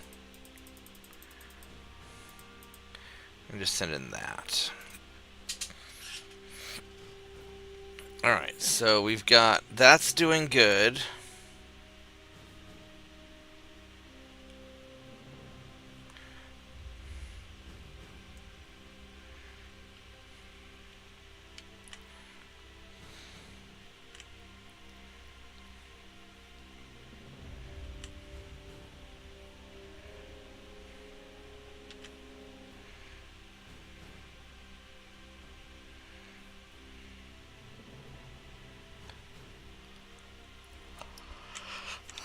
I'm just send in that. Alright, so we've got. That's doing good.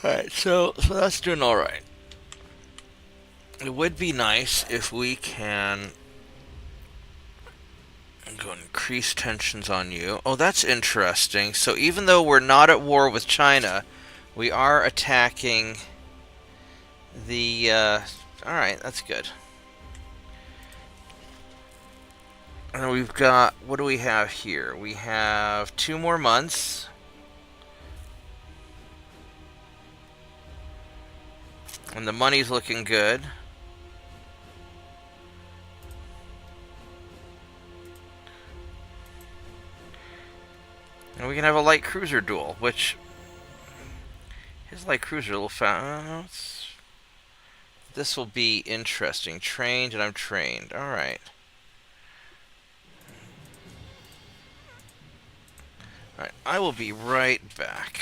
Alright, so that's doing alright. It would be nice if we can go increase tensions on you. Oh, that's interesting. So even though we're not at war with China, we are attacking the... Alright, that's good. And we've got... What do we have here? We have 2 more months. And the money's looking good. And we can have a light cruiser duel, which his light cruiser a little fast. This will be interesting. Trained, and I'm trained. All right. All right. I will be right back.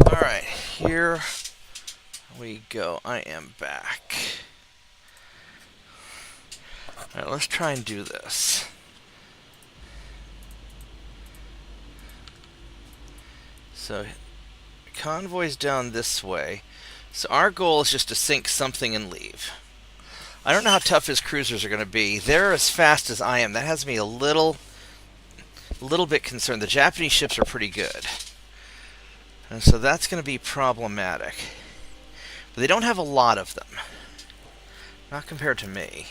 All right, here we go. I am back. All right, let's try and do this. So, convoy's down this way. So our goal is just to sink something and leave. I don't know how tough his cruisers are going to be. They're as fast as I am. That has me a little bit concerned. The Japanese ships are pretty good. And so that's going to be problematic. But they don't have a lot of them. Not compared to me.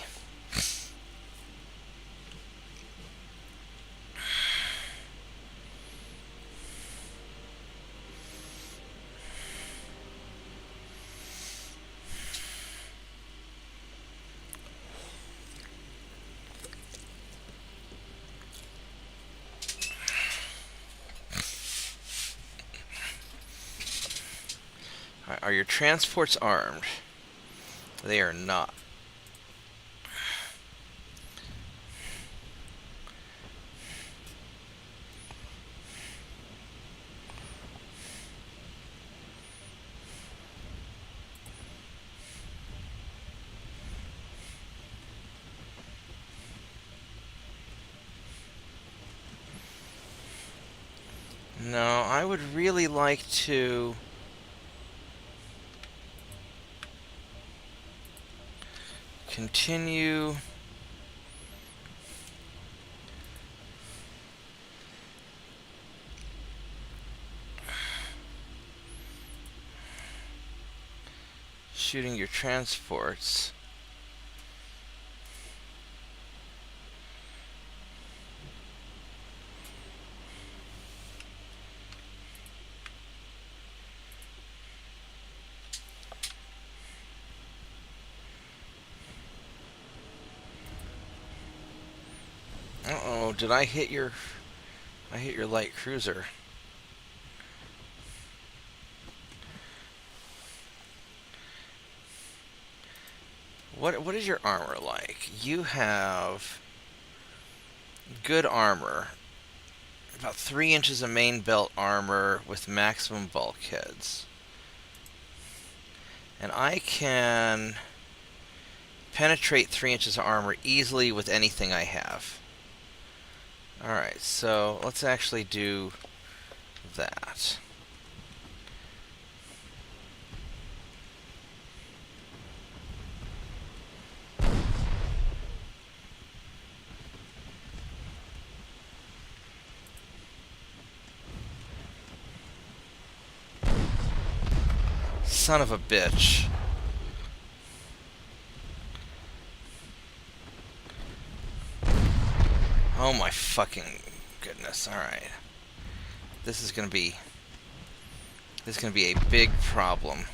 Are your transports armed? They are not. No, I would really like to continue shooting your transports. Uh-oh, did I hit your... I hit your light cruiser. What is your armor like? You have good armor. About 3 inches of main belt armor with maximum bulkheads. And I can penetrate 3 inches of armor easily with anything I have. Alright, so let's actually do that. Son of a bitch. Oh my fucking goodness. Alright. This is gonna be a big problem.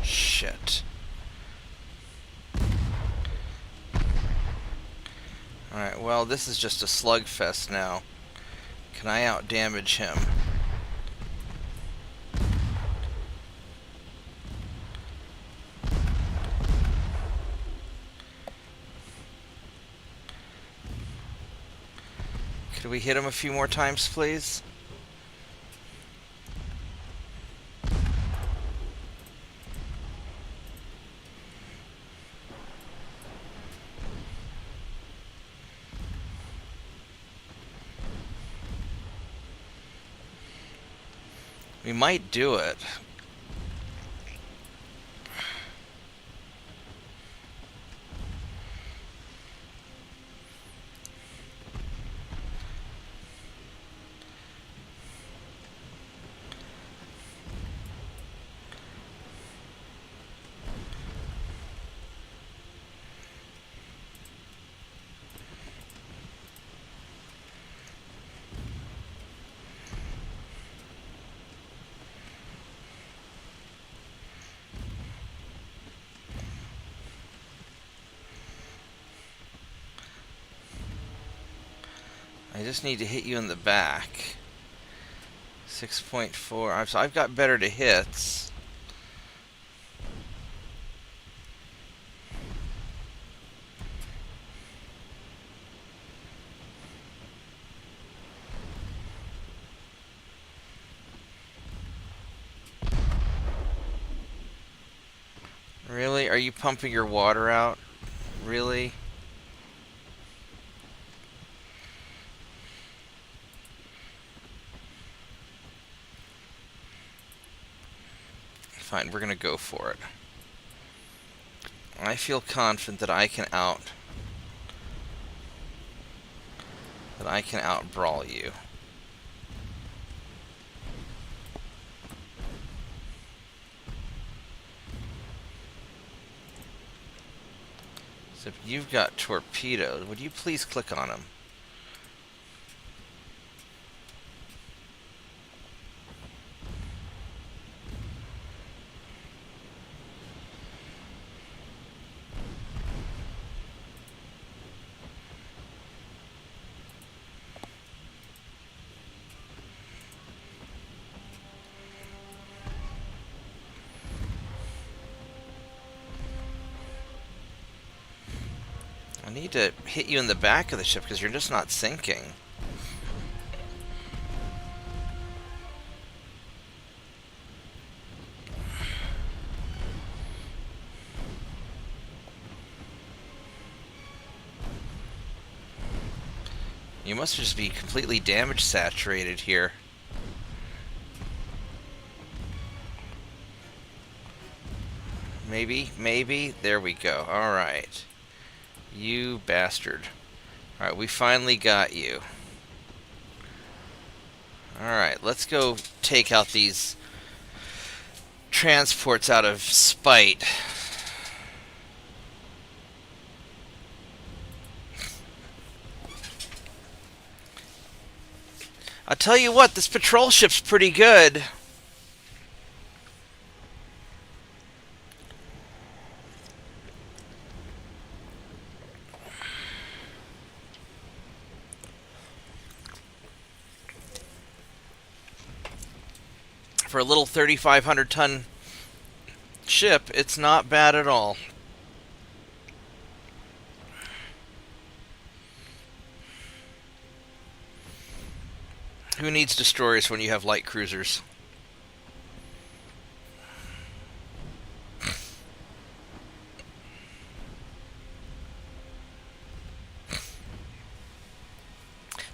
Shit. Alright, well, this is just a slugfest now. Can I outdamage him? Could we hit him a few more times, please? We might do it. I just need to hit you in the back. 6.4. So I've got better to hits. Really? Are you pumping your water out? Really? Fine, we're gonna go for it. I feel confident that I can out-brawl you. So if you've got torpedoes, would you please click on them? I need to hit you in the back of the ship because you're just not sinking. You must just be completely damage saturated here. Maybe. There we go. Alright. You bastard. Alright, we finally got you. Alright, let's go take out these transports out of spite. I'll tell you what, this patrol ship's pretty good. For a little 3,500 ton ship, it's not bad at all. Who needs destroyers when you have light cruisers?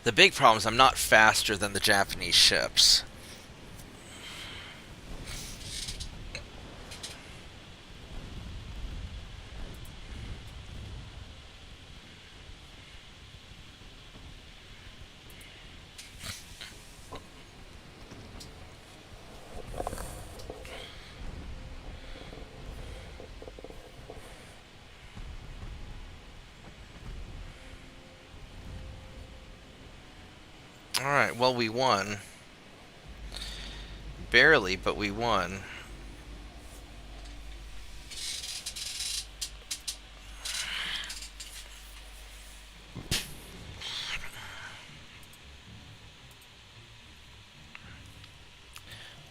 The big problem is I'm not faster than the Japanese ships. Alright, well, we won. Barely, but we won.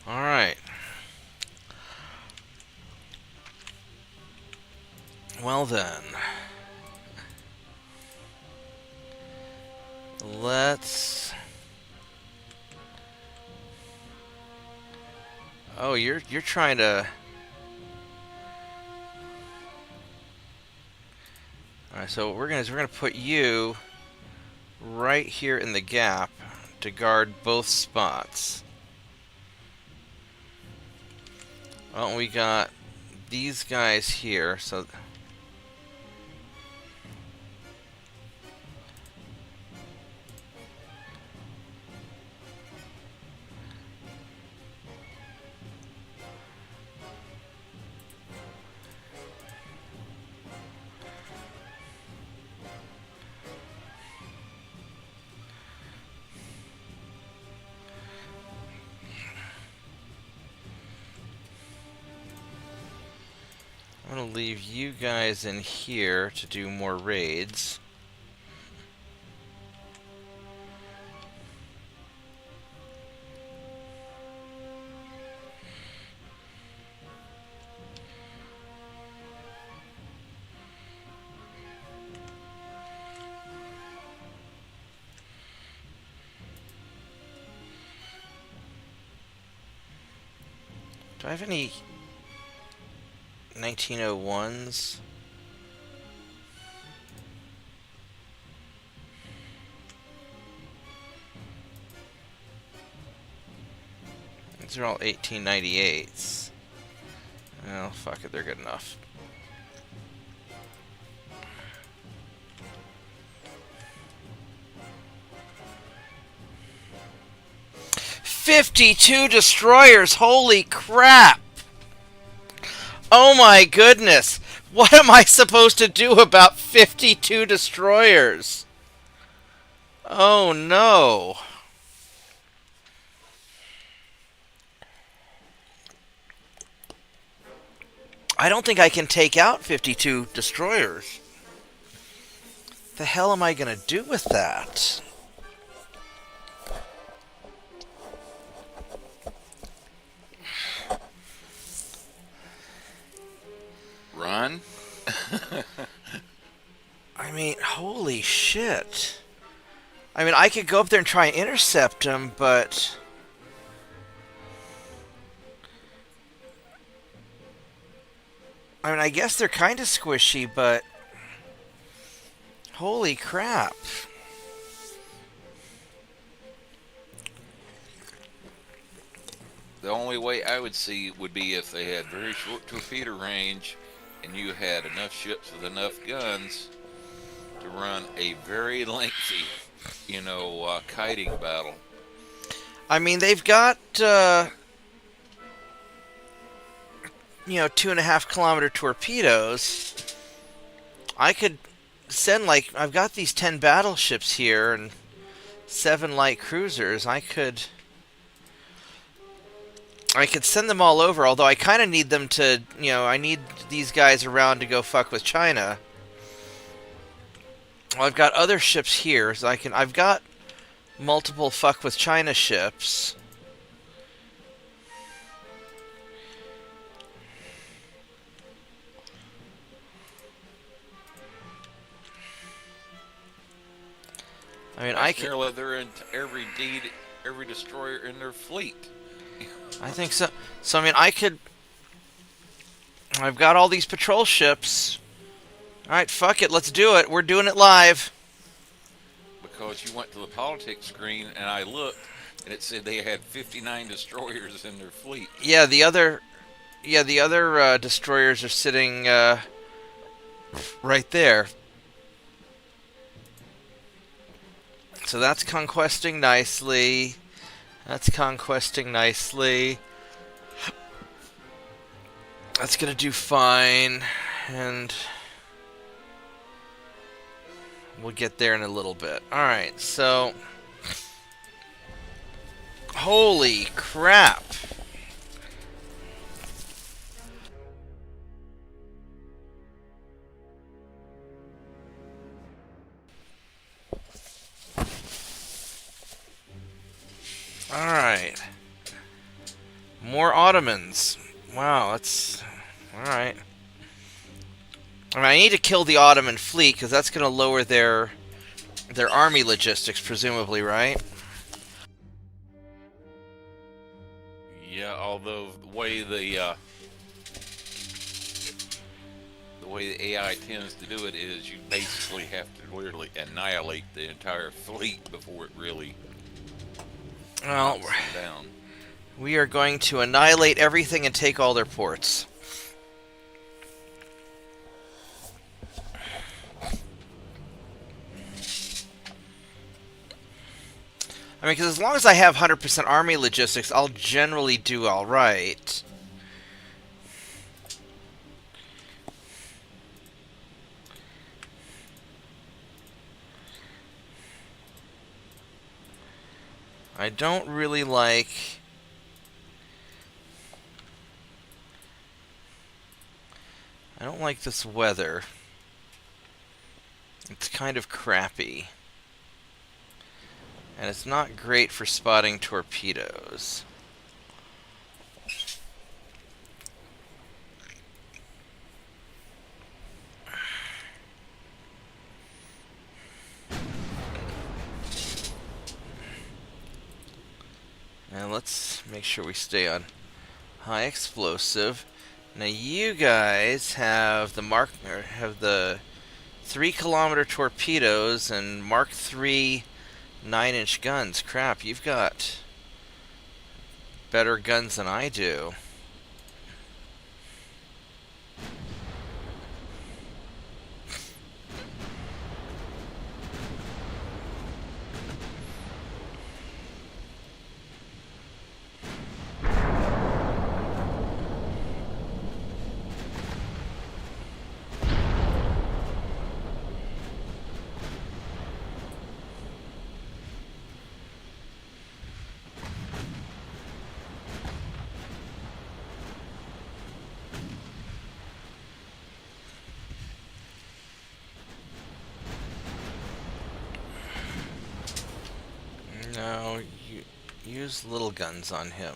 Alright. Well then. Let's... Oh, you're trying to... Alright, so what we're gonna put you right here in the gap to guard both spots. Well, we got these guys here, so... I'm gonna leave you guys in here to do more raids. Do I have any 1901s? These are all 1898s. Oh, fuck it, they're good enough. "52 destroyers, holy crap! Oh my goodness! What am I supposed to do about 52 destroyers? Oh no! I don't think I can take out 52 destroyers. The hell am I gonna do with that? Run? I mean, holy shit. I mean, I could go up there and try and intercept them, but... I mean, I guess they're kind of squishy, but... Holy crap. The only way I would see would be if they had very short torpedo range and you had enough ships with enough guns to run a very lengthy, kiting battle. I mean, they've got, 2.5 kilometer torpedoes. I could send, I've got these 10 battleships here and 7 light cruisers. I could send them all over, although I kind of need them to, I need these guys around to go fuck with China. Well, I've got other ships here, so I've got multiple fuck with China ships. I mean, That's nearly their every destroyer in their fleet. I think so. So I mean, I've got all these patrol ships. All right, fuck it, let's do it. We're doing it live. Because you went to the politics screen and I looked and it said they had 59 destroyers in their fleet. Yeah, the other destroyers are sitting right there. So that's conquesting nicely. That's conquesting nicely. That's gonna do fine, and we'll get there in a little bit. Alright, so... Holy crap! Alright. More Ottomans. Wow, that's... Alright. I mean, I need to kill the Ottoman fleet, because that's going to lower their army logistics, presumably, right? Yeah, although the way the AI tends to do it is you basically have to literally annihilate the entire fleet before it really Well, knocks them down. we are going to annihilate everything and take all their ports. I mean, because as long as I have 100% army logistics, I'll generally do alright. I don't really like... I don't like this weather. It's kind of crappy. And it's not great for spotting torpedoes. And let's make sure we stay on high explosive. Now you guys have the 3-kilometer torpedoes and Mark III 9-inch guns. Crap, you've got better guns than I do. No, you use little guns on him.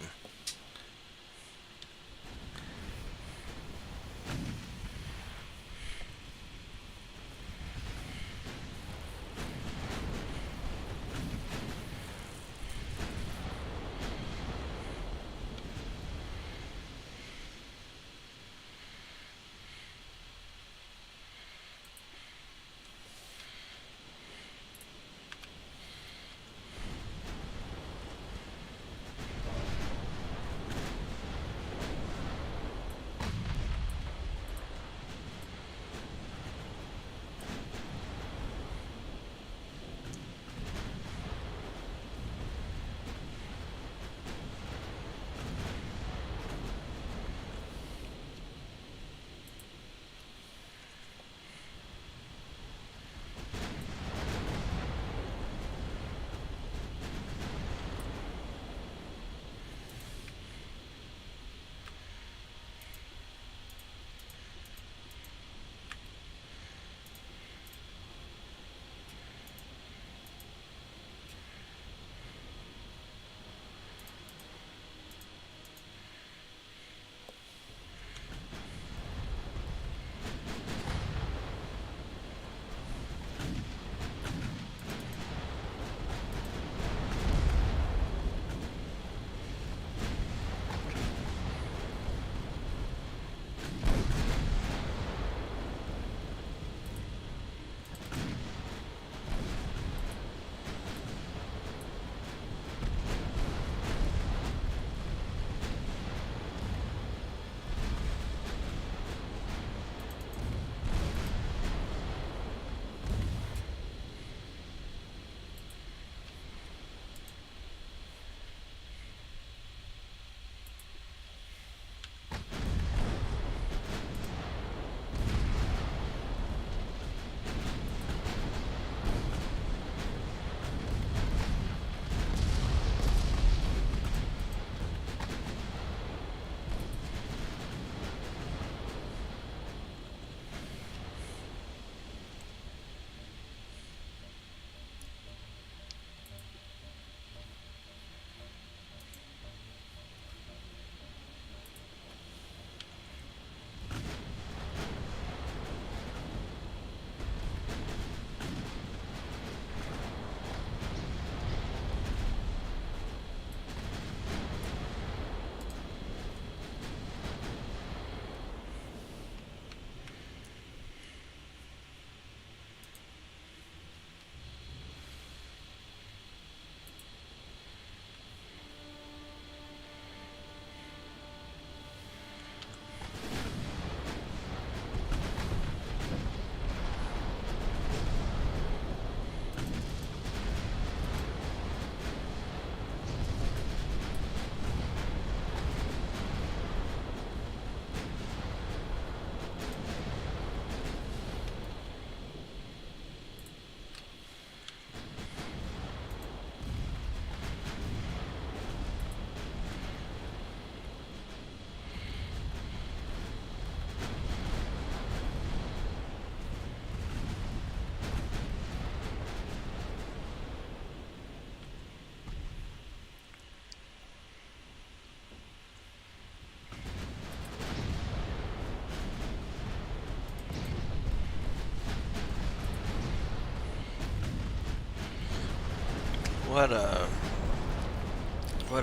What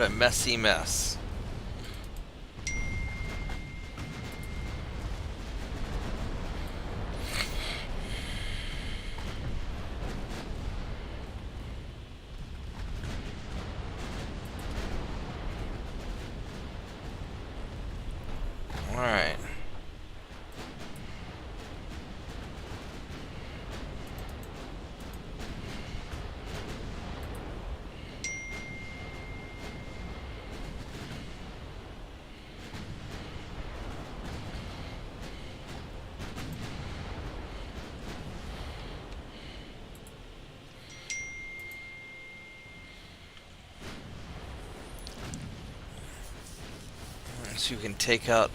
a messy mess. All right. So you can take out.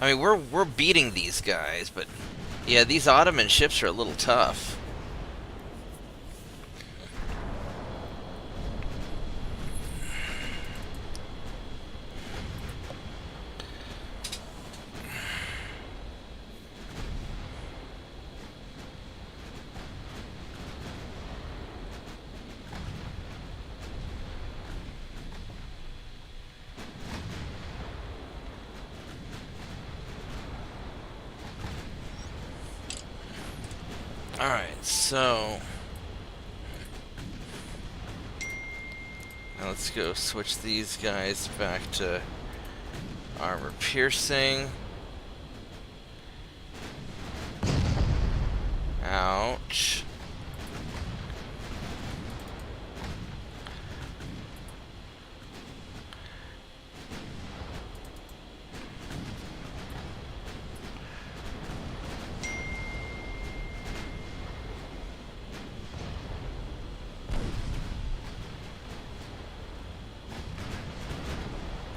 I mean, we're beating these guys, but yeah, these Ottoman ships are a little tough. Alright, so now let's go switch these guys back to armor piercing. Ouch.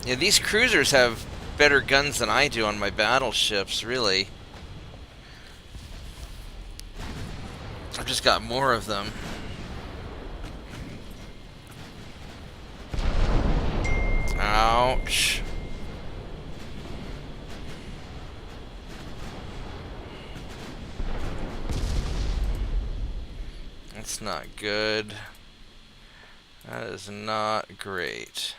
Yeah, these cruisers have better guns than I do on my battleships, really. I've just got more of them. Ouch. That's not good. That is not great.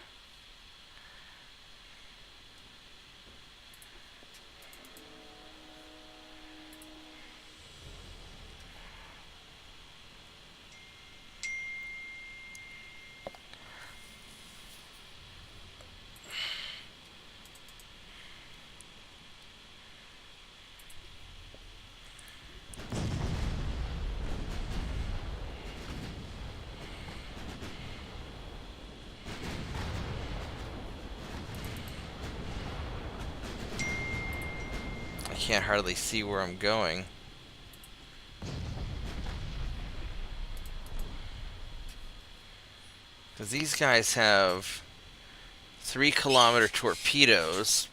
I can't hardly see where I'm going. Because these guys have 3-kilometer torpedoes.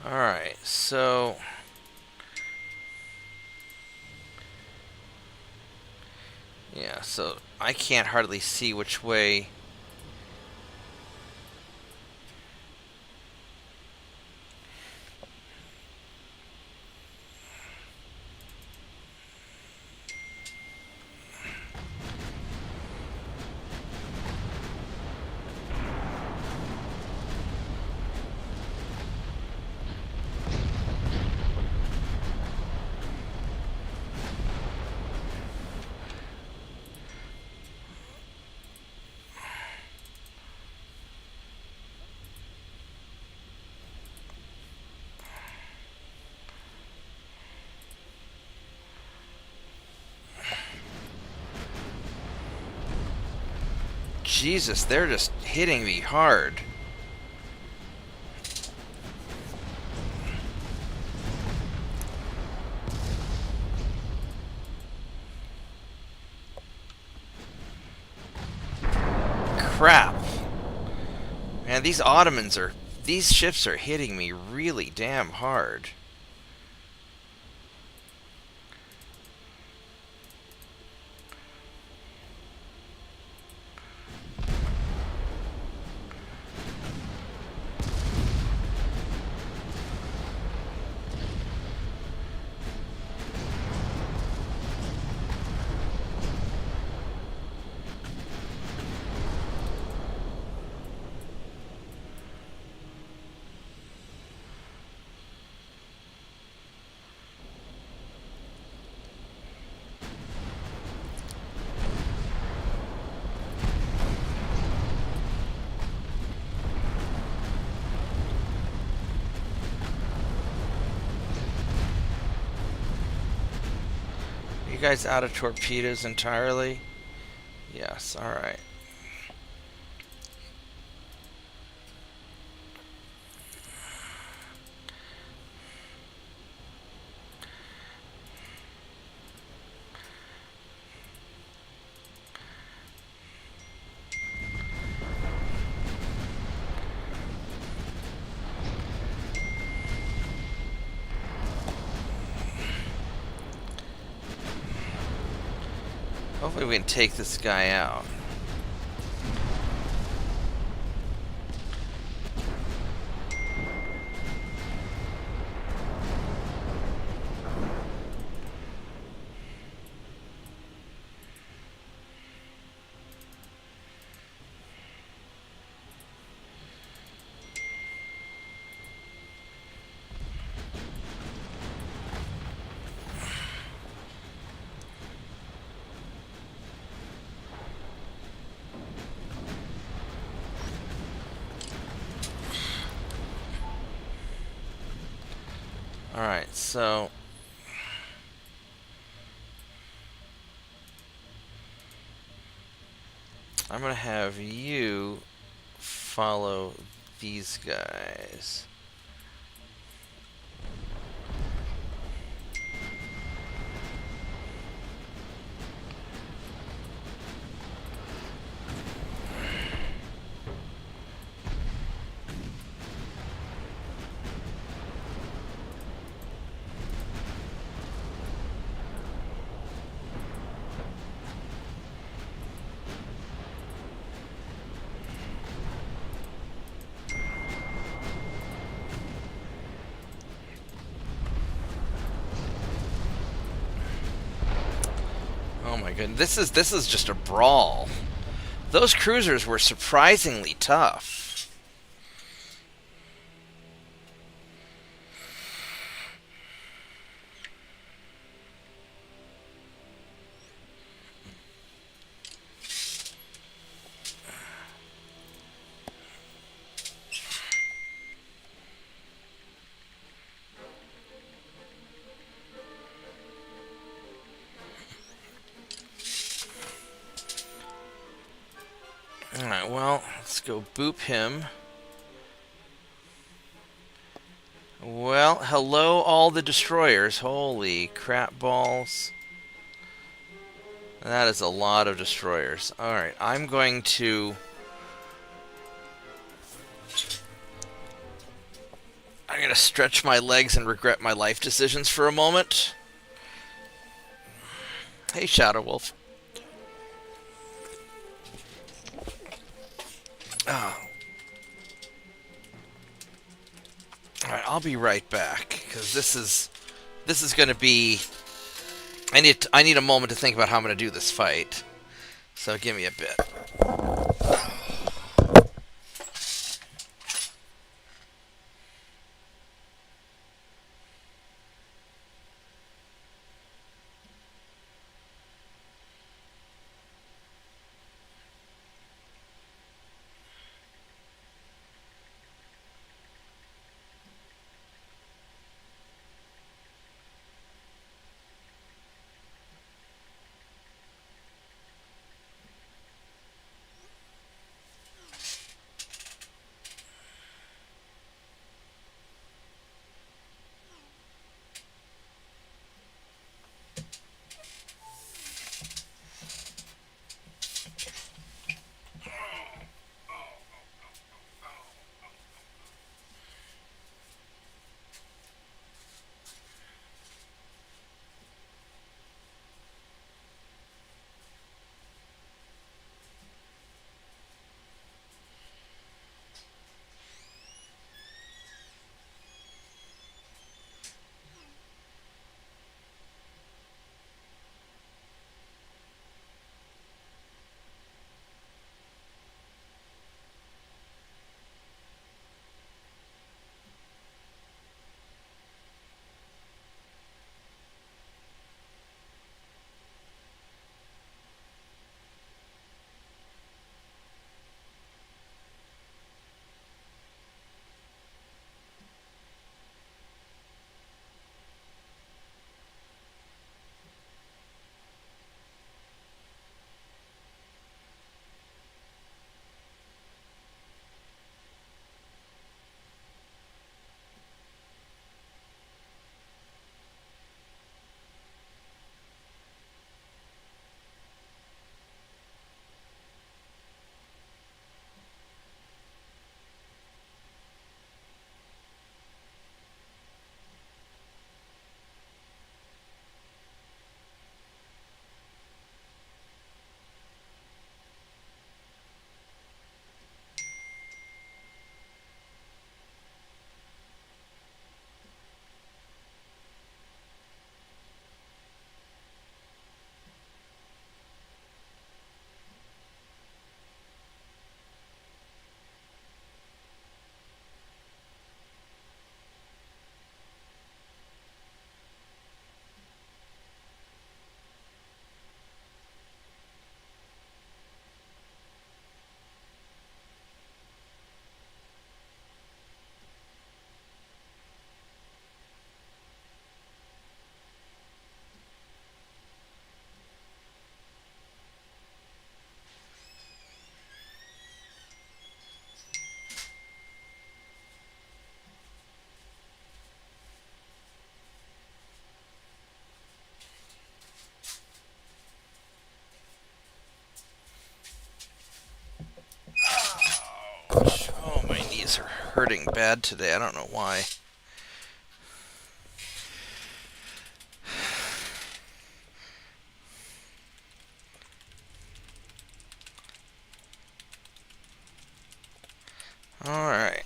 Alright, so yeah, so I can't hardly see which way. Jesus, they're just hitting me hard. Crap. Man, these Ottomans are These ships are hitting me really damn hard. You guys out of torpedoes entirely? Yes, alright. Hopefully we can take this guy out. Alright, so I'm gonna have you follow these guys. Oh my goodness, this is just a brawl. Those cruisers were surprisingly tough. Alright, well, let's go boop him. Well, hello all the destroyers. Holy crap balls. That is a lot of destroyers. Alright, I'm going to stretch my legs and regret my life decisions for a moment. Hey, Shadow Wolf. Oh. Alright, I'll be right back, because this is going to be... I need a moment to think about how I'm going to do this fight. So give me a bit. hurting bad today. I don't know why. Alright.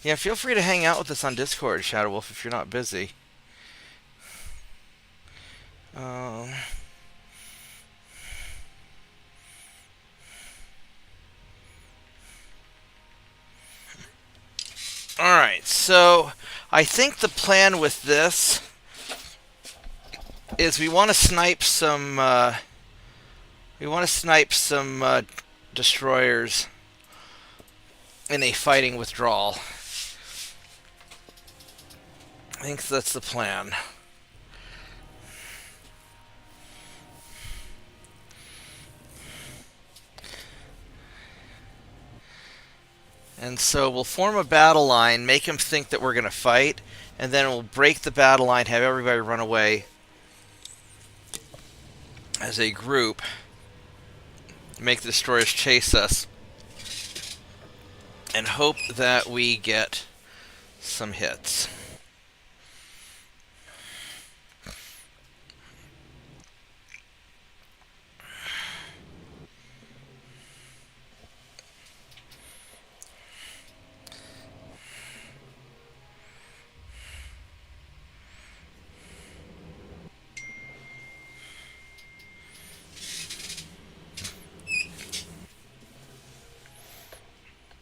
Yeah, feel free to hang out with us on Discord, Shadow Wolf, if you're not busy. Alright, so I think the plan with this is we want to snipe some destroyers in a fighting withdrawal. I think that's the plan. And so we'll form a battle line, make them think that we're going to fight, and then we'll break the battle line, have everybody run away as a group, make the destroyers chase us, and hope that we get some hits.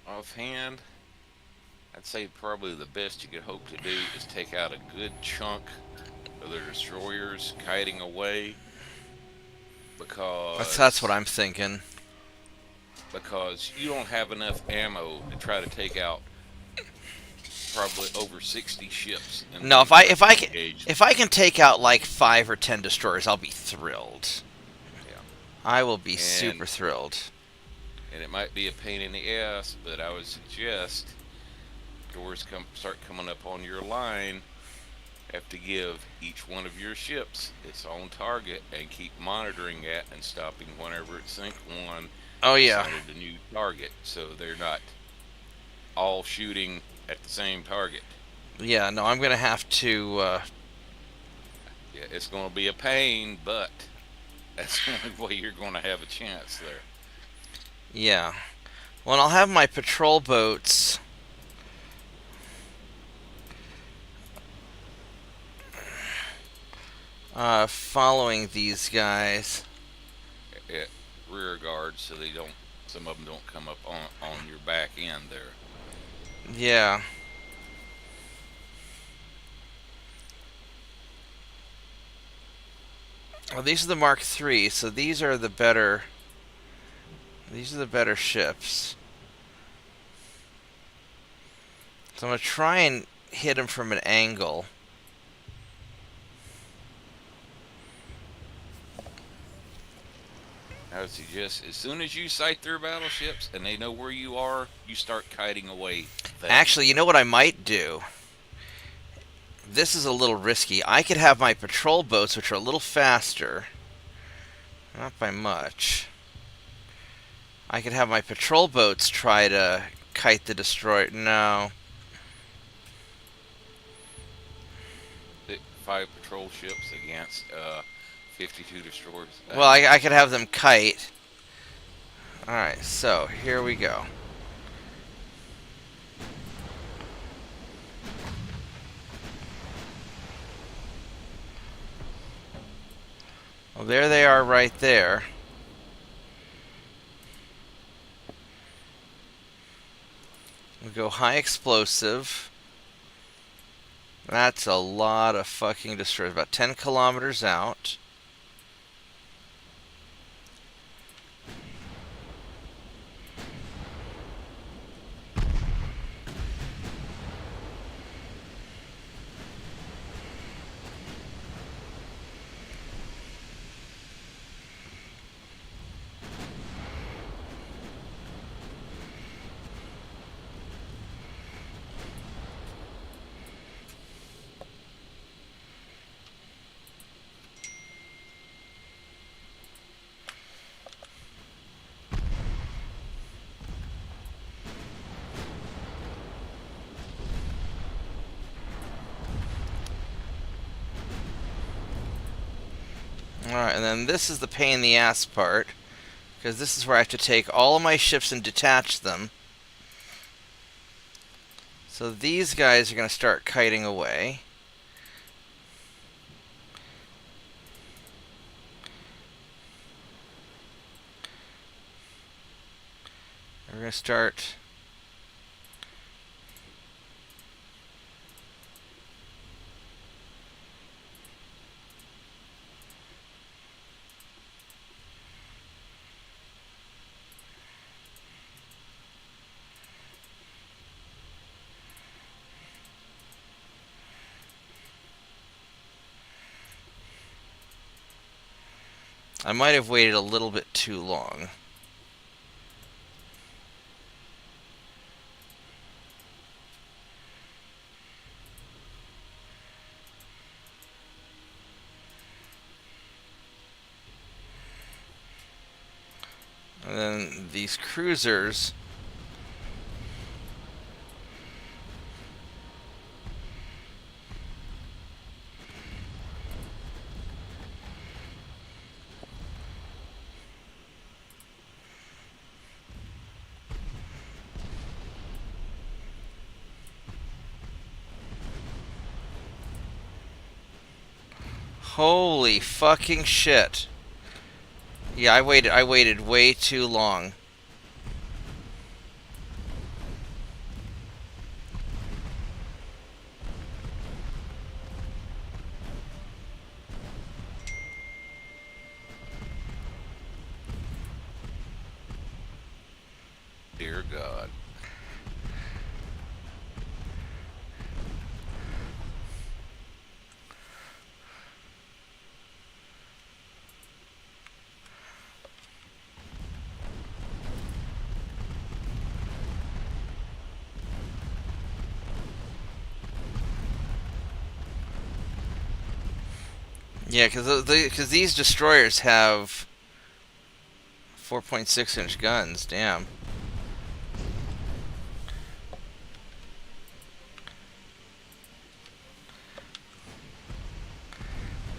Offhand, I'd say probably the best you could hope to do is take out a good chunk of their destroyers kiting away, because That's what I'm thinking. Because you don't have enough ammo to try to take out probably over 60 ships. No, if I can take out like 5 or 10 destroyers, I'll be thrilled. Yeah. I will be super thrilled. And it might be a pain in the ass, but I would suggest doors start coming up on your line, have to give each one of your ships its own target and keep monitoring that and stopping whenever it sinks one. Oh yeah. The new target, so they're not all shooting at the same target. Yeah, no, I'm gonna have to. Yeah, it's going to be a pain, but that's the only way you're going to have a chance there. Yeah. Well, I'll have my patrol boats. Following these guys. At rear guard, so some of them don't come up on your back end there. Yeah. Well, these are the Mark III, so these are the better. These are the better ships. So I'm gonna try and hit them from an angle. I would suggest as soon as you sight their battleships and they know where you are, you start kiting away. Actually, you know what I might do? This is a little risky. I could have my patrol boats, which are a little faster. Not by much. I could have my patrol boats try to kite the destroyer. No. 5 patrol ships against 52 destroyers. Well, I could have them kite. Alright, so here we go. Well, there they are right there. We'll go high explosive. That's a lot of fucking destroyers. About 10 kilometers out. Alright, and then this is the pain in the ass part, because this is where I have to take all of my ships and detach them. So these guys are going to start kiting away. We're going to start... I might have waited a little bit too long. And then these cruisers... Holy fucking shit. Yeah, I waited way too long. Dear God. Yeah, because these destroyers have 4.6-inch guns. Damn.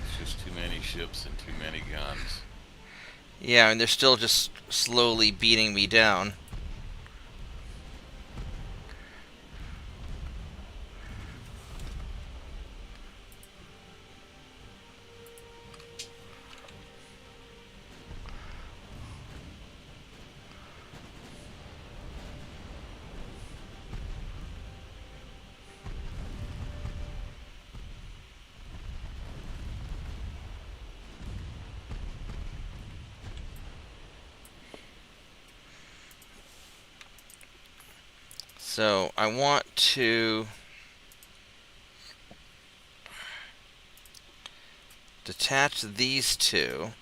It's just too many ships and too many guns. Yeah, and they're still just slowly beating me down. So I want to detach these two.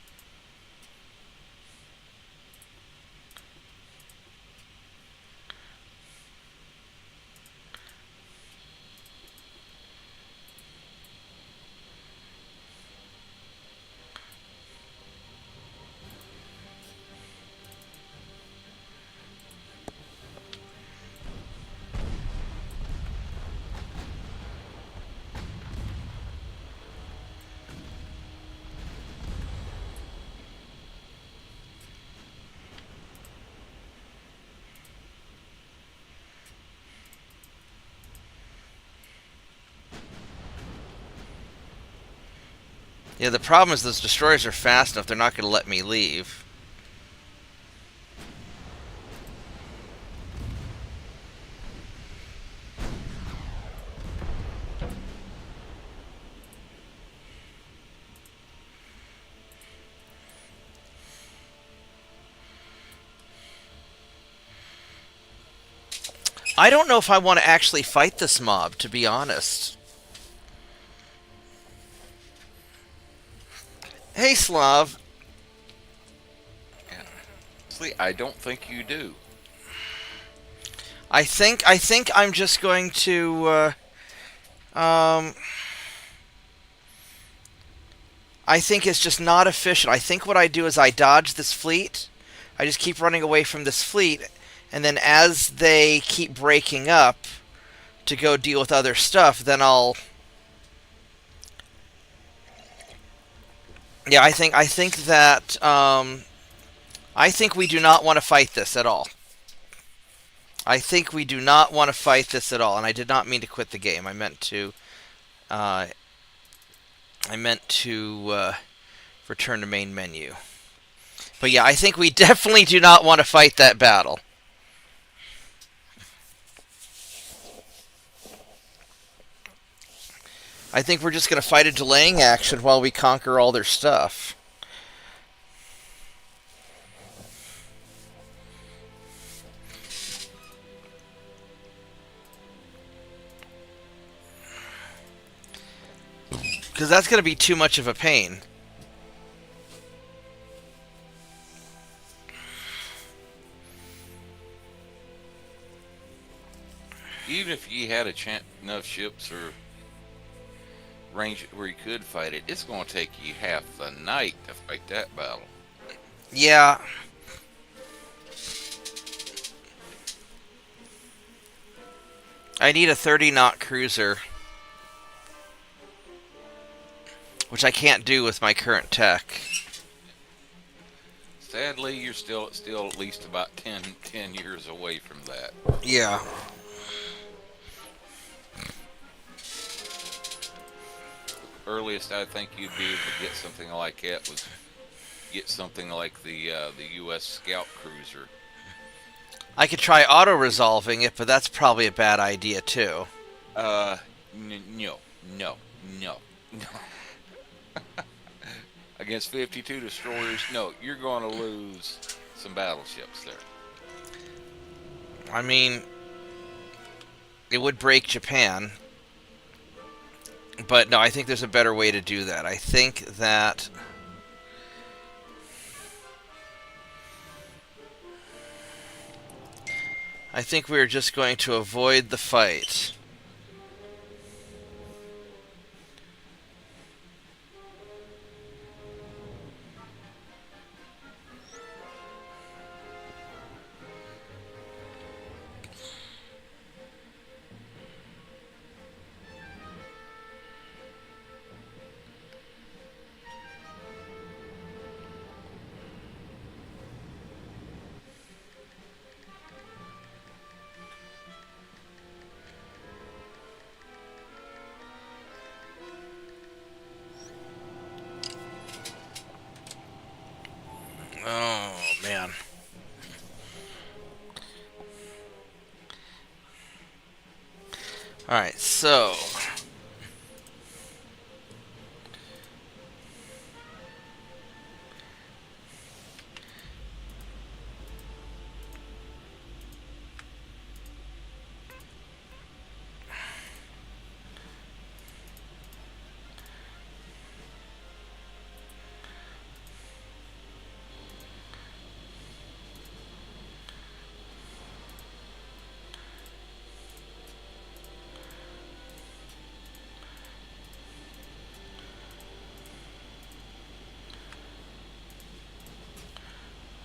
Yeah, the problem is those destroyers are fast enough, they're not going to let me leave. I don't know if I want to actually fight this mob, to be honest. Hey, Slav. Honestly, I don't think you do. I think I'm just going to I think it's just not efficient. I think what I do is I dodge this fleet. I just keep running away from this fleet, and then as they keep breaking up to go deal with other stuff, then I'll Yeah, I think that I think we do not want to fight this at all. I think we do not want to fight this at all, and I did not mean to quit the game. Uh, I meant to return to main menu. But yeah, I think we definitely do not want to fight that battle. I think we're just going to fight a delaying action while we conquer all their stuff. Because that's going to be too much of a pain. Even if you had enough ships or range where you could fight it, it's going to take you half the night to fight that battle. Yeah. I need a 30-knot cruiser, which I can't do with my current tech. Sadly, you're still at least about 10 years away from that. Yeah. Earliest I think you'd be able to get something like that was get something like the U.S. Scout Cruiser. I could try auto-resolving it, but that's probably a bad idea, too. No, no, no, no. Against 52 destroyers, no, you're going to lose some battleships there. I mean, it would break Japan. But no, I think there's a better way to do that. I think that... I think we're just going to avoid the fight. Oh, man. Alright, so...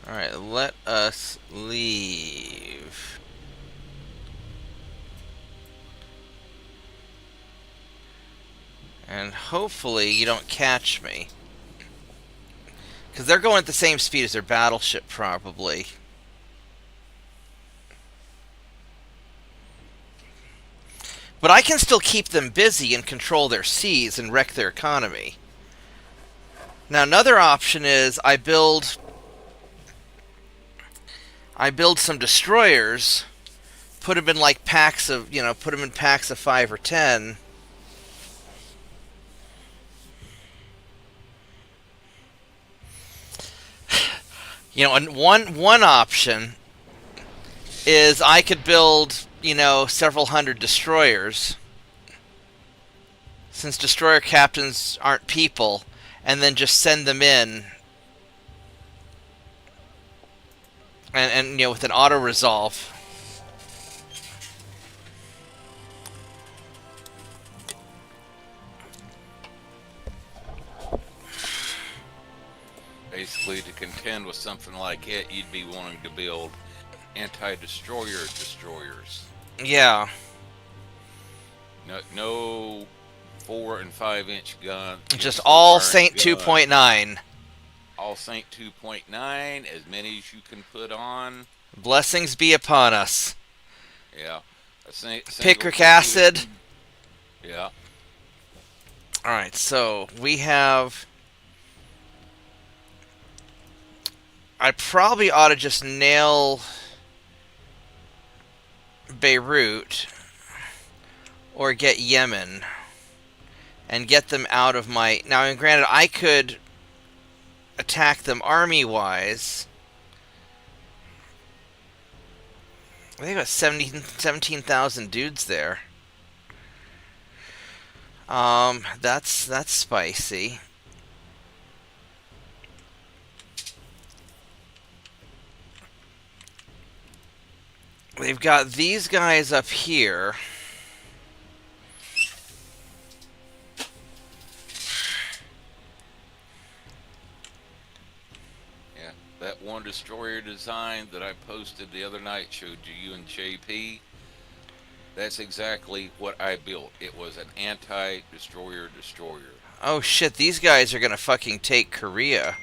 Alright, let us leave. And hopefully you don't catch me. Because they're going at the same speed as their battleship, probably. But I can still keep them busy and control their seas and wreck their economy. Now, another option is I build some destroyers, put them in like packs of, put them in packs of 5 or 10. And one option is I could build, several hundred destroyers, since destroyer captains aren't people, and then just send them in, and with an auto resolve. Basically, to contend with something like it, you'd be wanting to build anti-destroyer destroyers. Yeah. No 4 and 5-inch gun. Just all firing Saint gun. 2.9. All Saint 2.9, as many as you can put on. Blessings be upon us. Yeah. Picric acid. Yeah. Alright, so we have... I probably ought to just nail Beirut or get Yemen and get them out of my... Now, and granted, I could attack them army-wise. I think about 17,000 dudes there. That's spicy. They've got these guys up here. Yeah. That one destroyer design that I posted the other night showed you and JP. That's exactly what I built. It was an anti-destroyer destroyer. Oh shit, these guys are gonna fucking take Korea.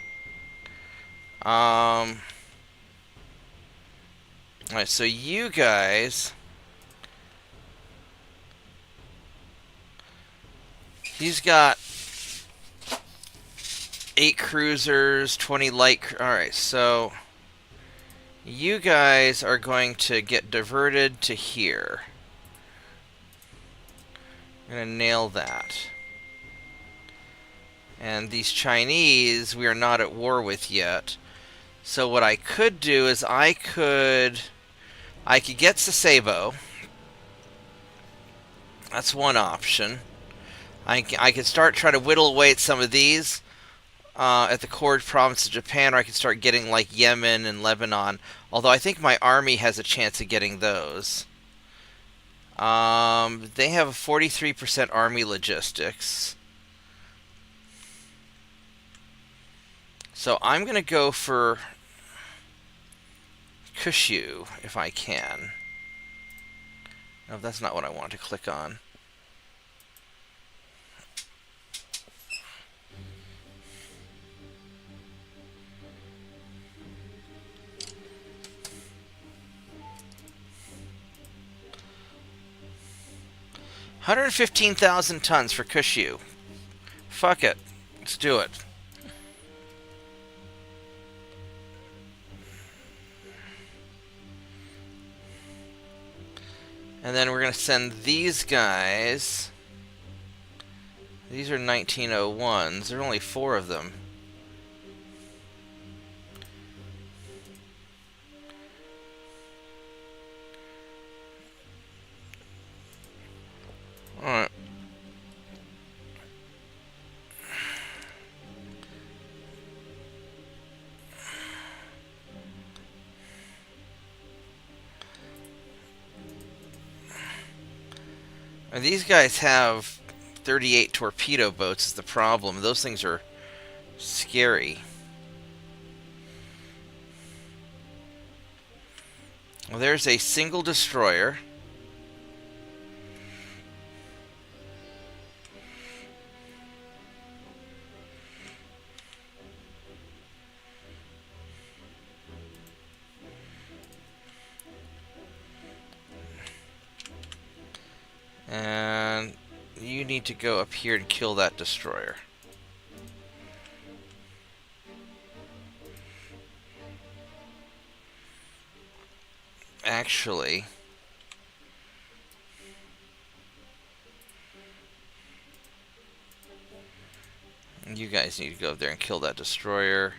Alright, so you guys... He's got 8 cruisers, 20 light... Alright, so... You guys are going to get diverted to here. I'm gonna nail that. And these Chinese, we are not at war with yet. So what I could do is I could get Sasebo. That's one option. I could start trying to whittle away at some of these at the core province of Japan, or I could start getting like Yemen and Lebanon. Although I think my army has a chance of getting those. They have a 43% army logistics. So I'm going to go for Kushu, if I can. No, that's not what I want to click on. $115,000 tons for Kushu. Fuck it. Let's do it. And then we're going to send these guys. These are 1901s. There are only 4 of them. Alright. And these guys have 38 torpedo boats is the problem. Those things are scary. Well, there's a single destroyer. And you need to go up here and kill that destroyer. Actually, you guys need to go up there and kill that destroyer.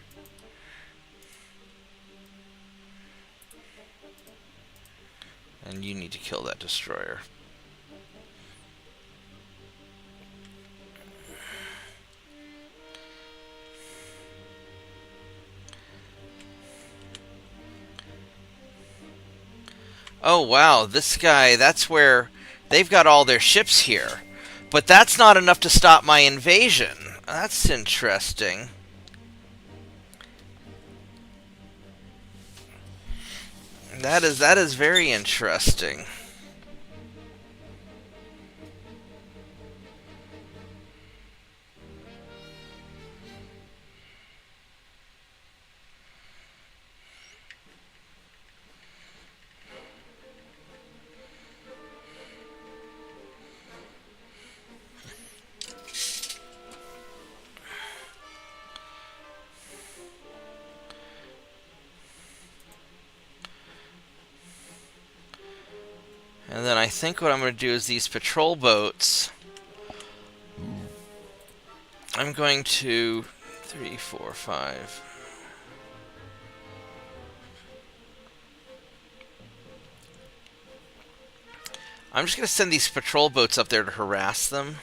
And you need to kill that destroyer. Oh wow, this guy, that's where they've got all their ships here. But that's not enough to stop my invasion. That's interesting. That is very interesting. And then I think what I'm going to do is these patrol boats. I'm going to 3, 4, 5. I'm just going to send these patrol boats up there to harass them.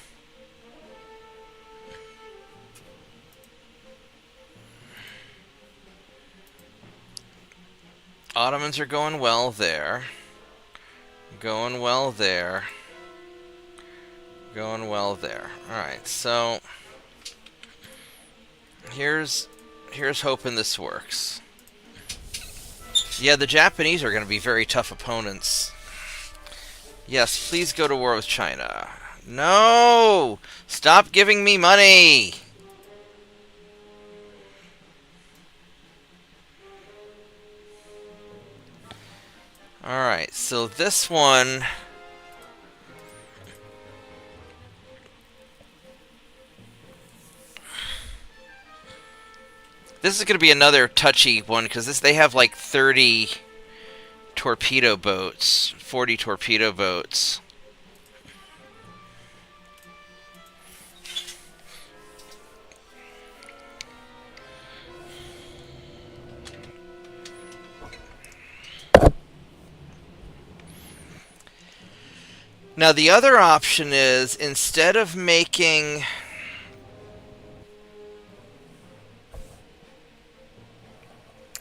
Ottomans are going well there. Going well there. Going well there. Alright, so here's hoping this works. Yeah, the Japanese are going to be very tough opponents. Yes, please go to war with China. No! Stop giving me money! Alright, so this one... This is going to be another touchy one, because they have like 30 torpedo boats, 40 torpedo boats. Now the other option is, instead of making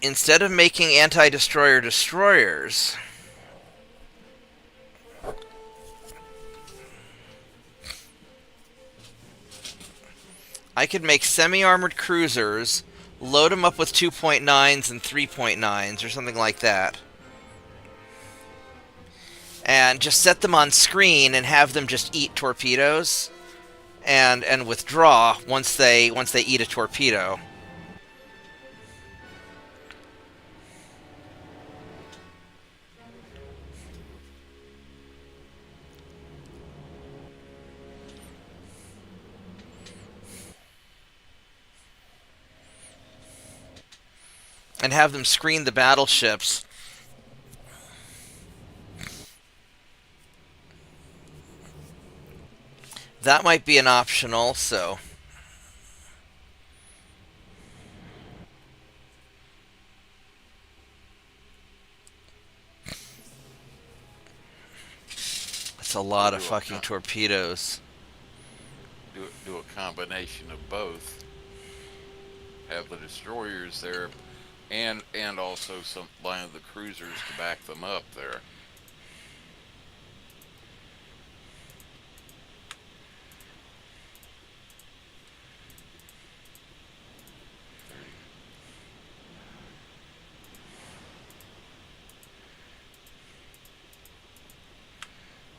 anti-destroyer destroyers, I could make semi-armored cruisers, load them up with 2.9s and 3.9s or something like that, and just set them on screen and have them just eat torpedoes and withdraw once they eat a torpedo. And have them screen the battleships. That might be an option also. That's a lot of fucking torpedoes. Do a combination of both. Have the destroyers there, and also some line of the cruisers to back them up there.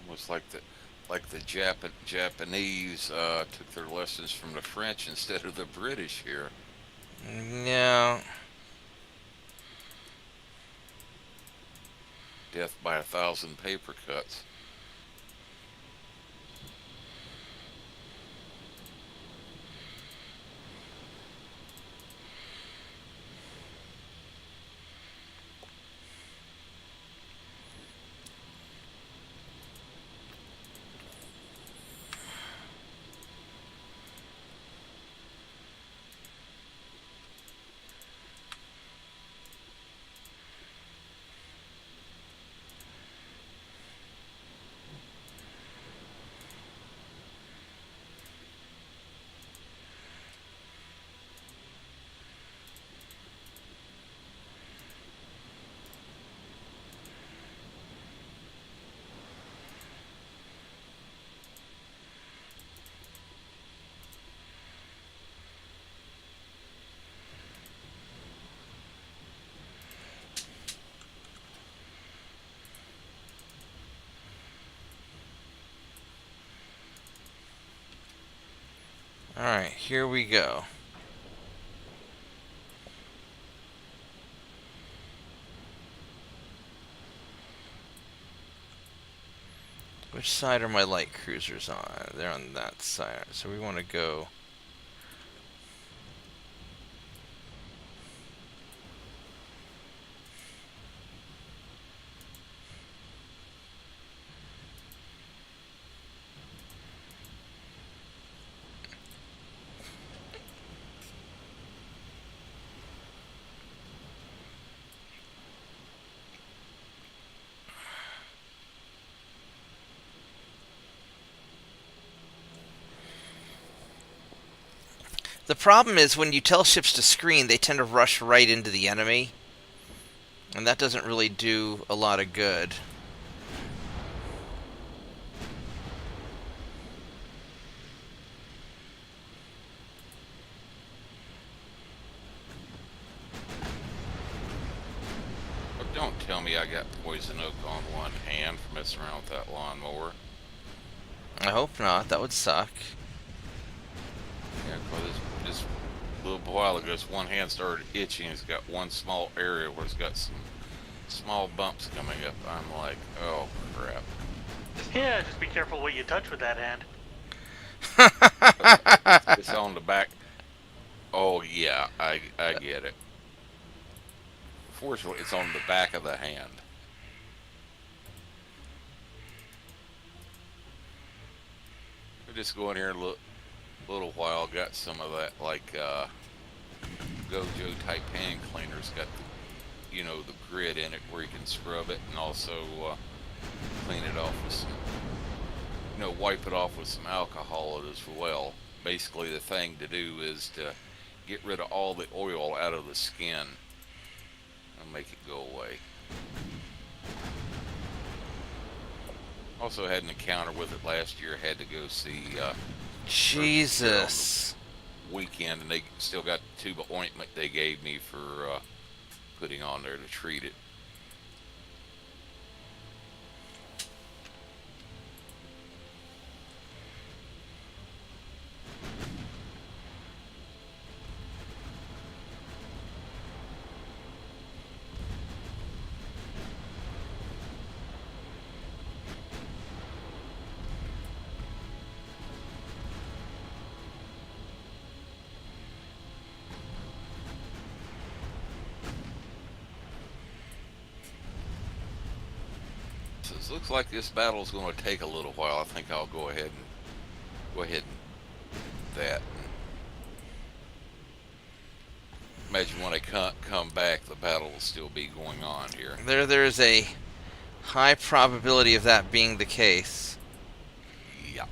Almost like the Japanese took their lessons from the French instead of the British here. Yeah. Death by 1,000 paper cuts. Alright, here we go. Which side are my light cruisers on? They're on that side. So we want to go... The problem is when you tell ships to screen, they tend to rush right into the enemy. And that doesn't really do a lot of good. But don't tell me I got poison oak on one hand for messing around with that lawnmower. I hope not. That would suck. Yeah, 'cause this little while ago, this one hand started itching. It's got one small area where it's got some small bumps coming up. I'm like, oh crap. Yeah, just be careful what you touch with that hand. It's on the back. Oh yeah, I get it. Fortunately, it's on the back of the hand. We just go in here and look a little while. Got some of that like Gojo type hand cleaners. Got the, you know, the grit in it where you can scrub it and also clean it off with some, you know, wipe it off with some alcohol as well. Basically, the thing to do is to get rid of all the oil out of the skin and make it go away. Also had an encounter with it last year. Had to go see Jesus. weekend, and they still got the tube of ointment they gave me for putting on there to treat it. So it looks like this battle is going to take a little while. I think I'll go ahead and that. Imagine when I come back, the battle will still be going on here. There's a high probability of that being the case. Yeah,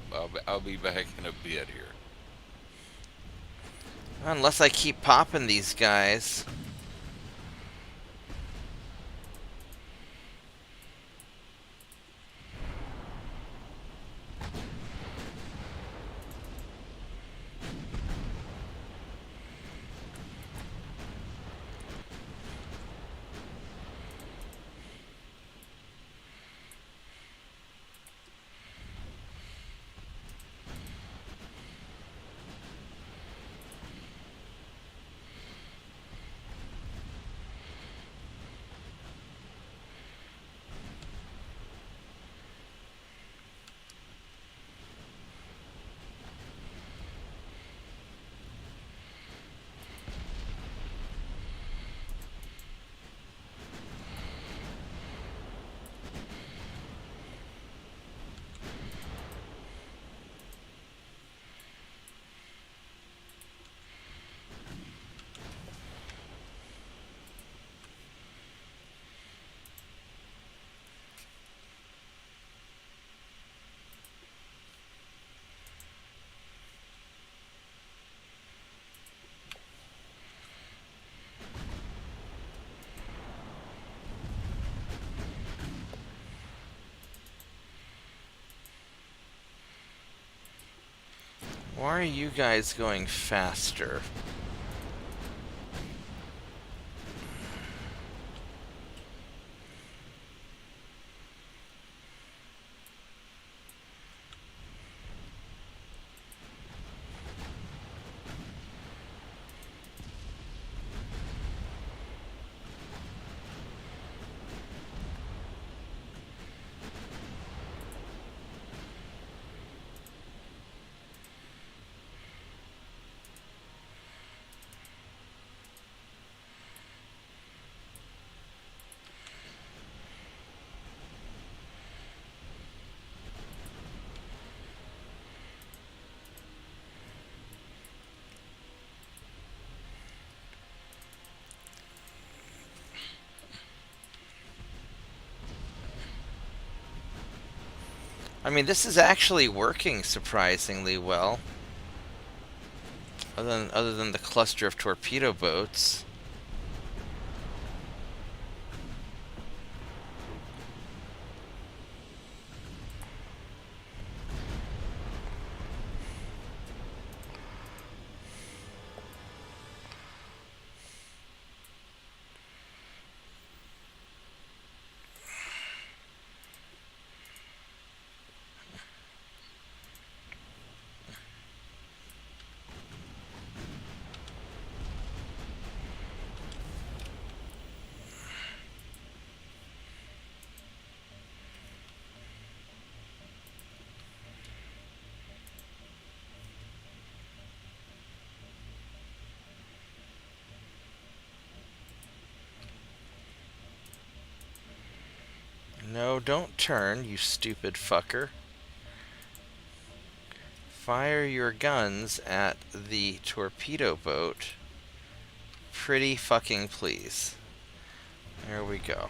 I'll be back in a bit here. Unless I keep popping these guys. Why are you guys going faster? I mean, this is actually working surprisingly well. Other than the cluster of torpedo boats. No, don't turn, you stupid fucker. Fire your guns at the torpedo boat. Pretty fucking please. There we go.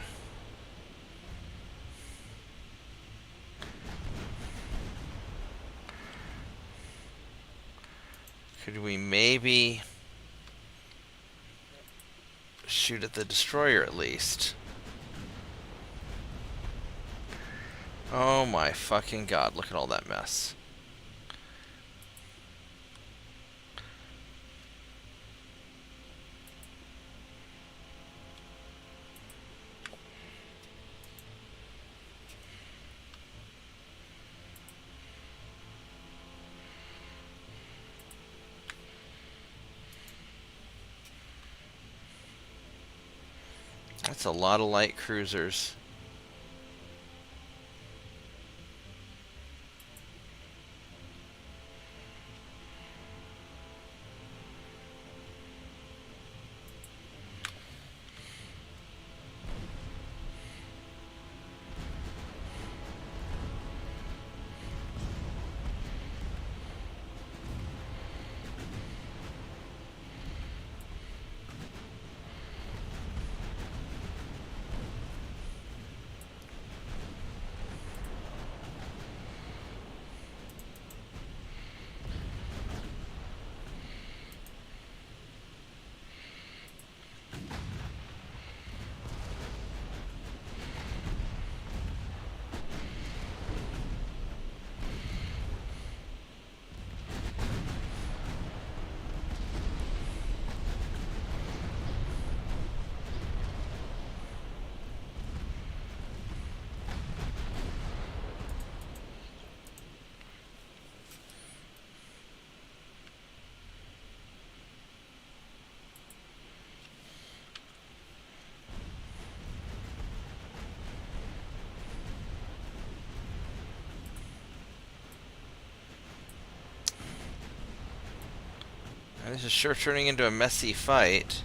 Could we maybe shoot at the destroyer at least? Oh my fucking god, look at all that mess. That's a lot of light cruisers. This is sure turning into a messy fight.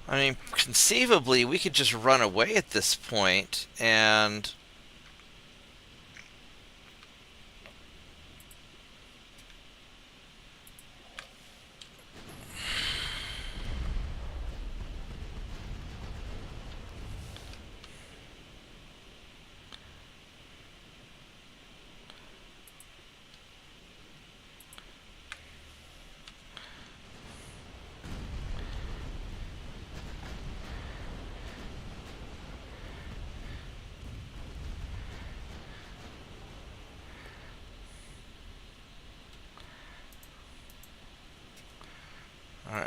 I mean, conceivably, we could just run away at this point, and...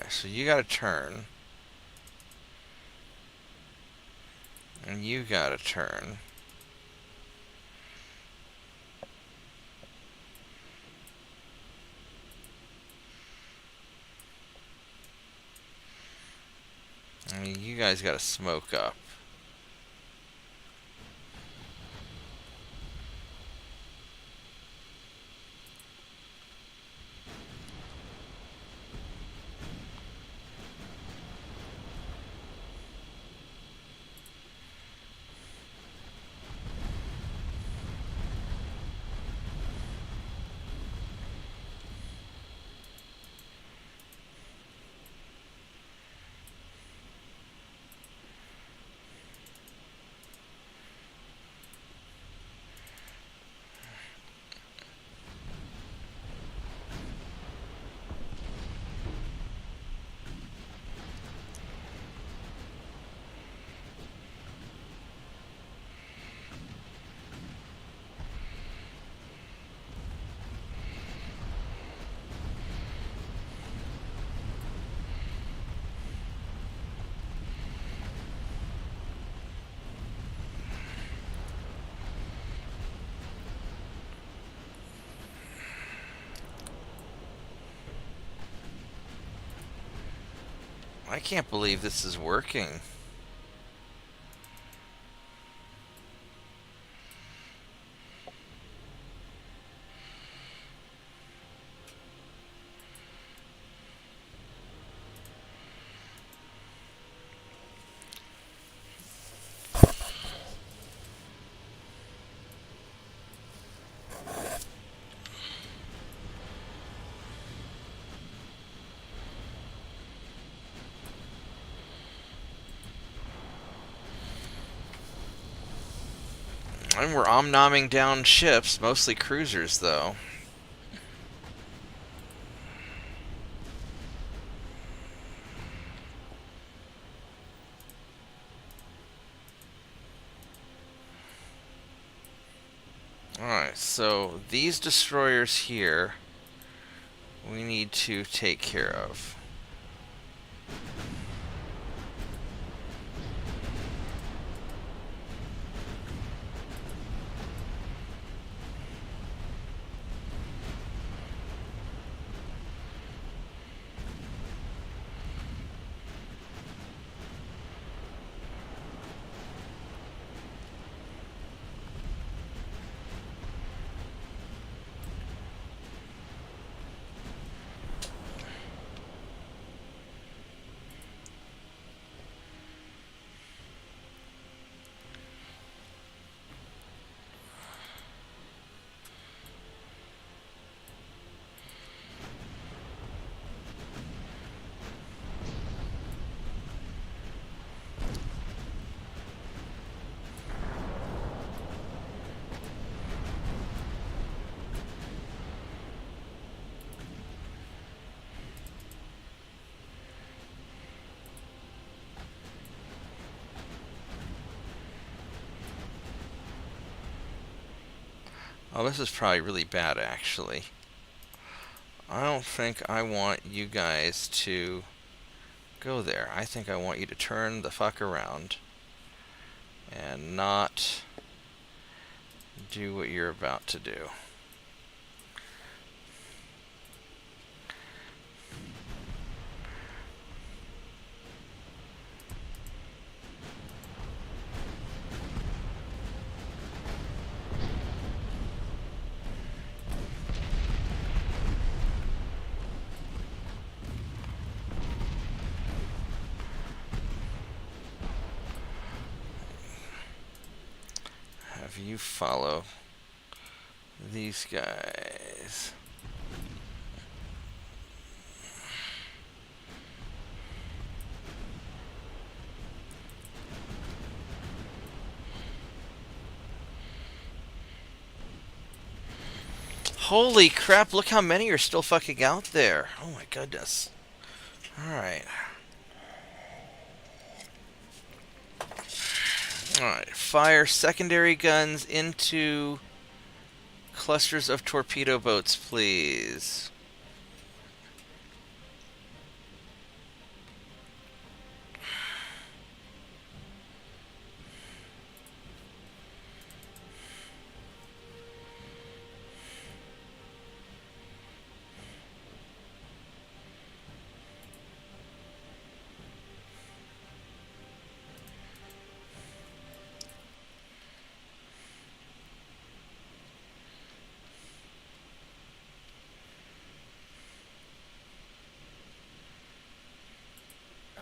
so you got to turn. And you got to turn. I mean, you guys got to smoke up. I can't believe this is working. And we're omnoming down ships, mostly cruisers, though. Alright, so these destroyers here, we need to take care of. Oh, this is probably really bad, actually. I don't think I want you guys to go there. I think I want you to turn the fuck around and not do what you're about to do. Have you follow these guys. Holy crap, look how many are still fucking out there. Oh my goodness. Alright. Alright, fire secondary guns into clusters of torpedo boats, please.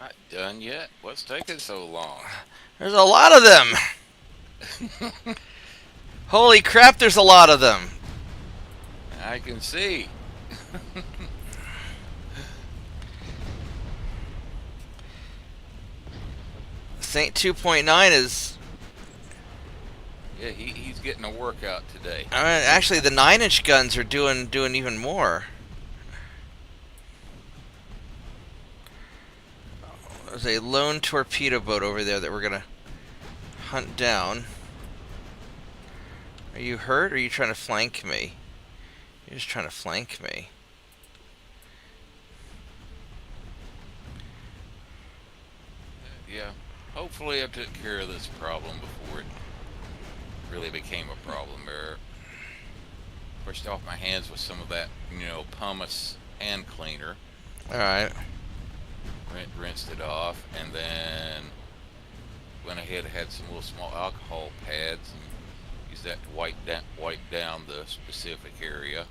Not done yet. What's taking so long? There's a lot of them. Holy crap, there's a lot of them. I can see. Saint 2.9 is... Yeah, he's getting a workout today. I mean, actually, the 9-inch guns are doing even more. There's a lone torpedo boat over there that we're gonna hunt down. Are you hurt, or are you trying to flank me? You're just trying to flank me. Yeah. Hopefully I took care of this problem before it really became a problem. Or pushed off my hands with some of that, pumice hand cleaner. Alright. Rinsed it off, and then went ahead and had some little small alcohol pads and used that to wipe down the specific area,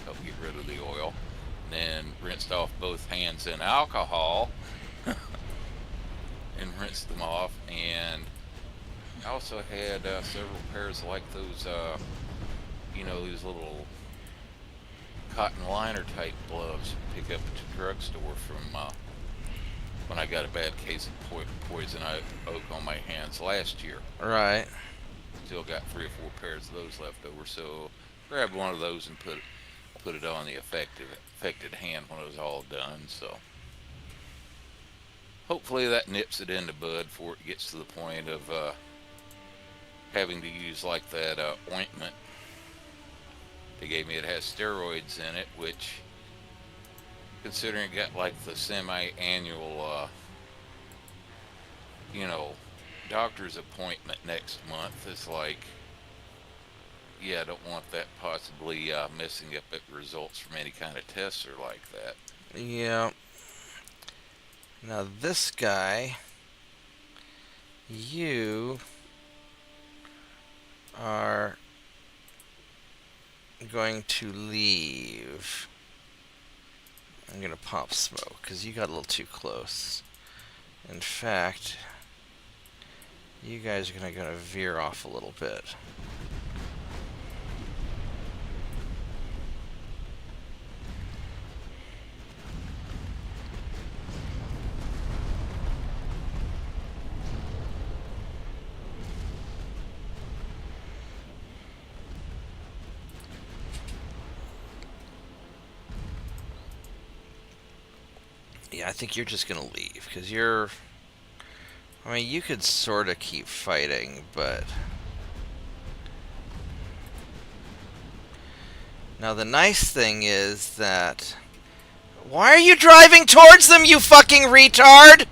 help get rid of the oil. And then rinsed off both hands in alcohol and rinsed them off. And I also had several pairs like those, these little cotton liner type gloves you pick up at the drugstore from when I got a bad case of poison oak on my hands last year. Right. Still got 3 or 4 pairs of those left over, so grabbed one of those and put it on the affected hand when it was all done. So hopefully that nips it in the bud before it gets to the point of having to use like that ointment they gave me. It has steroids in it, which, considering it got like the semi-annual, doctor's appointment next month, it's like, yeah, I don't want that possibly messing up at results from any kind of tests or like that. Yeah. Now this guy, you are going to leave. I'm gonna pop smoke because you got a little too close. In fact, you guys are gonna veer off a little bit. Yeah, I think you're just gonna leave, because you're... I mean, you could sort of keep fighting, but... Now, the nice thing is that... Why are you driving towards them, you fucking retard?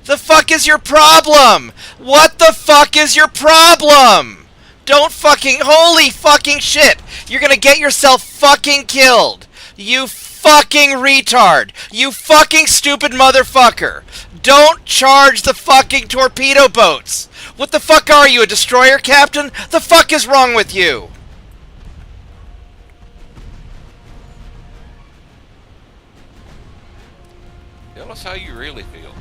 The fuck is your problem? What the fuck is your problem? Don't fucking... Holy fucking shit! You're gonna get yourself fucking killed! You fucking retard! You fucking stupid motherfucker! Don't charge the fucking torpedo boats! What the fuck are you, a destroyer captain? The fuck is wrong with you? Tell us how you really feel.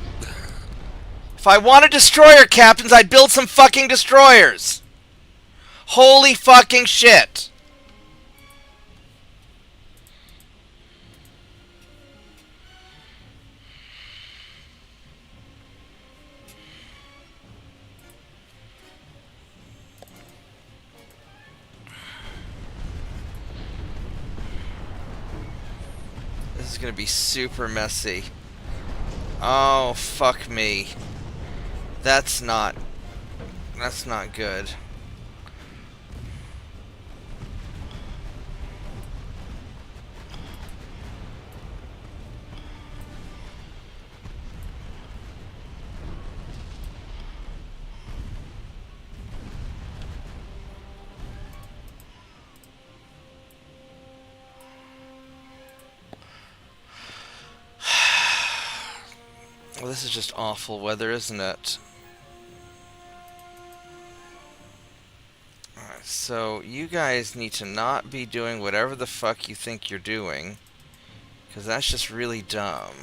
If I wanted destroyer captains, I'd build some fucking destroyers! Holy fucking shit! This is gonna be super messy. Oh, fuck me. That's not good. Well, this is just awful weather, isn't it? Alright, so you guys need to not be doing whatever the fuck you think you're doing, because that's just really dumb.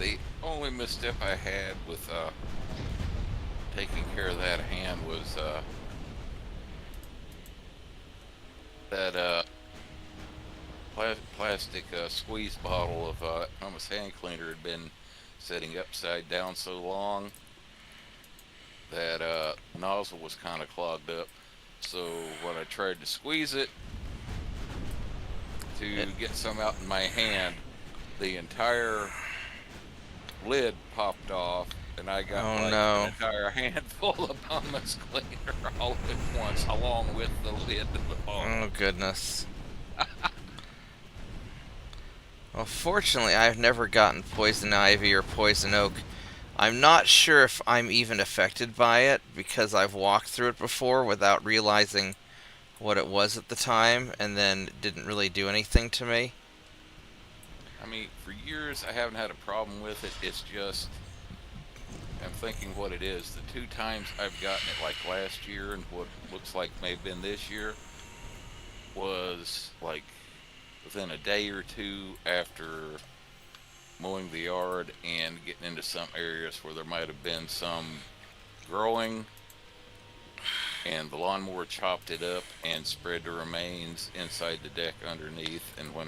the only misstep I had with taking care of that hand was that plastic squeeze bottle of Thomas hand cleaner had been sitting upside down so long that nozzle was kind of clogged up. So when I tried to squeeze it to get some out in my hand, the entire lid popped off, and I got an entire handful of pumice cleaner all at once, along with the lid of the bottle. Oh, goodness. Well, fortunately, I've never gotten poison ivy or poison oak. I'm not sure if I'm even affected by it, because I've walked through it before without realizing what it was at the time, and then it didn't really do anything to me. I mean, for years I haven't had a problem with it. It's just, I'm thinking what it is. The 2 times I've gotten it, like last year and what looks like may have been this year, was like within a day or 2 after mowing the yard and getting into some areas where there might have been some growing, and the lawnmower chopped it up and spread the remains inside the deck underneath, and when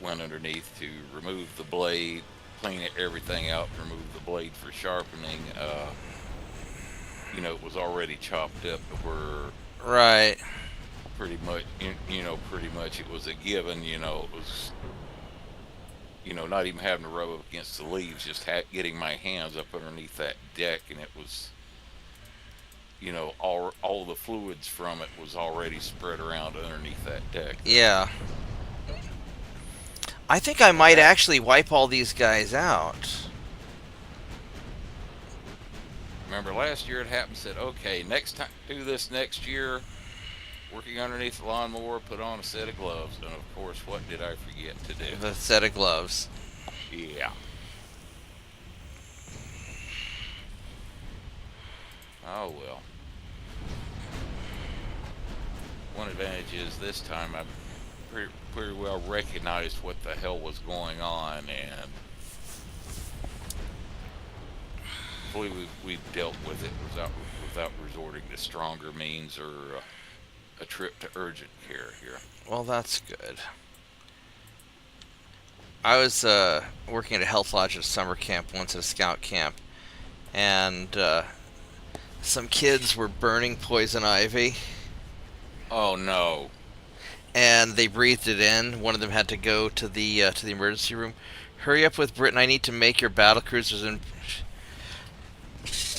went underneath to remove the blade, clean everything out, remove the blade for sharpening, it was already chopped up to where Right. pretty much it was a given. It was not even having to rub up against the leaves, just getting my hands up underneath that deck, and it was all the fluids from it was already spread around underneath that deck. Yeah. I think I might actually wipe all these guys out. Remember last year it happened, said, okay, next time, do this next year, working underneath the lawnmower, put on a set of gloves. And of course, what did I forget to do? The set of gloves. Yeah. Oh well. One advantage is this time I pretty well recognized what the hell was going on, and hopefully we've dealt with it without resorting to stronger means or a trip to urgent care here. Well, that's good. I was working at a health lodge at a summer camp once at a scout camp, and some kids were burning poison ivy. Oh no. And they breathed it in. One of them had to go to the emergency room. Hurry up with Britain, I need to make your battle cruisers in...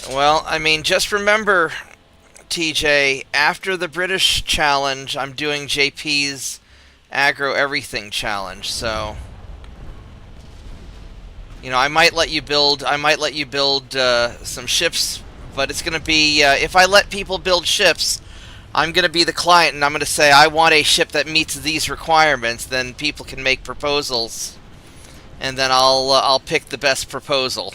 Well, I mean, just remember, TJ, after the British challenge, I'm doing JP's aggro everything challenge, so I might let you build some ships, but it's going to be if I let people build ships, I'm going to be the client, and I'm going to say, I want a ship that meets these requirements. Then people can make proposals, and then I'll pick the best proposal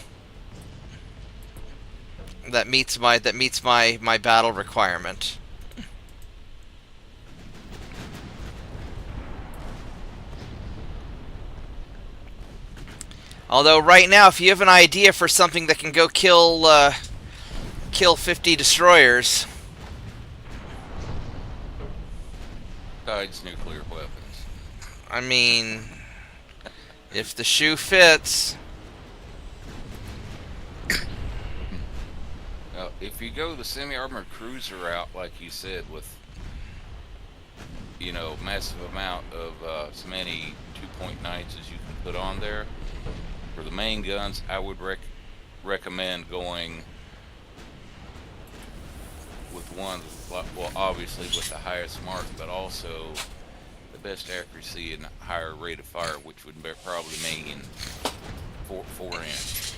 that meets my battle requirement. Although right now, if you have an idea for something that can go kill 50 destroyers. Besides nuclear weapons. I mean, if the shoe fits. Now, if you go the semi-armored cruiser route, like you said, with massive amount of as many 2.9s as you can put on there, for the main guns, I would recommend going with one, well, obviously with the highest mark, but also the best accuracy and higher rate of fire, which would probably mean 4-inch.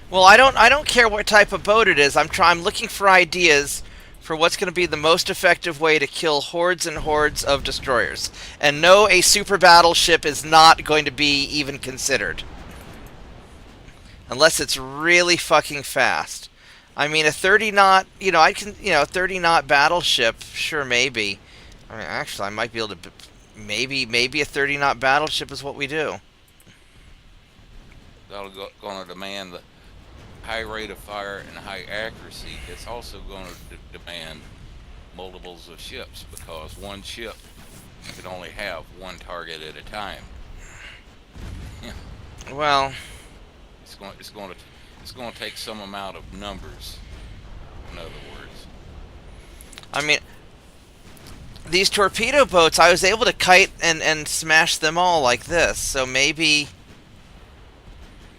Well, I don't care what type of boat it is. I'm looking for ideas for what's going to be the most effective way to kill hordes and hordes of destroyers. And no, a super battleship is not going to be even considered. Unless it's really fucking fast. I mean, a 30-knot, a 30-knot battleship, sure, maybe. I mean, actually, I might be able to, maybe a 30-knot battleship is what we do. going to demand the high rate of fire and high accuracy. It's also going to demand multiples of ships because one ship can only have one target at a time. Yeah, Well, it's going to take some amount of numbers. In other words, I mean, these torpedo boats, I was able to kite and smash them all like this, so maybe...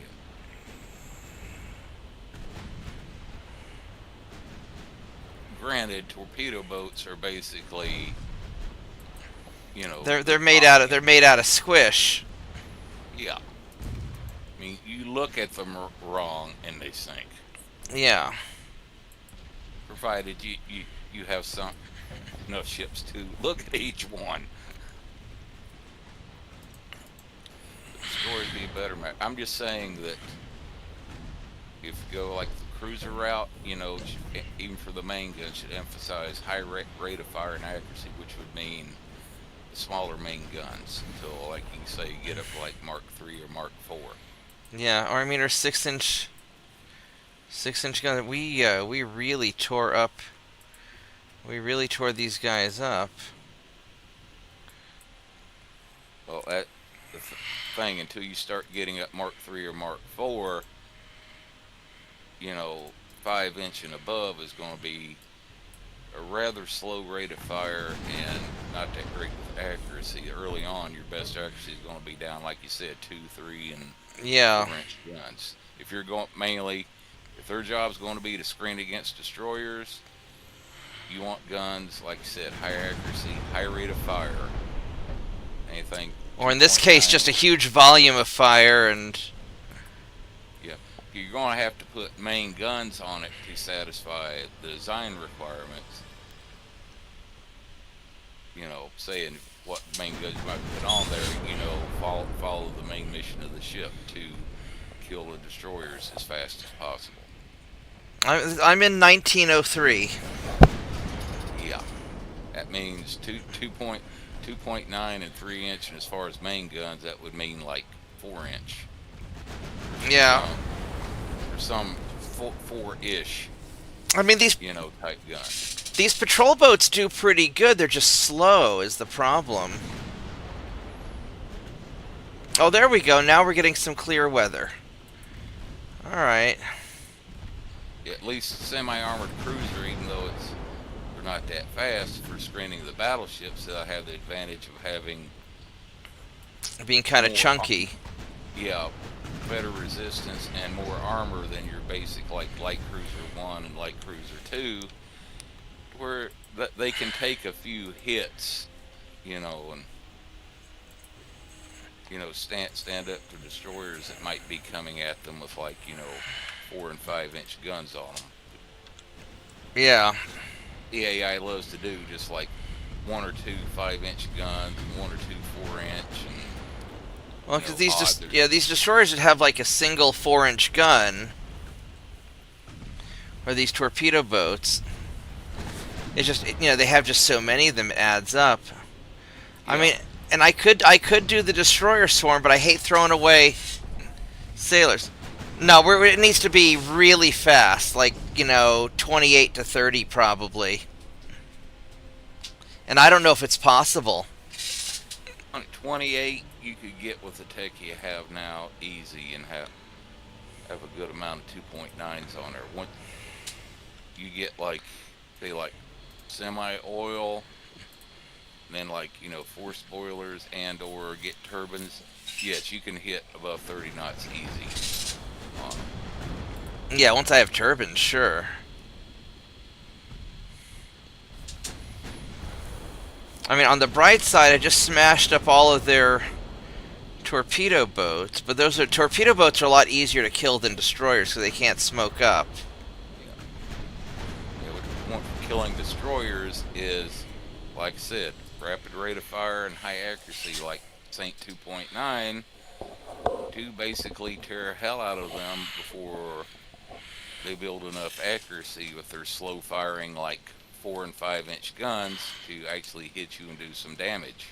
yeah. Granted, torpedo boats are basically, They're made out of squish. yeah. I mean, you look at them wrong and they sink. Yeah. Provided you have enough ships to look at each one. The destroyers be a better map. I'm just saying that if you go like the cruiser route, even for the main gun, should emphasize high rate of fire and accuracy, which would mean the smaller main guns until, like you say, you get up to like Mark III or Mark IV. Yeah, or I mean, our 6-inch gun. We really tore up. We really tore these guys up. Well, that the thing until you start getting up Mark III or Mark IV, 5-inch and above is going to be a rather slow rate of fire and not that great with accuracy. Early on, your best accuracy is going to be down, like you said, 2, 3, and Yeah. 4-inch guns. If you're going mainly, if their job's going to be to screen against destroyers, you want guns, like I said, high accuracy, high rate of fire. Anything. Or in this case, just a huge volume of fire and... Yeah. You're going to have to put main guns on it to satisfy the design requirements. Saying what main guns you might put on there, follow the main mission of the ship to kill the destroyers as fast as possible. I'm in 1903. Yeah. That means 2.9 and 3-inch, and as far as main guns, that would mean like 4-inch. Yeah. Or some 4-ish. I mean, these type guns. These patrol boats do pretty good. They're just slow is the problem. Oh, there we go. Now we're getting some clear weather. All right. At least semi-armored cruiser, even though they're not that fast for screening the battleships, they'll have the advantage of having being kind of chunky. Yeah, better resistance and more armor than your basic like light cruiser 1 and light cruiser 2, where they can take a few hits, and stand up to destroyers that might be coming at them with 4 and 5-inch guns on them. Yeah. The AI loves to do just like 1 or 2 5-inch guns, and 1 or 2 4-inch, and well, because these destroyers would have like a single 4-inch gun, or these torpedo boats. It's just they have just so many of them, it adds up. Yeah. I mean, and I could do the destroyer swarm, but I hate throwing away sailors. No, it needs to be really fast, like 28 to 30 probably. And I don't know if it's possible. 28 you could get with the tech you have now easy and have a good amount of 2.9s on there. Once you get semi-oil, and then forced boilers and or get turbines, yes, you can hit above 30 knots easy on them. Yeah, once I have turbines, sure. I mean, on the bright side, I just smashed up all of their torpedo boats, but torpedo boats are a lot easier to kill than destroyers because they can't smoke up. Yeah. What you want for killing destroyers is, like I said, rapid rate of fire and high accuracy, like Saint 2.9, to basically tear hell out of them before they build enough accuracy with their slow firing 4 and 5-inch guns to actually hit you and do some damage.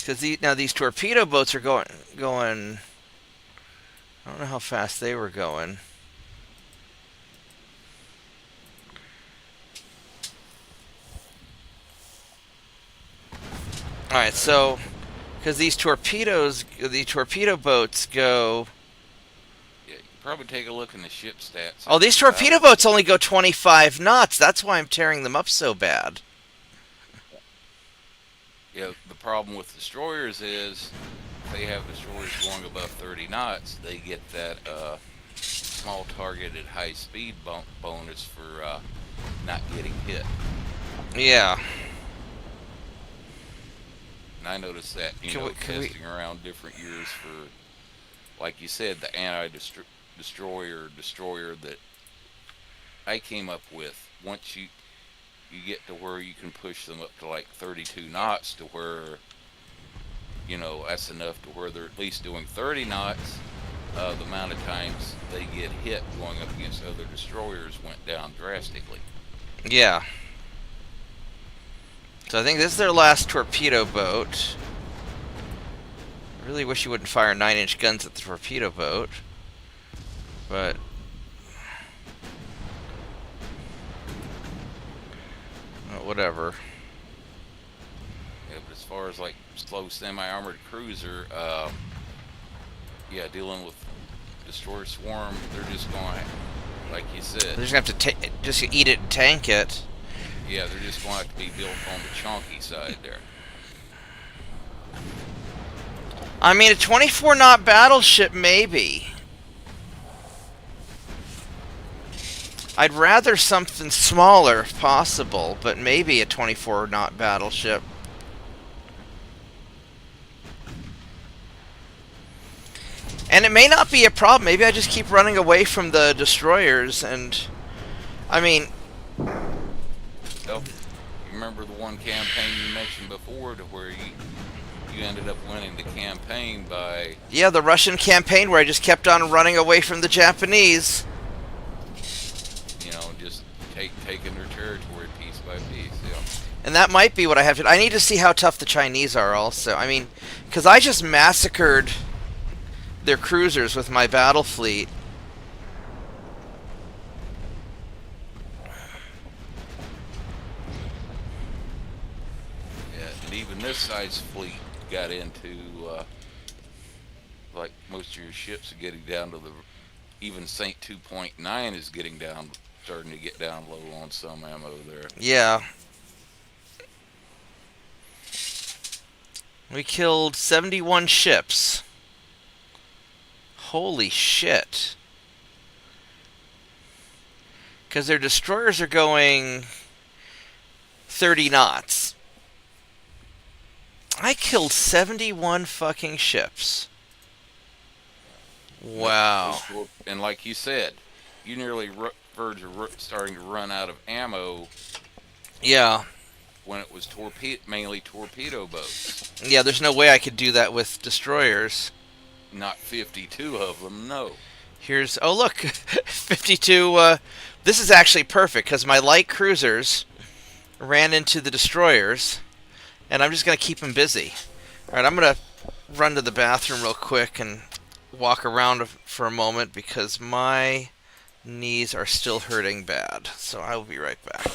Because now these torpedo boats are going. I don't know how fast they were going. All right, so because the torpedo boats go. Yeah, you can probably take a look in the ship stats. Oh, these torpedo boats only go 25 knots. That's why I'm tearing them up so bad. Yeah, the problem with destroyers is if they have destroyers going above 30 knots, they get that small targeted high speed bonus for not getting hit. Yeah. And I noticed that, testing around different years for, like you said, the anti-destroyer that I came up with. Once you get to where you can push them up to like 32 knots to where, that's enough to where they're at least doing 30 knots. The amount of times they get hit going up against other destroyers went down drastically. Yeah. So I think this is their last torpedo boat. I really wish you wouldn't fire 9-inch guns at the torpedo boat. But whatever. Yeah, but as far as like slow semi-armored cruiser, dealing with destroyer swarm, they're just going, like you said. They're just gonna have to just eat it and tank it. Yeah, they're just going to have to be built on the chunky side there. I mean, a 24-knot battleship, maybe. I'd rather something smaller if possible, but maybe a 24-knot battleship. And it may not be a problem. Maybe I just keep running away from the destroyers, and I mean, you remember the one campaign you mentioned before, to where you ended up winning the campaign by... Yeah, the Russian campaign where I just kept on running away from the Japanese. Just taking their territory piece by piece. Yeah. And that might be what I have to... I need to see how tough the Chinese are also. I mean, because I just massacred their cruisers with my battle fleet. Yeah, and even this size fleet got into, like most of your ships are getting down to even Saint 2.9 is starting to get down low on some ammo there. Yeah. We killed 71 ships. Holy shit. Because their destroyers are going 30 knots. I killed 71 fucking ships. Wow. And like you said, you nearly verge of starting to run out of ammo. Yeah. When it was mainly torpedo boats. Yeah, there's no way I could do that with destroyers. Not 52 of them, no. Oh look, 52, this is actually perfect, because my light cruisers ran into the destroyers, and I'm just going to keep them busy. Alright, I'm going to run to the bathroom real quick and walk around for a moment, because my knees are still hurting bad. So I will be right back.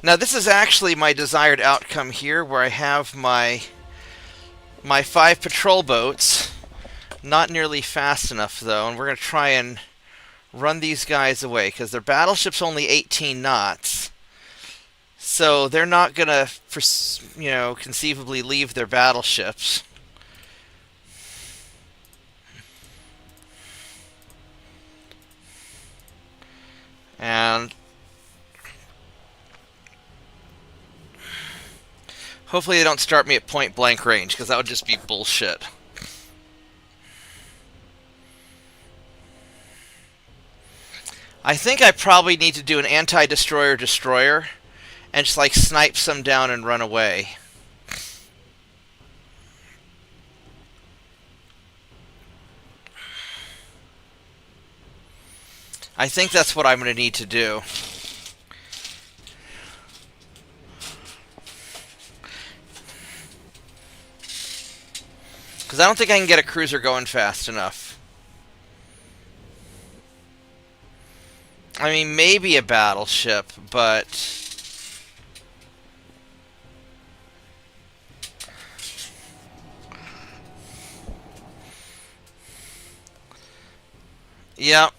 Now this is actually my desired outcome here, where I have my 5 patrol boats. Not nearly fast enough though, and we're going to try and run these guys away because their battleship's only 18 knots. So they're not going to, conceivably leave their battleships. And hopefully they don't start me at point blank range, because that would just be bullshit. I think I probably need to do an anti-destroyer destroyer and just like snipe some down and run away. I think that's what I'm going to need to do. Because I don't think I can get a cruiser going fast enough. I mean, maybe a battleship, but... Yep.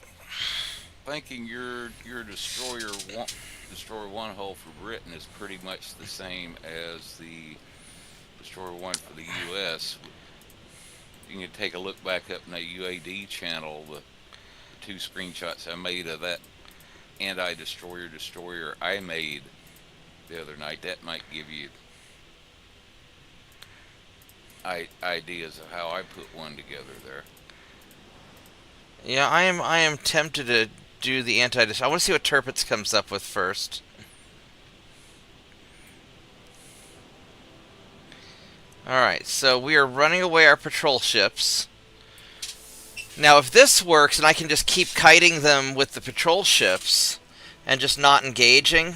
Thinking your destroyer one hull for Britain is pretty much the same as the destroyer one for the U.S. You can take a look back up in the UAD channel, the 2 screenshots I made of that anti-destroyer I made the other night. That might give you ideas of how I put one together there. Yeah, I am tempted to do the anti-destroyer. I want to see what Tirpitz comes up with first. Alright, so we are running away our patrol ships. Now, if this works and I can just keep kiting them with the patrol ships and just not engaging,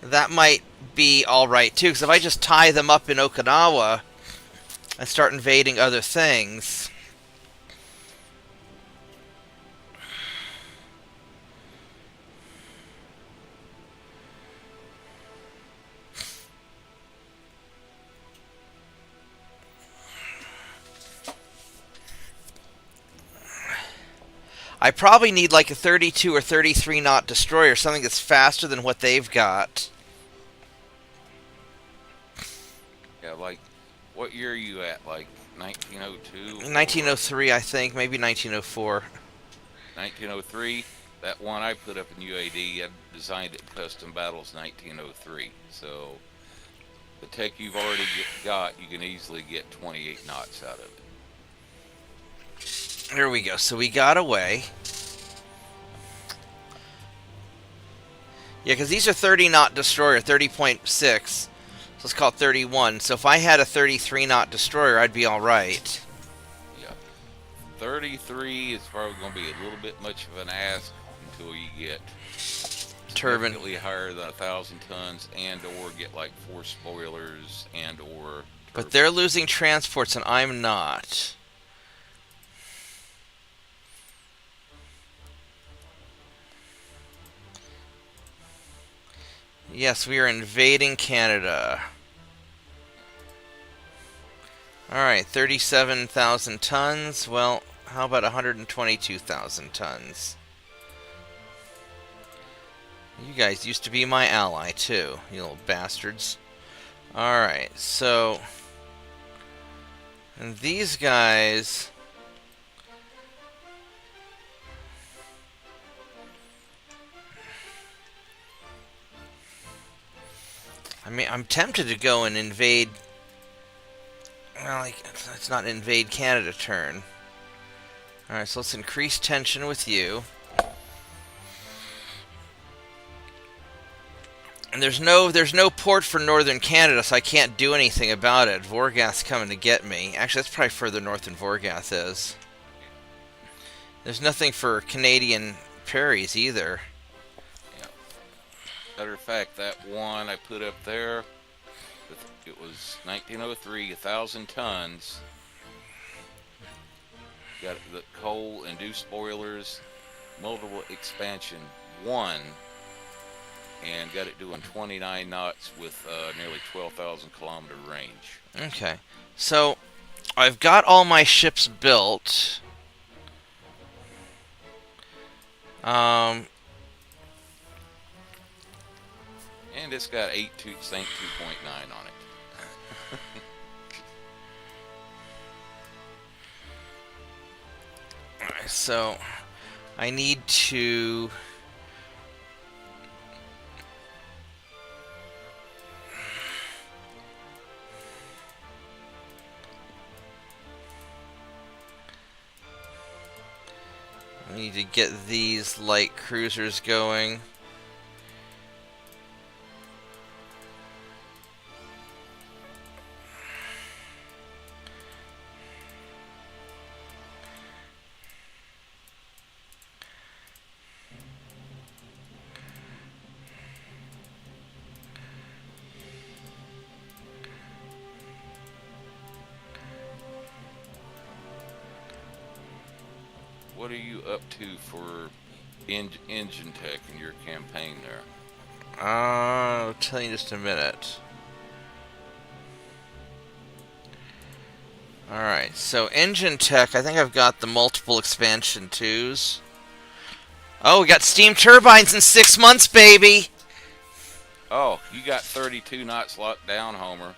that might be alright too. Because if I just tie them up in Okinawa and start invading other things... I probably need like a 32 or 33 knot destroyer, something that's faster than what they've got. Yeah, like, what year are you at? Like 1902? 1903, I think, maybe 1904. 1903. That one I put up in UAD, I designed it custom battles 1903. So the tech you've already got, you can easily get 28 knots out of it. There we go. So we got away. Yeah, because these are 30 knot destroyer, 30.6. So let's call it 31. So if I had a 33 knot destroyer, I'd be alright. Yeah. 33 is probably going to be a little bit much of an ask until you get Turbine. significantly higher than 1,000 tons and or get like 4 spoilers and or... But they're losing transports and I'm not. Yes, we are invading Canada. Alright, 37,000 tons. Well, how about 122,000 tons? You guys used to be my ally, too, you little bastards. Alright, so... And these guys... I mean, I'm tempted to go and invade... Well, like, it's not an invade Canada turn. Alright, so let's increase tension with you. And there's no port for northern Canada, so I can't do anything about it. Vorgath's coming to get me. Actually, that's probably further north than Vorgath is. There's nothing for Canadian prairies either. Matter of fact, that one I put up there, it was 1903, 1,000 tons. Got the coal, induced spoilers, multiple expansion, 1. and got it doing 29 knots with nearly 12,000 kilometer range. Okay. So, I've got all my ships built. And it's got 2.9 on it. Alright, so I need to... I need to get these light cruisers going. What are you up to for engine tech in your campaign there? I'll tell you in just a minute. Alright, so engine tech, I think I've got the multiple expansion 2s. Oh, we got steam turbines in 6 months, baby! Oh, you got 32 knots locked down, Homer.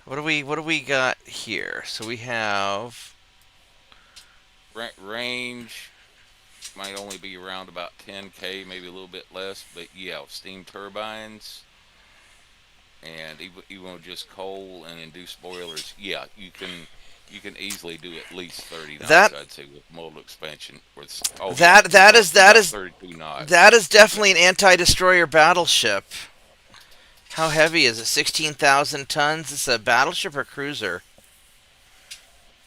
What do we got here? So we have... Range might only be around about 10k, maybe a little bit less, but yeah, steam turbines and even just coal and induced boilers, yeah, you can easily do at least 30 knots. I'd say with modal expansion. That is 32 knots. That is definitely an anti-destroyer battleship. How heavy is it? 16,000 tons. It's a battleship or cruiser?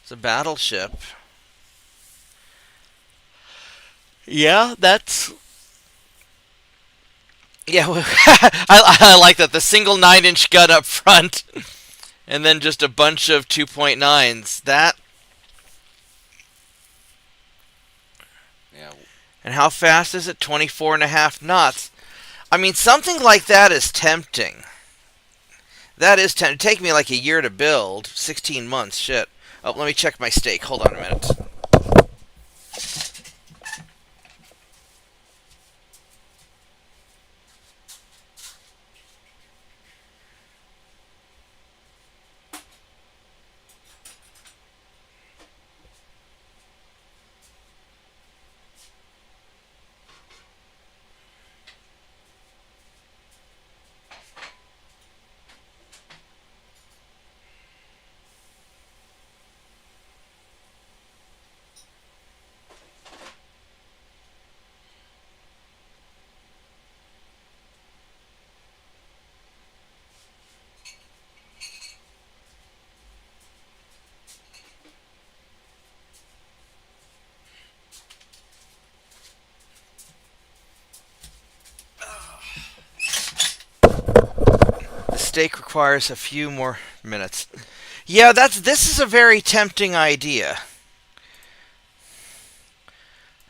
It's a battleship. Yeah, that's... Yeah, I like that. The single 9-inch gun up front. And then just a bunch of 2.9s. That... Yeah. And how fast is it? 24.5 knots. I mean, something like that is tempting. That is tempting. It'd take me like a year to build. 16 months, shit. Oh, let me check my stake. Hold on a minute. The stake requires a few more minutes. Yeah, this is a very tempting idea.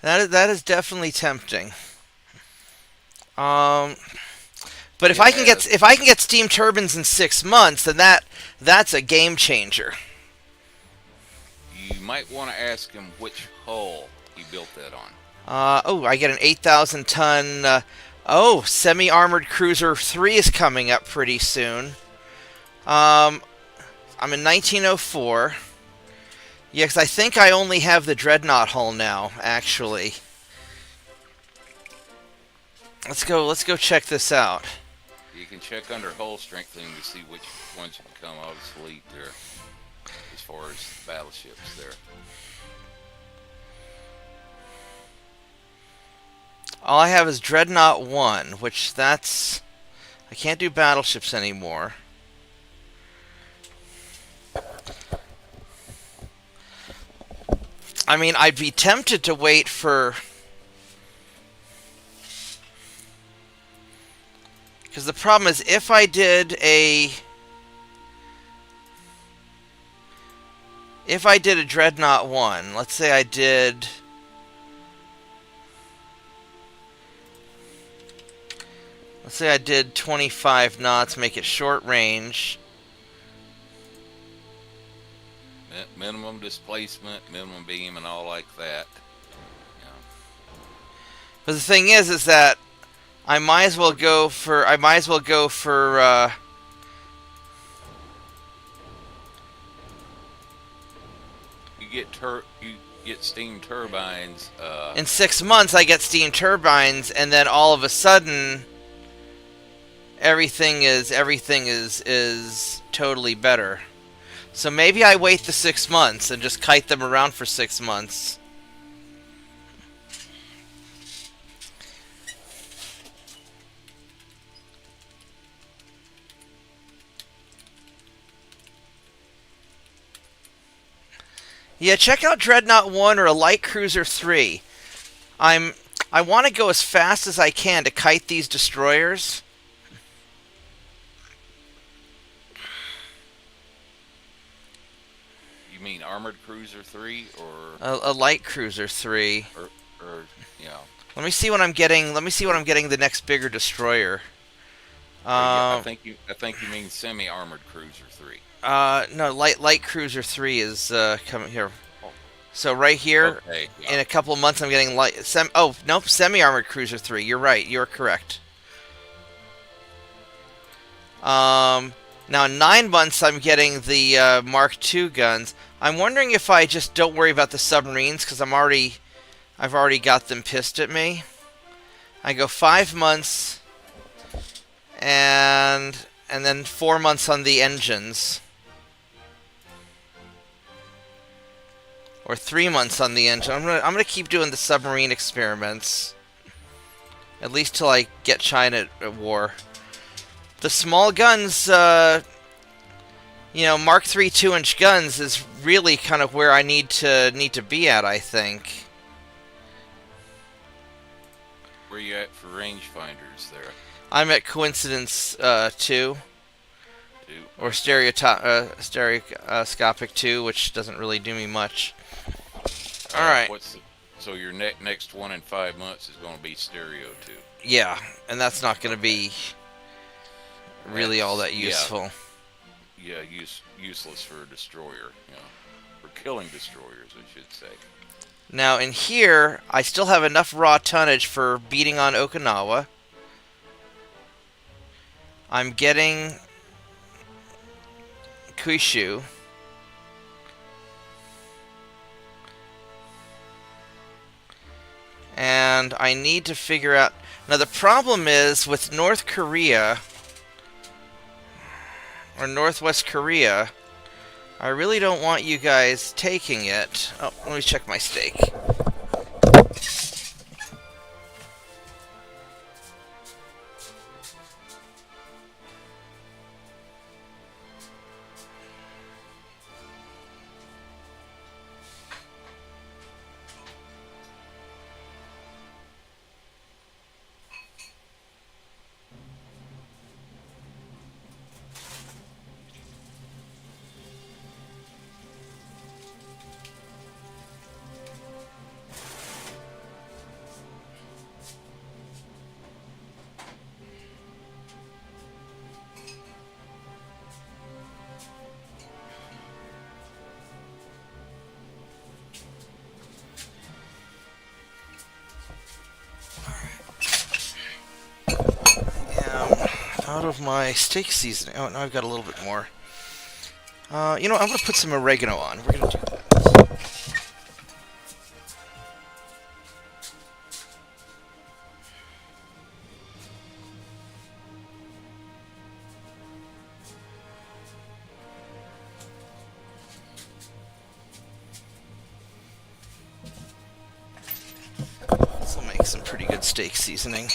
That is definitely tempting. But if I can get steam turbines in 6 months, then that's a game changer. You might want to ask him which hull he built that on. I get an 8,000 ton. Semi-armored cruiser 3 is coming up pretty soon. I'm in 1904. Yeah, because I think I only have the Dreadnought hull now, actually. Let's go check this out. You can check under hull strengthening to see which ones become obsolete there, as far as battleships there. All I have is Dreadnought 1, which I can't do battleships anymore. I mean, I'd be tempted to wait for... Because the problem is, if I did a Dreadnought 1, let's say I did... Let's say I did 25 knots, make it short range. Minimum displacement, minimum beam, and all like that. You know, But the thing is that I might as well go for. you get steam turbines. In 6 months, I get steam turbines, and then all of a sudden, everything is totally better. So maybe I wait the 6 months and just kite them around for 6 months. Yeah, check out Dreadnought 1 or a Light Cruiser 3. I want to go as fast as I can to kite these destroyers. You mean Armored Cruiser 3 or A Light Cruiser 3. or you know? Let me see what I'm getting. Let me see what I'm getting the next bigger destroyer. Yeah, I think you mean semi-armored Cruiser 3. No, Light Cruiser 3 is coming here. So right here, Okay, yeah. in a couple of months, I'm getting semi-armored Cruiser 3. You're right. You're correct. Now in 9 months, I'm getting the Mark II guns. I'm wondering if I just don't worry about the submarines because I've already got them pissed at me. I go 5 months, and then 4 months on the engines. Or 3 months on the engine. I'm gonna keep doing the submarine experiments. At least till I get China at war. The small guns, Mark III 2-inch guns is really kind of where I need to be at, I think. Where you at for rangefinders there? I'm at Coincidence 2. Or Stereoscopic 2, which doesn't really do me much. Alright. So your next one in 5 months is going to be Stereo 2. Yeah, and that's not going to be really all that useful. Yeah, useless for a destroyer. For killing destroyers, I should say. Now, in here, I still have enough raw tonnage for beating on Okinawa. I'm getting Kyushu. And I need to figure out... Now, the problem is with North Korea, or Northwest Korea, I really don't want you guys taking it. Oh, let me check my stake. Out of my steak seasoning. Oh, now I've got a little bit more. I'm going to put some oregano on. We're going to do that. This will make some pretty good steak seasoning.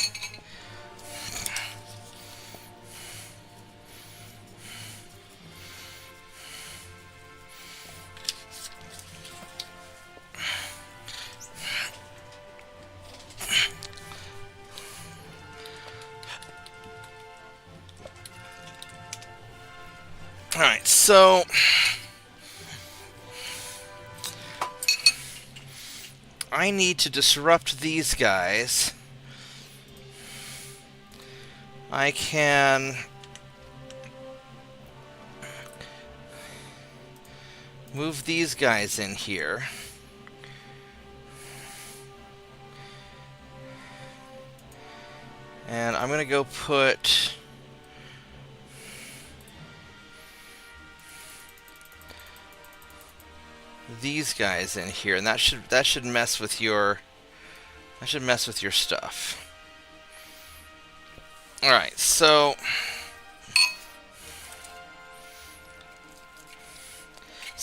Alright, so I need to disrupt these guys I can move these guys in here. And I'm going to go put these guys in here, and that should mess with your stuff. All right, so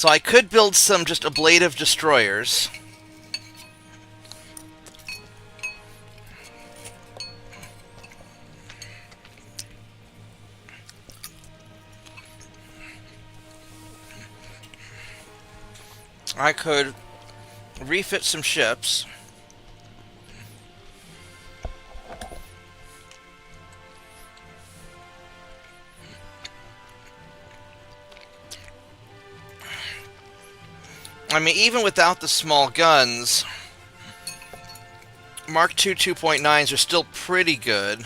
I could build some just ablative destroyers. I could refit some ships. I mean, even without the small guns, Mark II 2.9s are still pretty good.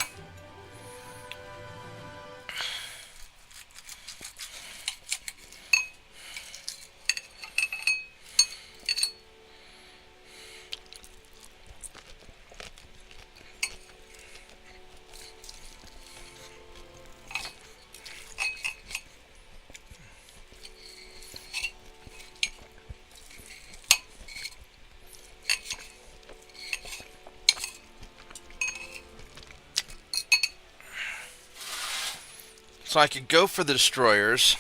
So I could go for the destroyers.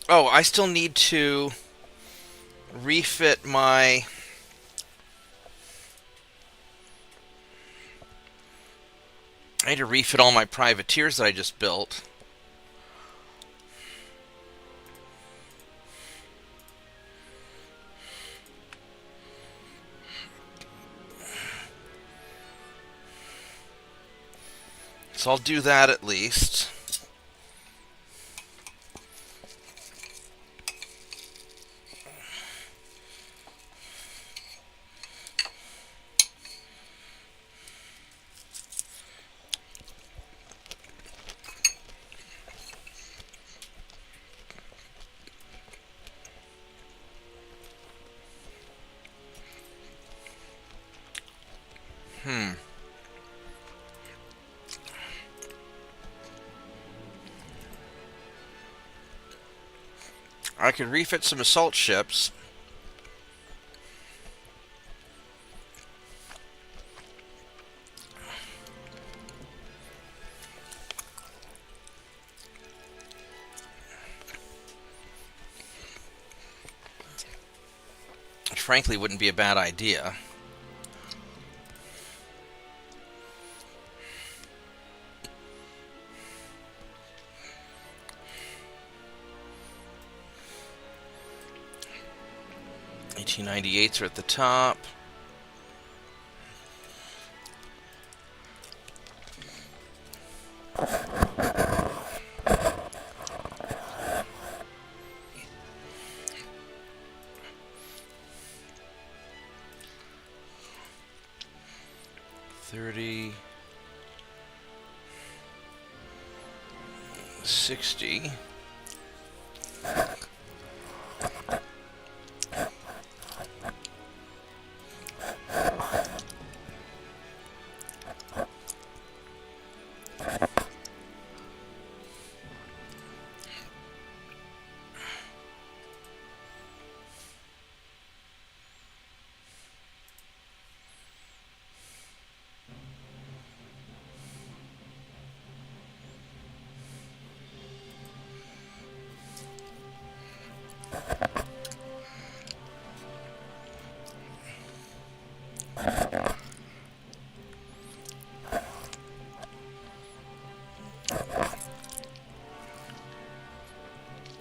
Oh, I still need to refit my... I need to refit all my privateers that I just built. So I'll do that at least. I could refit some assault ships. Which frankly wouldn't be a bad idea. T98s are at the top. $30, $60.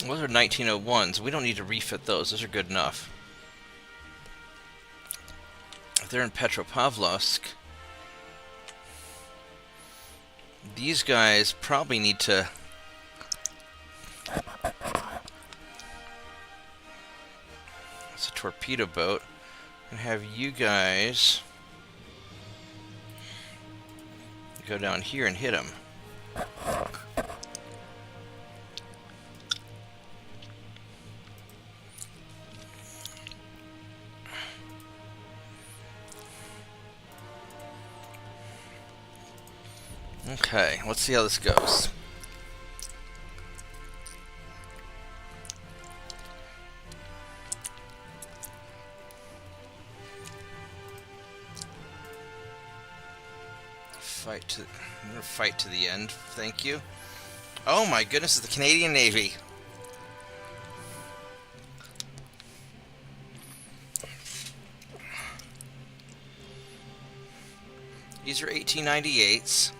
Those are 1901s. We don't need to refit those. Those are good enough. If they're in Petropavlovsk, these guys probably need to... It's a torpedo boat. And have you guys... Go down here and hit him. Okay, let's see how this goes. I'm gonna fight to the end, thank you. Oh my goodness, it's the Canadian Navy. These are 1898s.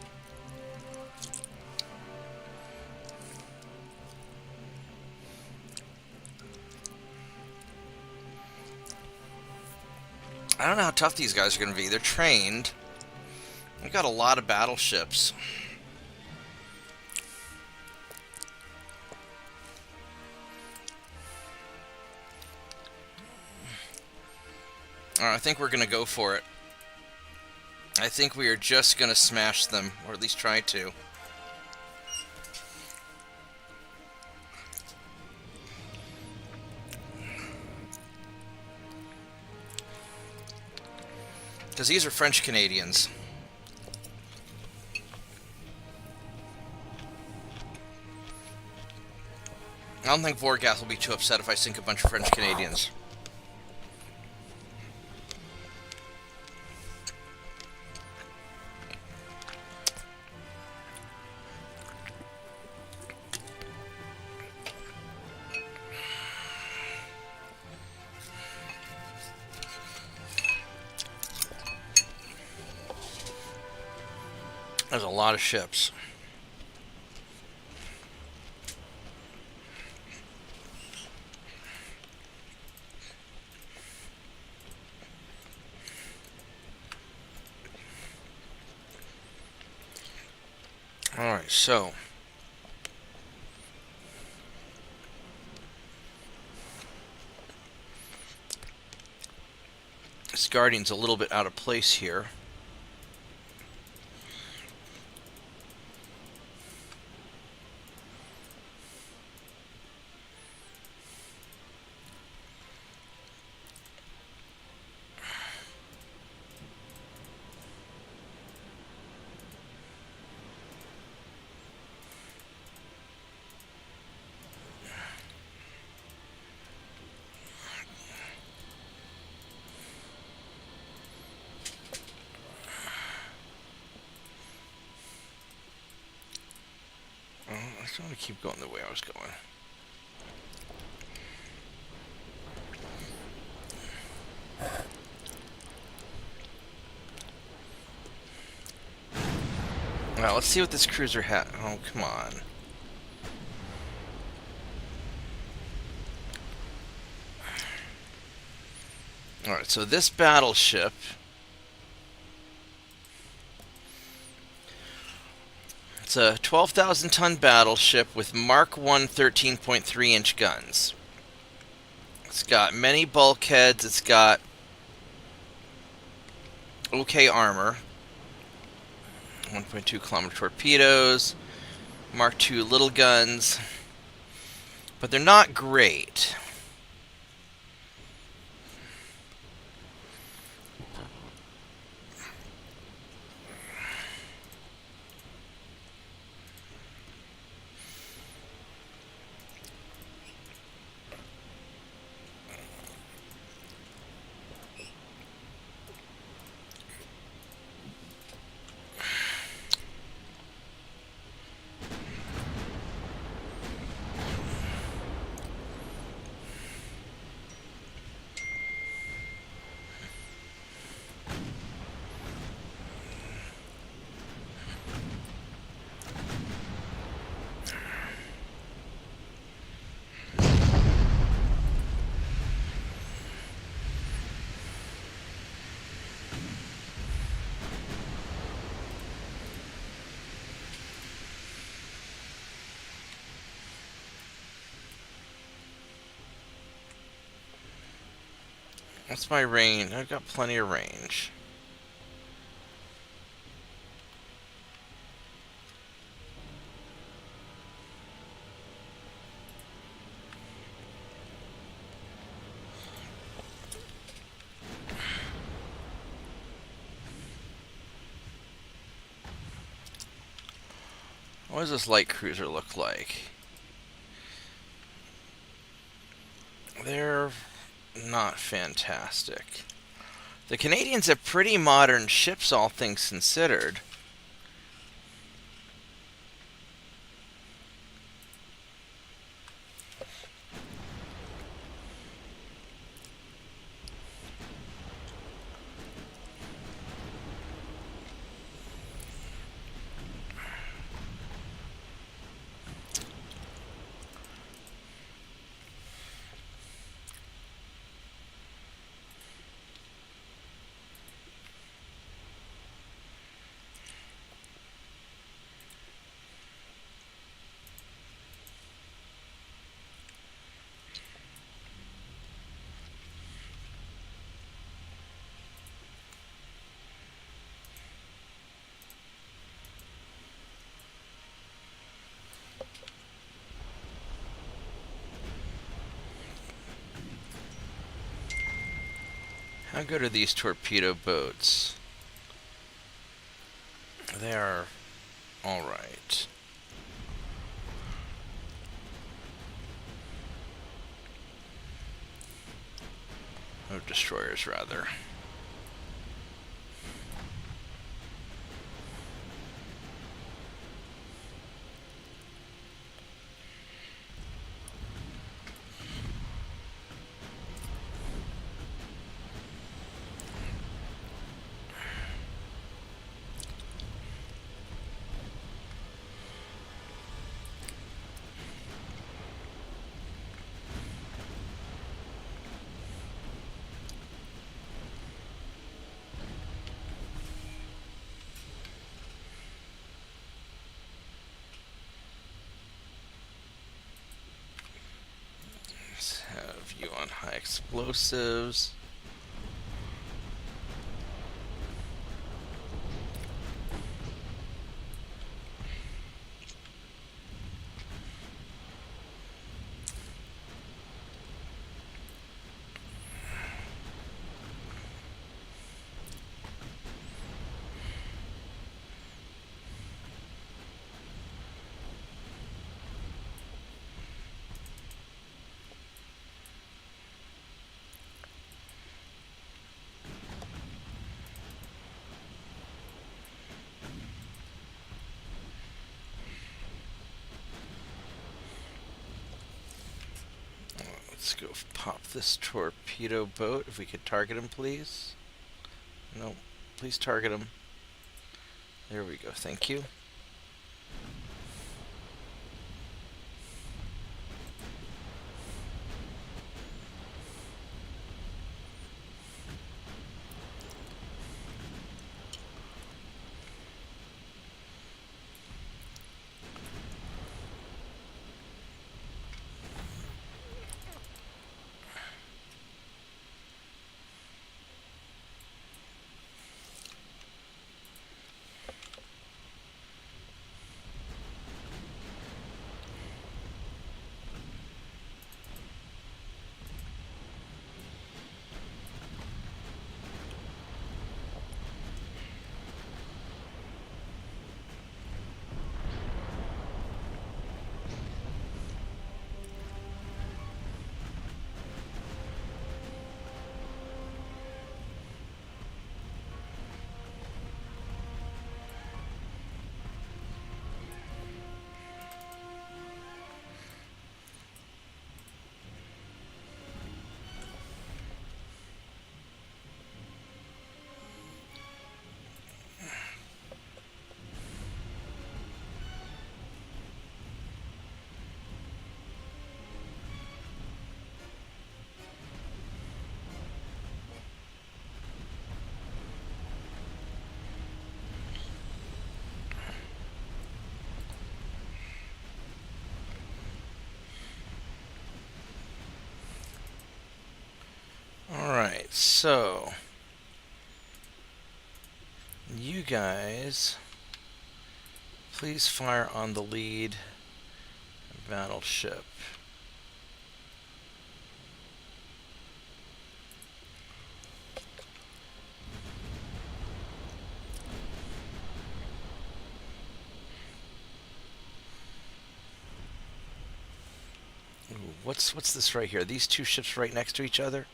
I don't know how tough these guys are going to be. They're trained. They got a lot of battleships. Alright, I think we're going to go for it. I think we are just going to smash them, or at least try to. Because these are French Canadians. I don't think Vorgath will be too upset if I sink a bunch of French Canadians. There's a lot of ships. Alright, so this Guardian's a little bit out of place here. I just want to keep going the way I was going. Well, let's see what this cruiser had. Oh, come on. Alright, so this battleship... It's a 12,000-ton battleship with Mark I 13.3-inch guns. It's got many bulkheads. It's got okay armor. 1.2 kilometer torpedoes. Mark II little guns. But they're not great. What's my range? I've got plenty of range. What does this light cruiser look like? They're not fantastic. The Canadians have pretty modern ships, all things considered. How good are these torpedo boats? They are alright. Oh, destroyers, rather. Let's have you on high explosives. Let's go pop this torpedo boat. If we could target him, please. No, please target him. There we go. Thank you. Alright, so you guys please fire on the lead battleship. What's this right here? These two ships right next to each other?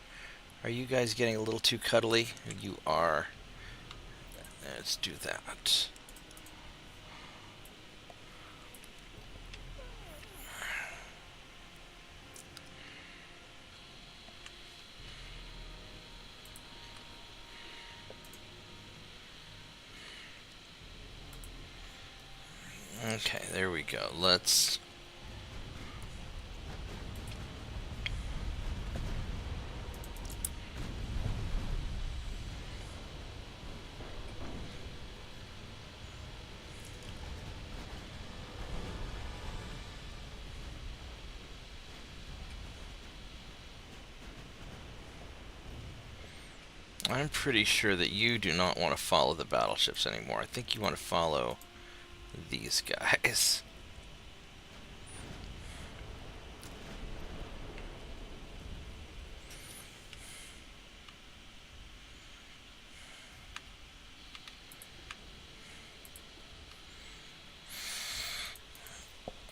Are you guys getting a little too cuddly? You are. Let's do that. Okay, there we go. Let's... I'm pretty sure that you do not want to follow the battleships anymore. I think you want to follow these guys.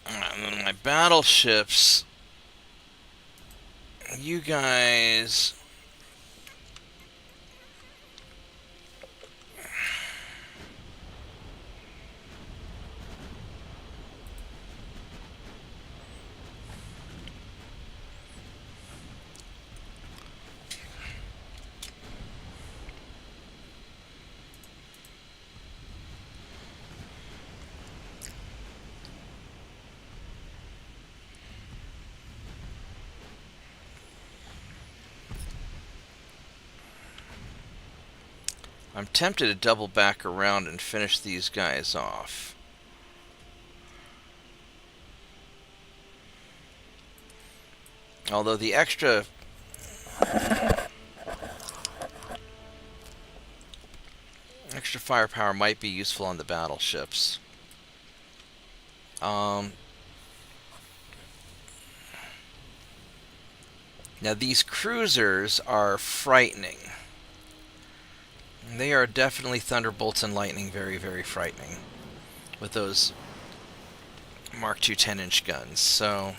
And then my battleships, you guys... I'm tempted to double back around and finish these guys off. Although the extra firepower might be useful on the battleships. Now these cruisers are frightening. They are definitely thunderbolts and lightning, very, very frightening with those Mark II 10-inch guns. So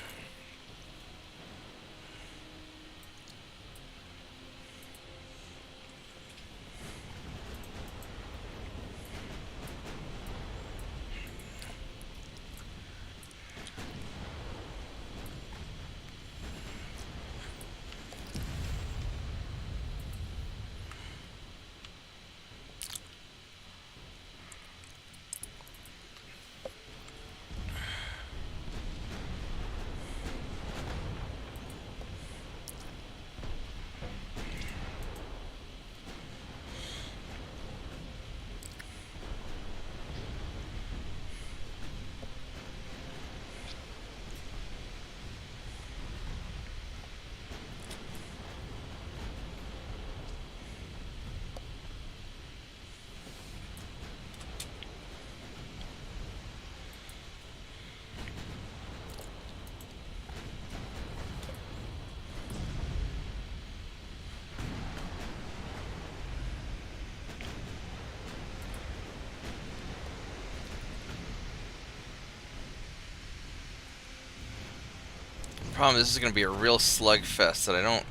problem is this is going to be a real slugfest that I don't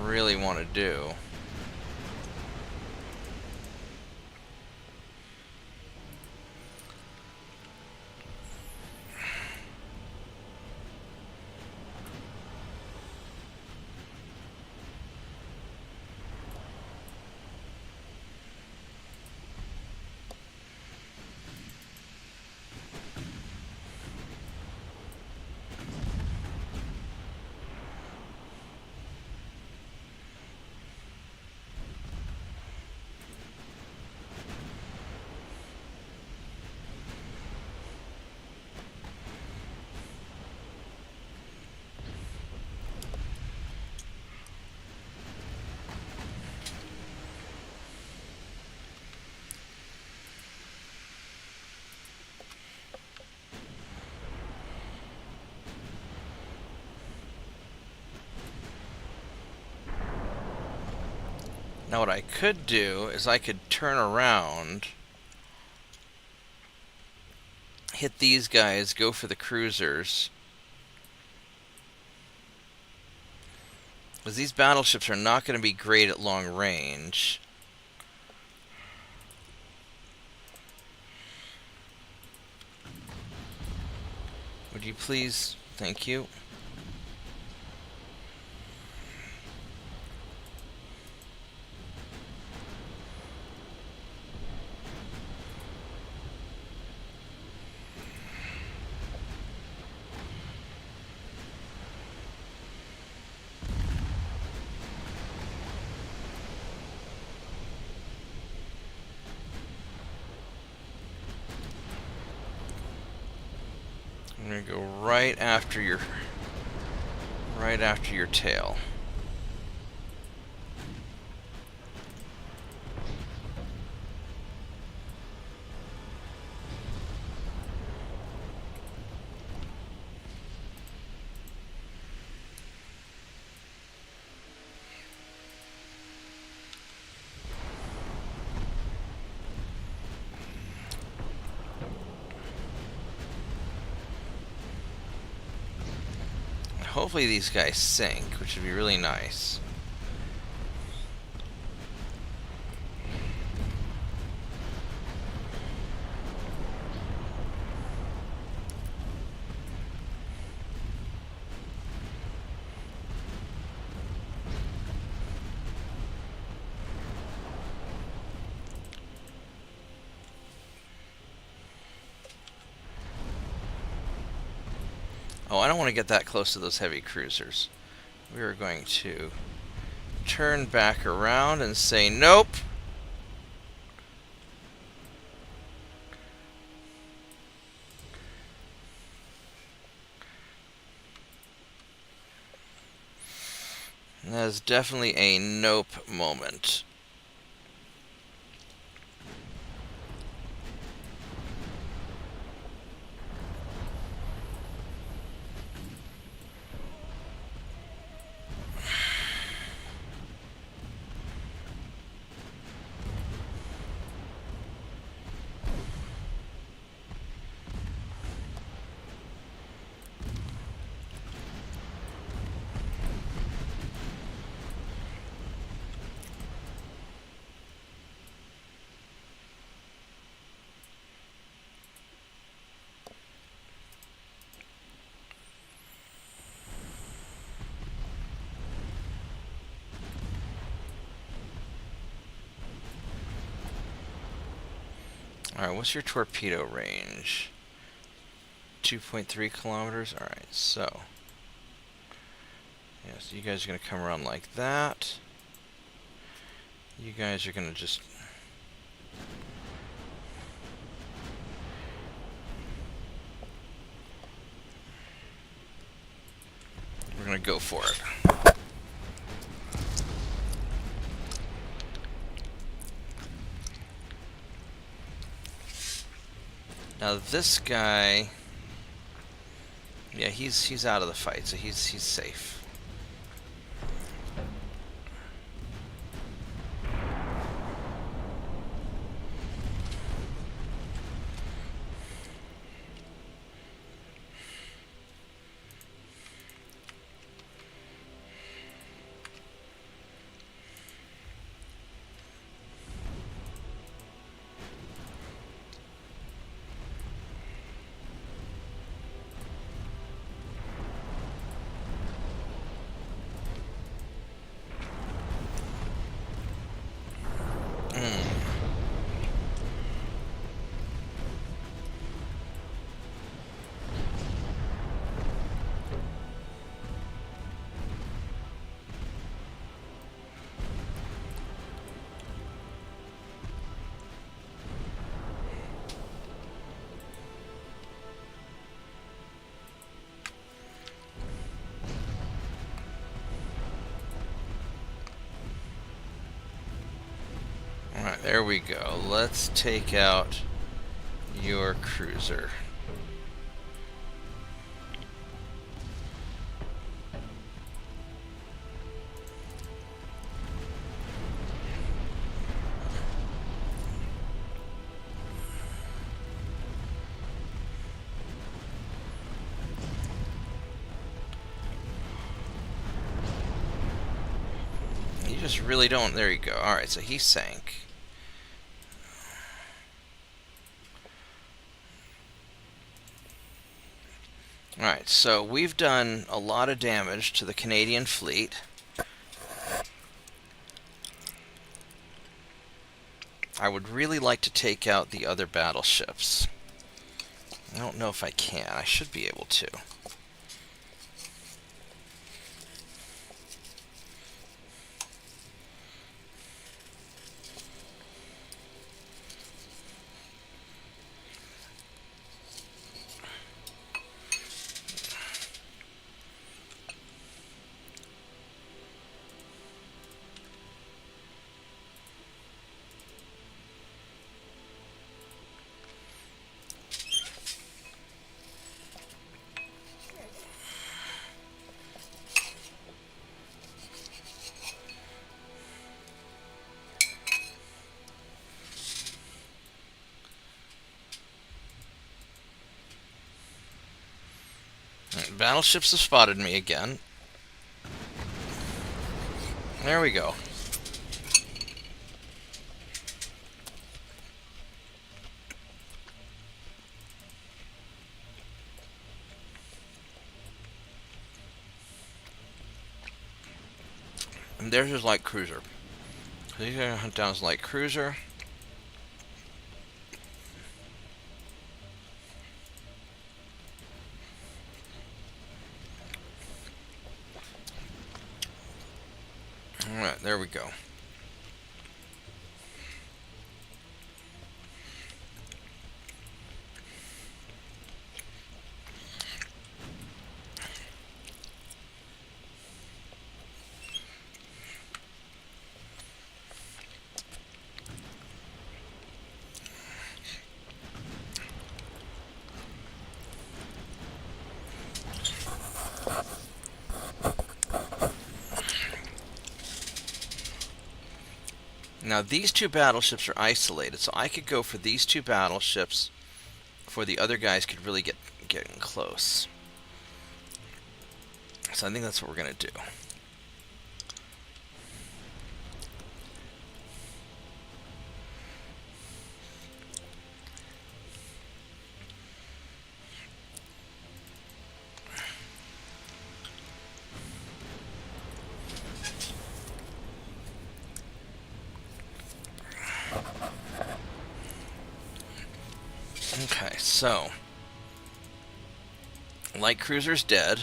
really want to do. Now what I could do is I could turn around, hit these guys, go for the cruisers, Because these battleships are not going to be great at long range. Would you please? Thank you. I'm gonna go right after your tail. Hopefully these guys sink, which would be really nice. Oh, I don't want to get that close to those heavy cruisers. We are going to turn back around and say nope. And that is definitely a nope moment. Alright, what's your torpedo range? 2.3 kilometers? Alright, so. Yeah, so you guys are going to come around like that. You guys are going to just... We're going to go for it. Now this guy, yeah, he's out of the fight, so he's safe. Alright, there we go. Let's take out your cruiser. just really don't. There you go. Alright, so he sank. Alright, so we've done a lot of damage to the Canadian fleet. I would really like to take out the other battleships. I don't know if I can. I should be able to. Battleships have spotted me again. There we go. And there's his light cruiser. He's gonna hunt down his light cruiser. Alright, there we go. Now these two battleships are isolated, so I could go for these two battleships before the other guys could really get getting close. So I think that's what we're gonna do. Okay, so light cruiser's dead.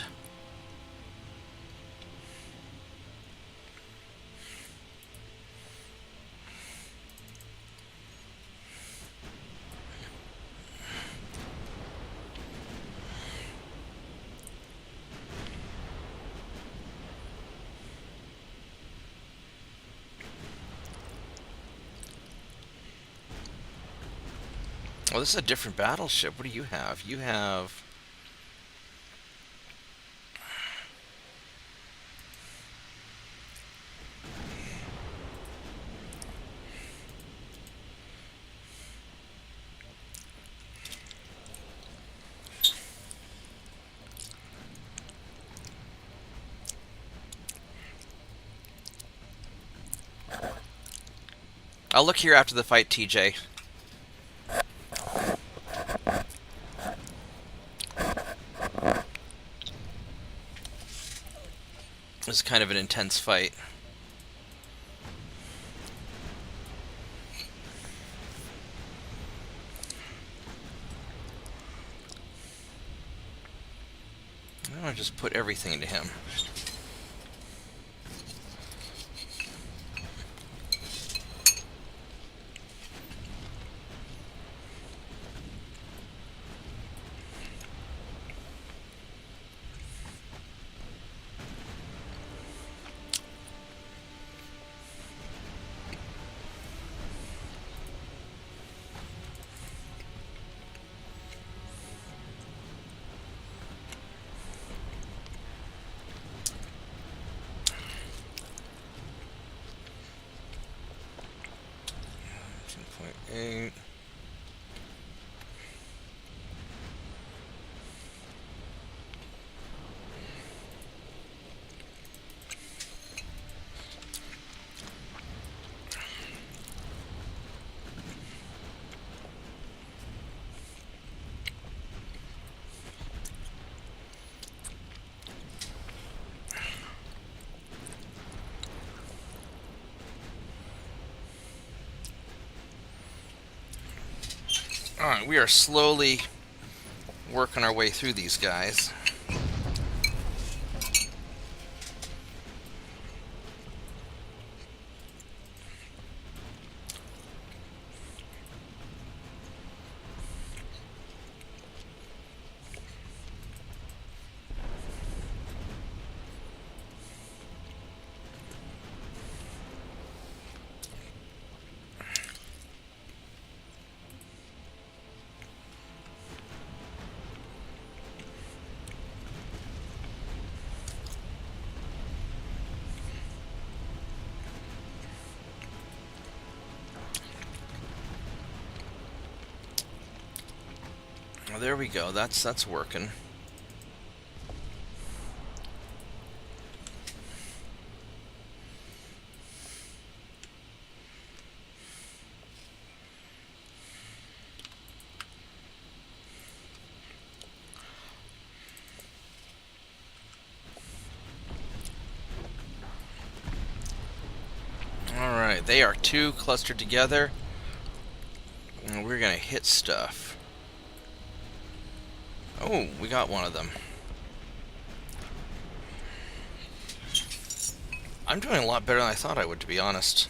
Oh, this is a different battleship. What do you have? You have... I'll look here after the fight, TJ. It was kind of an intense fight. I'm gonna just put everything into him. Eight. Alright, we are slowly working our way through these guys. Well, there we go. That's working. Alright, they are two clustered together. And we're gonna hit stuff. Oh, we got one of them. I'm doing a lot better than I thought I would, to be honest.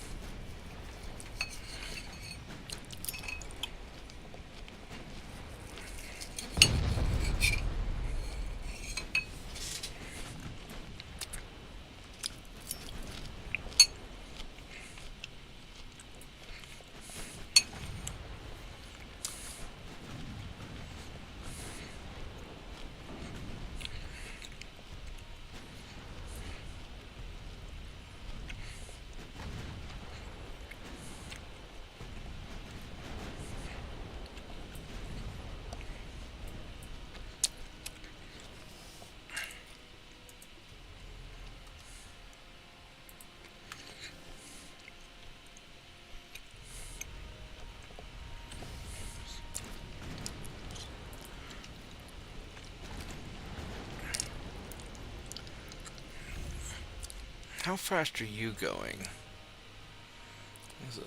How fast are you going?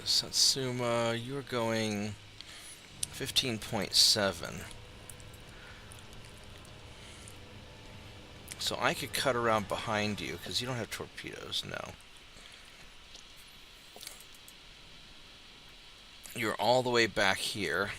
Satsuma, you're going 15.7. So I could cut around behind you, because you don't have torpedoes, no. You're all the way back here.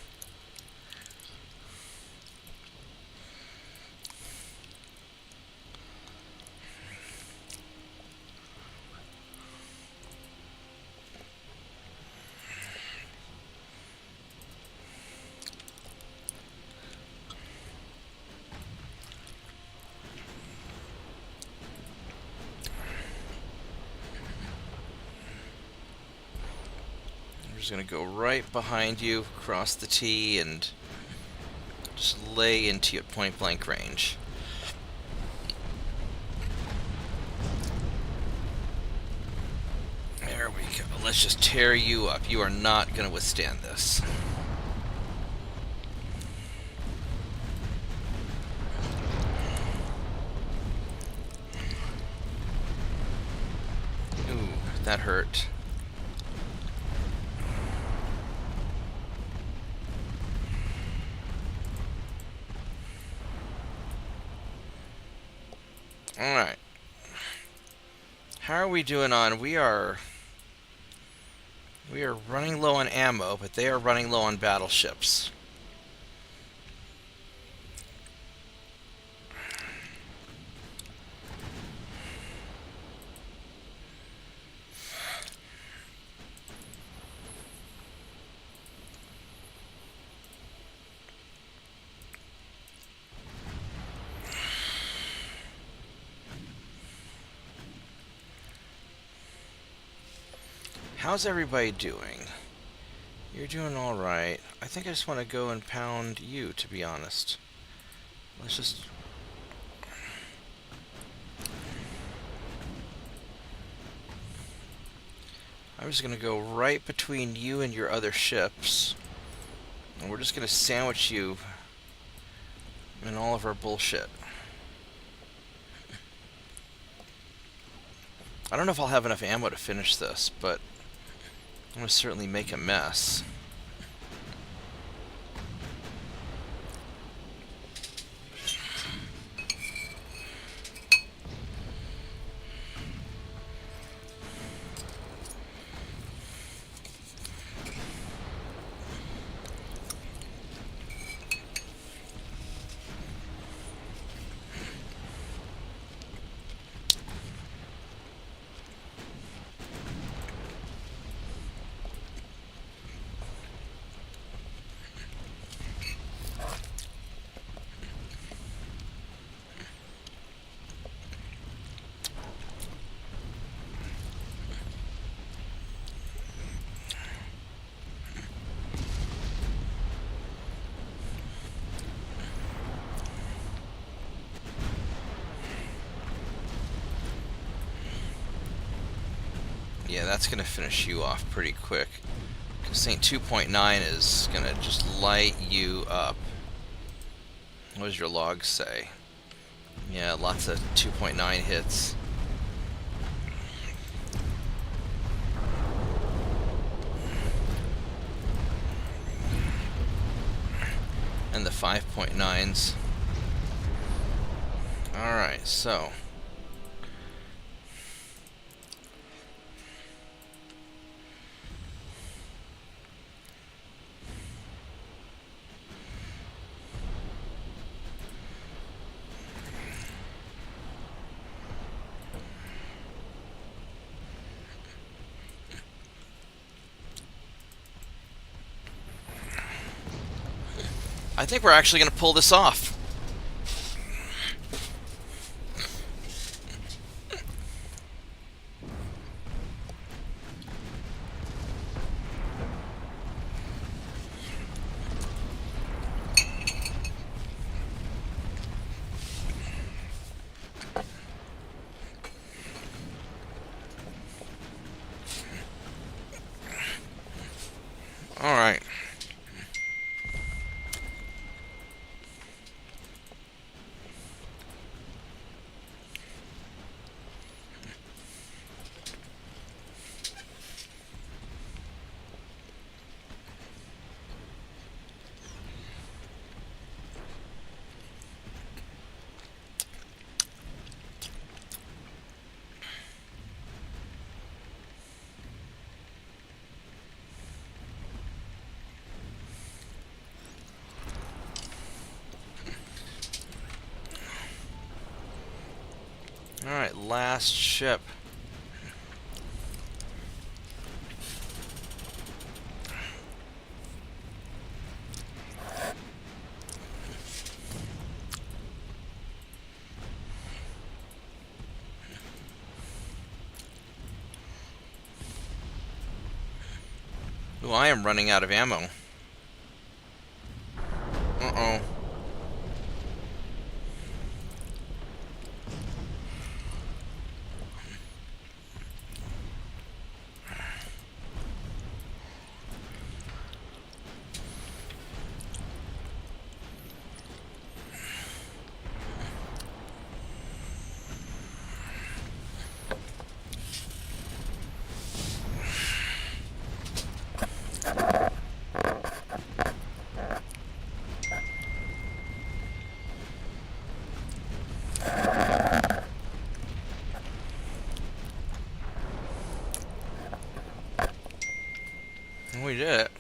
I'm just going to go right behind you, cross the T, and just lay into you at point blank range. There we go. Let's just tear you up. You are not going to withstand this. Ooh, that hurt. Alright. How are we doing on? We are running low on ammo, but they are running low on battleships. How's everybody doing? You're doing alright. I think I just want to go and pound you, to be honest. Let's just... I'm just going to go right between you and your other ships. And we're just going to sandwich you in all of our bullshit. I don't know if I'll have enough ammo to finish this, but I'm going to certainly make a mess. Yeah, that's going to finish you off pretty quick. Because St. 2.9 is going to just light you up. What does your log say? Yeah, lots of 2.9 hits. And the 5.9s. Alright, so I think we're actually going to pull this off. Alright. Alright, last ship. Ooh, I am running out of ammo. Uh-oh. We did it.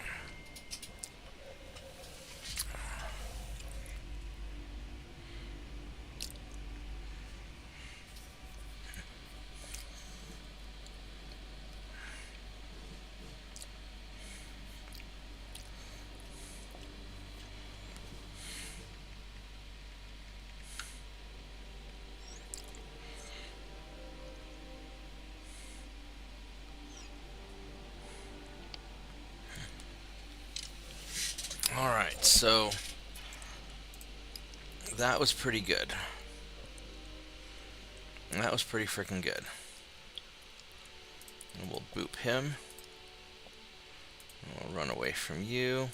Alright, so that was pretty good. That was pretty freaking good. And we'll boop him. We'll run away from you.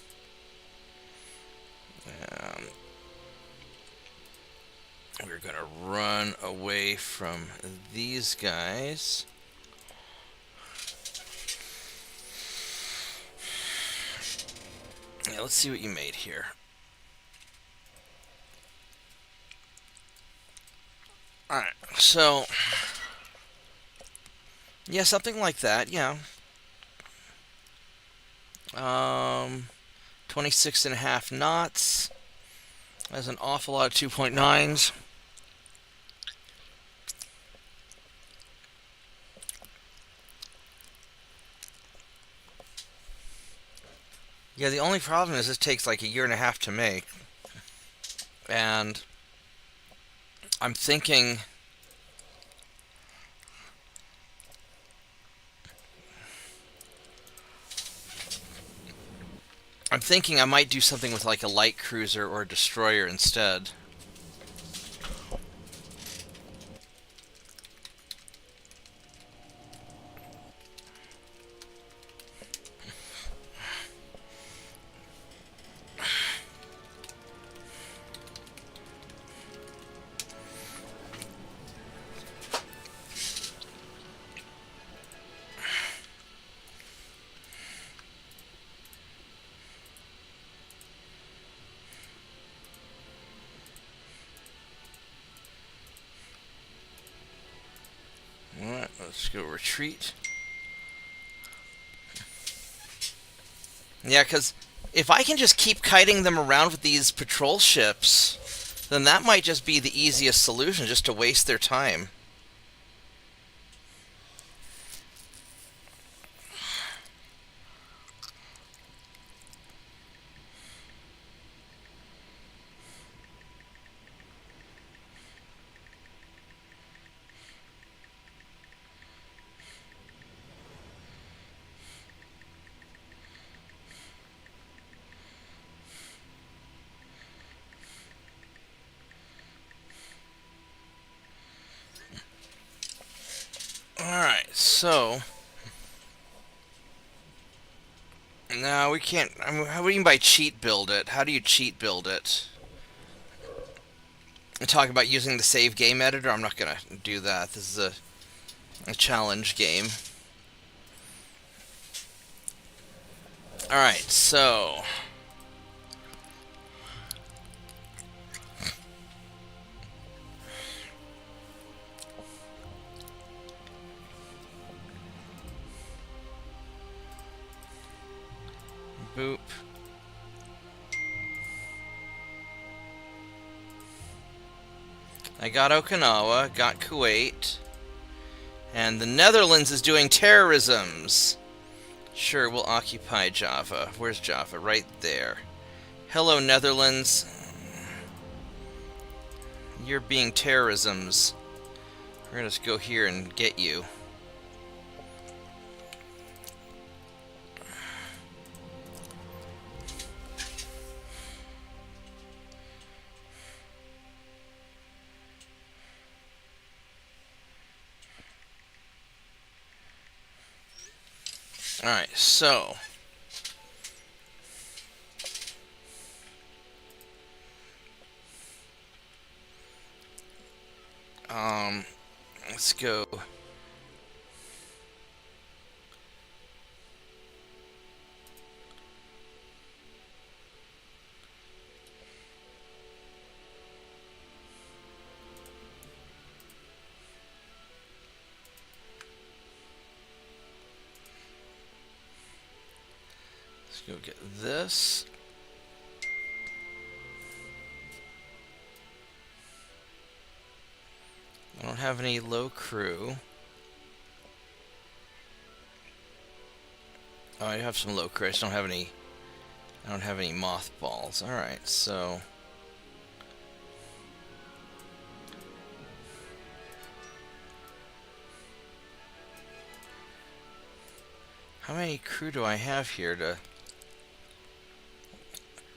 We're going to run away from these guys. Yeah, let's see what you made here. Alright, so yeah, something like that, yeah. 26.5 knots. That's an awful lot of 2.9s. Yeah, the only problem is this takes like 1.5 years to make. And I'm thinking I might do something with like a light cruiser or a destroyer instead. Let's go retreat. Yeah, because if I can just keep kiting them around with these patrol ships, then that might just be the easiest solution, just to waste their time. Alright, so... No, we can't... I mean, how do you mean by cheat build it? How do you cheat build it? I'm talking about using the save game editor? I'm not gonna do that. This is a challenge game. Alright, so... Boop. I got Okinawa, got Kuwait, and the Netherlands is doing terrorisms. Sure, we'll occupy Java. Where's Java? Right there. Hello, Netherlands. You're being terrorisms. We're gonna just go here and get you. Alright, so... let's go... Let's go get this. I don't have any low crew. Oh, I have some low crew. I just don't have any. I don't have any mothballs. All right, so. How many crew do I have here to...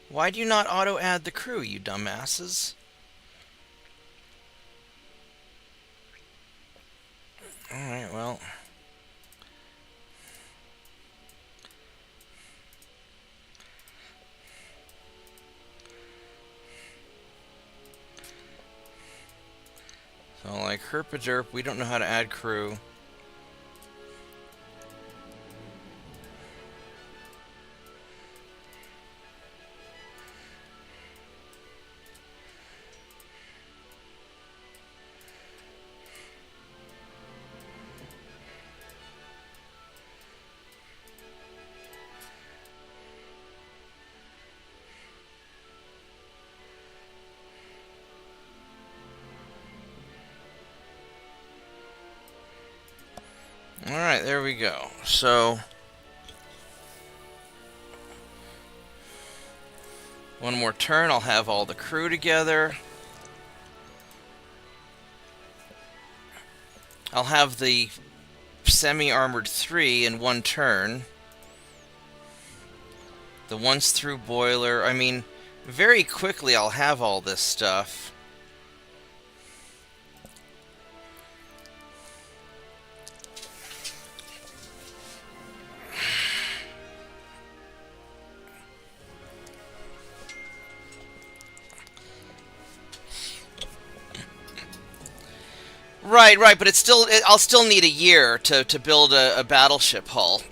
Why do you not auto-add the crew, you dumbasses? Alright, well... So, like, herpaderp, we don't know how to add crew. Alright, there we go. So, one more turn, I'll have all the crew together. I'll have the semi-armored 3 in one turn. The once through boiler, I mean, very quickly I'll have all this stuff. Right, but I'll still need a year to build a battleship hull.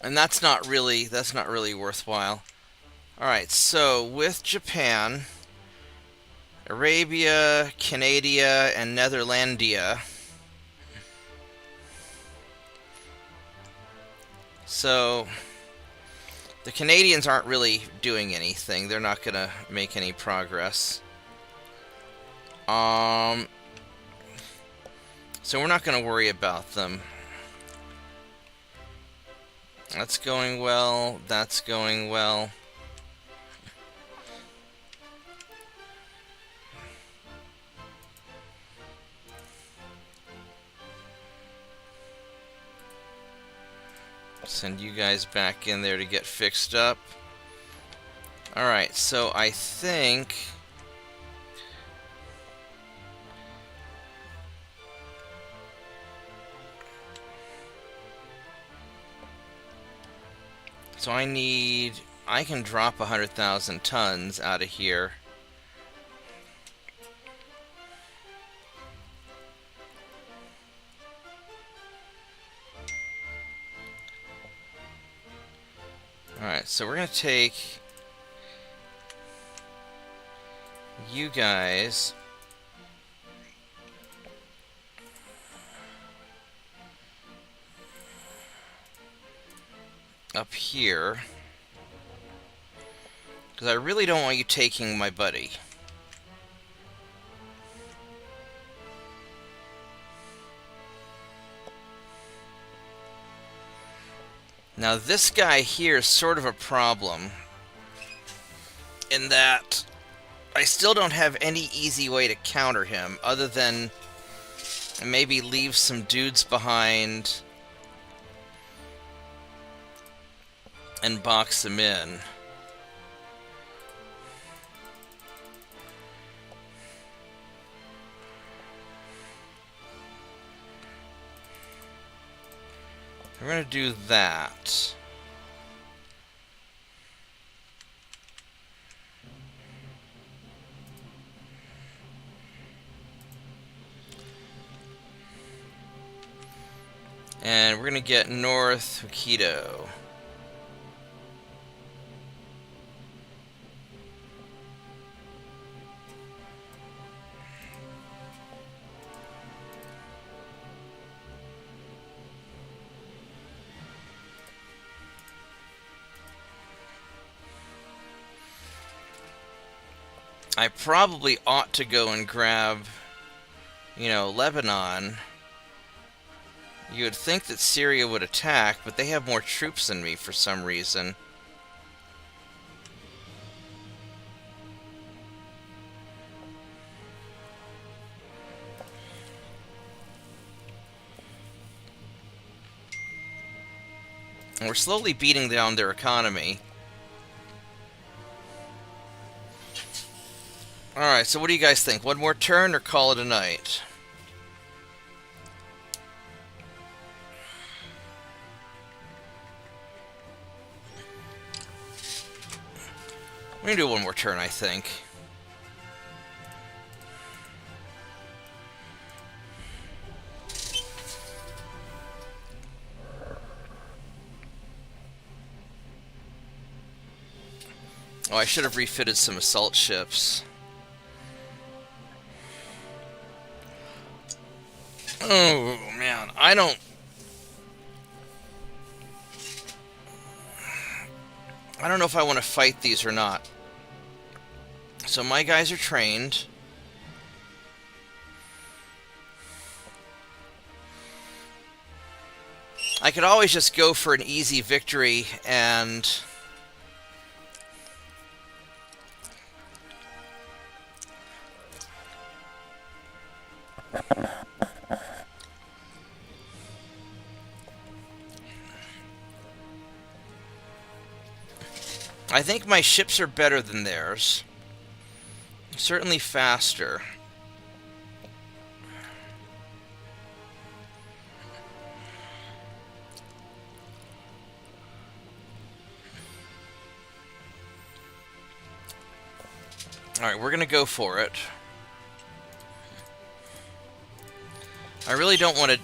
And that's not really worthwhile. Alright, so with Japan, Arabia, Canada, and Netherlandia. So the Canadians aren't really doing anything. They're not going to make any progress. So we're not going to worry about them. That's going well. That's going well. Send you guys back in there to get fixed up. Alright, so I think... So I can drop 100,000 tons out of here. Alright, so we're going to take you guys up here, because I really don't want you taking my buddy. Now this guy here is sort of a problem in that I still don't have any easy way to counter him other than maybe leave some dudes behind and box them in. We're going to do that. And we're going to get North Hokkaido. I probably ought to go and grab, Lebanon. You would think that Syria would attack, but they have more troops than me for some reason. And we're slowly beating down their economy. Alright, so what do you guys think? One more turn or call it a night? We're gonna do one more turn, I think. Oh, I should have refitted some assault ships. Oh, man, I don't know if I want to fight these or not. So my guys are trained. I could always just go for an easy victory and... I think my ships are better than theirs. Certainly faster. Alright, we're gonna go for it. I really don't want to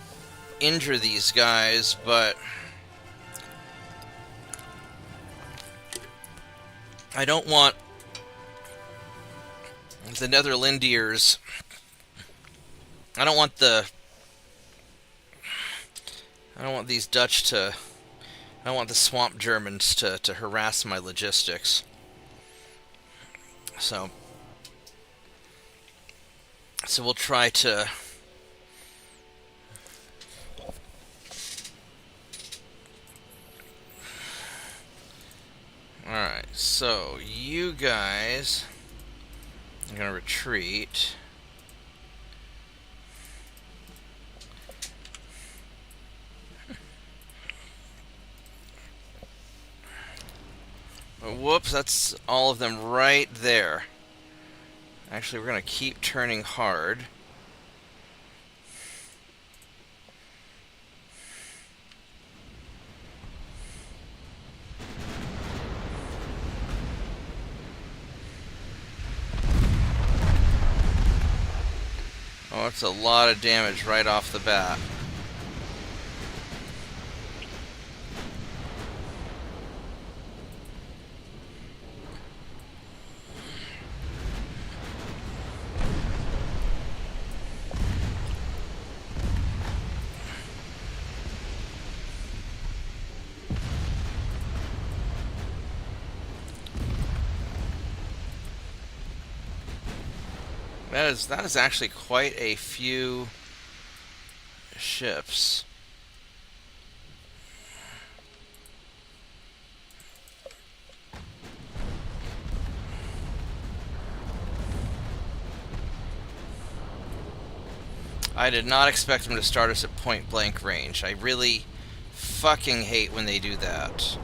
injure these guys, but... I don't want the Netherlandiers. I don't want the. I don't want these Dutch to. I don't want the swamp Germans to harass my logistics. So we'll try to. Alright, so you guys are going to retreat. Whoops, that's all of them right there. Actually, we're going to keep turning hard. Oh, it's a lot of damage right off the bat. That is actually quite a few ships. I did not expect them to start us at point blank range. I really fucking hate when they do that.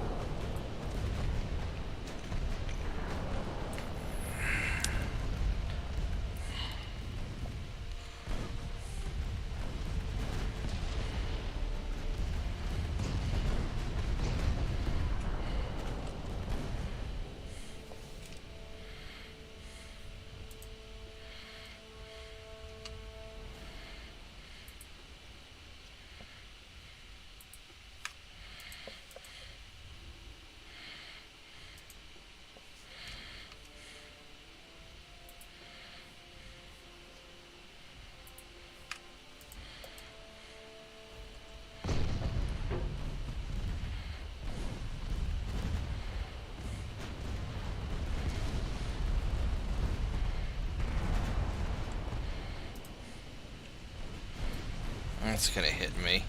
That's gonna hit me.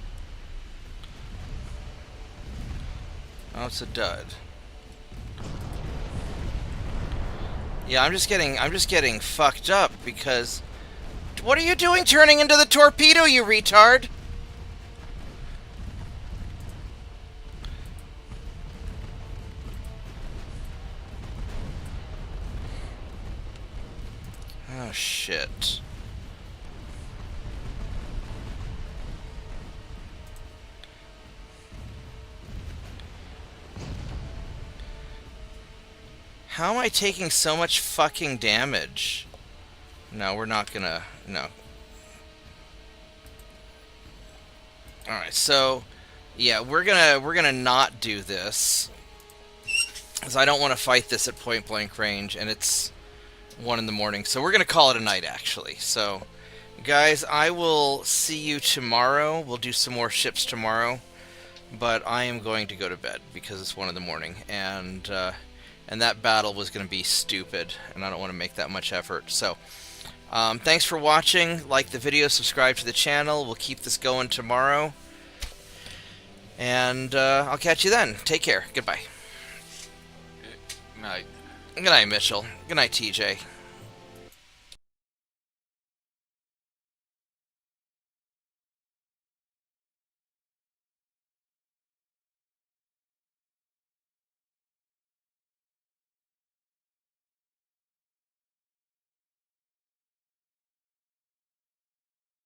Oh, it's a dud. Yeah, I'm just getting fucked up because what are you doing turning into the torpedo, you retard? Oh shit. How am I taking so much fucking damage? No, we're not gonna... No. Alright, so... Yeah, we're gonna not do this. Because I don't want to fight this at point blank range, and it's 1 in the morning. So we're gonna call it a night, actually. So, guys, I will see you tomorrow. We'll do some more ships tomorrow. But I am going to go to bed, because it's 1 in the morning. And that battle was going to be stupid, and I don't want to make that much effort. So, thanks for watching. Like the video, subscribe to the channel. We'll keep this going tomorrow. And I'll catch you then. Take care. Goodbye. Good night. Good night, Mitchell. Good night, TJ.